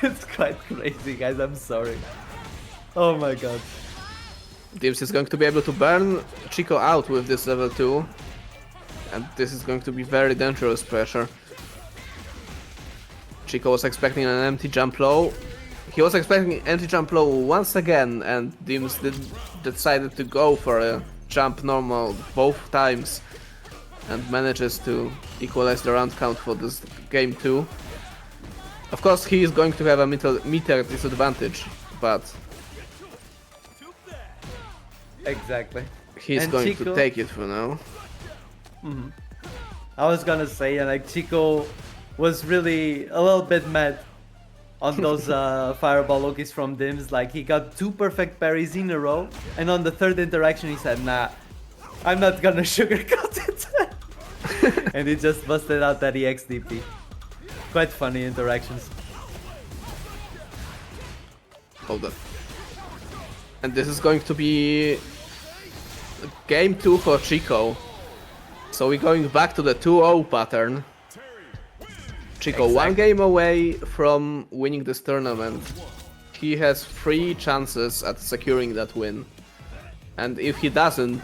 It's quite crazy, guys, I'm sorry. Oh my god. Dims is going to be able to burn Chico out with this level 2. And this is going to be very dangerous pressure. Chico was expecting an empty jump low. He was expecting empty jump low once again, and Dims decided to go for a jump normal both times and manages to equalize the round count for this game 2. Of course, he is going to have a meter disadvantage, but Exactly. he's And going Chico... to take it for now. I was gonna say, like, Chico was really a little bit mad on those fireball Lokis from Dims. Like, he got 2 perfect parries in a row, and on the 3rd interaction he said, nah, I'm not gonna sugarcoat it. And he just busted out that EXDP. Quite funny interactions. Hold up. And this is going to be game 2 for Chico. So we're going back to the 2-0 pattern. Chico, Exactly. 1 game away from winning this tournament. He has 3 chances at securing that win. And if he doesn't,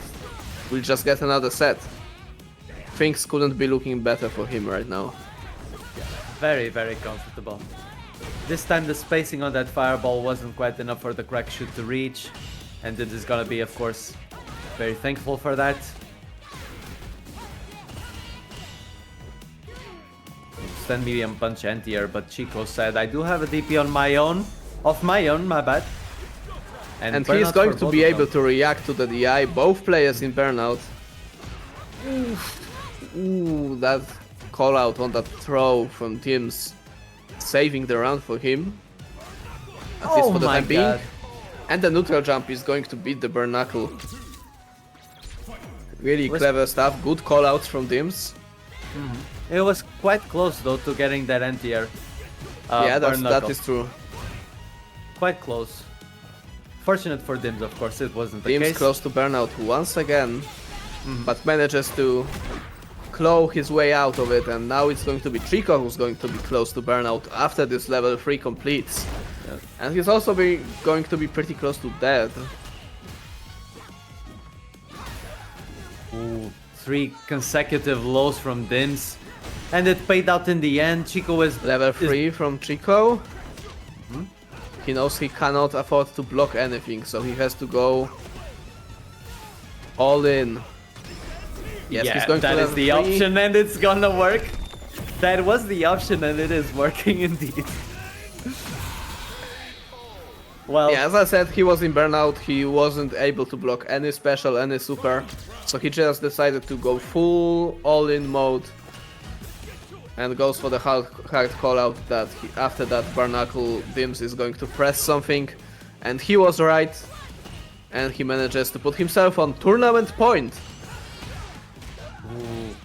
we'll just get another set. Things couldn't be looking better for him right now. Very, very comfortable. This time the spacing on that fireball wasn't quite enough for the crack shoot to reach. And this is gonna be, of course, very thankful for that. Stand medium punch anti-air, but Chico said, I do have a DP on my own. Of my own, my bad. And burnout he's going for to both be of able them. to react to the DI, both players in burnout. Ooh, that call out on that throw from Dims, saving the round for him. At least for the time being. And the neutral jump is going to beat the burn knuckle. Really clever stuff, good call outs from Dims. It was quite close though to getting that anti-air. Yeah, burn that knuckle. is true. Quite close. Fortunate for Dims, of course, it wasn't the Dims case. close to burnout once again, but manages to claw his way out of it, and now it's going to be Chico who's going to be close to burnout after this level 3 completes. Yeah. And he's also going to be pretty close to death. Ooh, 3 consecutive lows from Dims. And it paid out in the end. Chico is Level 3 from Chico. He knows he cannot afford to block anything, so he has to go all in. Yes, yeah, he's going that to is level the 3. option, and it's gonna work. That was the option, and it is working indeed. Well, Yeah, as I said, he was in burnout, he wasn't able to block any special, any super, so he just decided to go full all-in mode and goes for the hard call out that after that Barnacle Dims is going to press something, and he was right, and he manages to put himself on tournament point. ooh.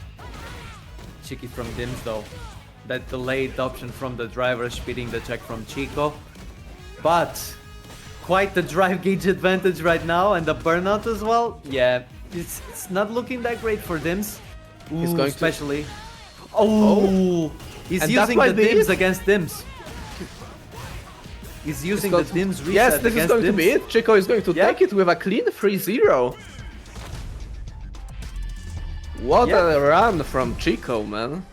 Cheeky from Dims though. That delayed option from the driver speeding the check from Chico. But quite the drive gauge advantage right now, and the burnout as well. Yeah, it's not looking that great for Dims. He's Ooh, going especially. Oh, he's And that using the might be Dims it. against Dims. He's using the Dims reset Yes, this is against going to Dims. be it. Chico is going to Yeah. take it with a clean 3-0. What Yeah. a run from Chico, man.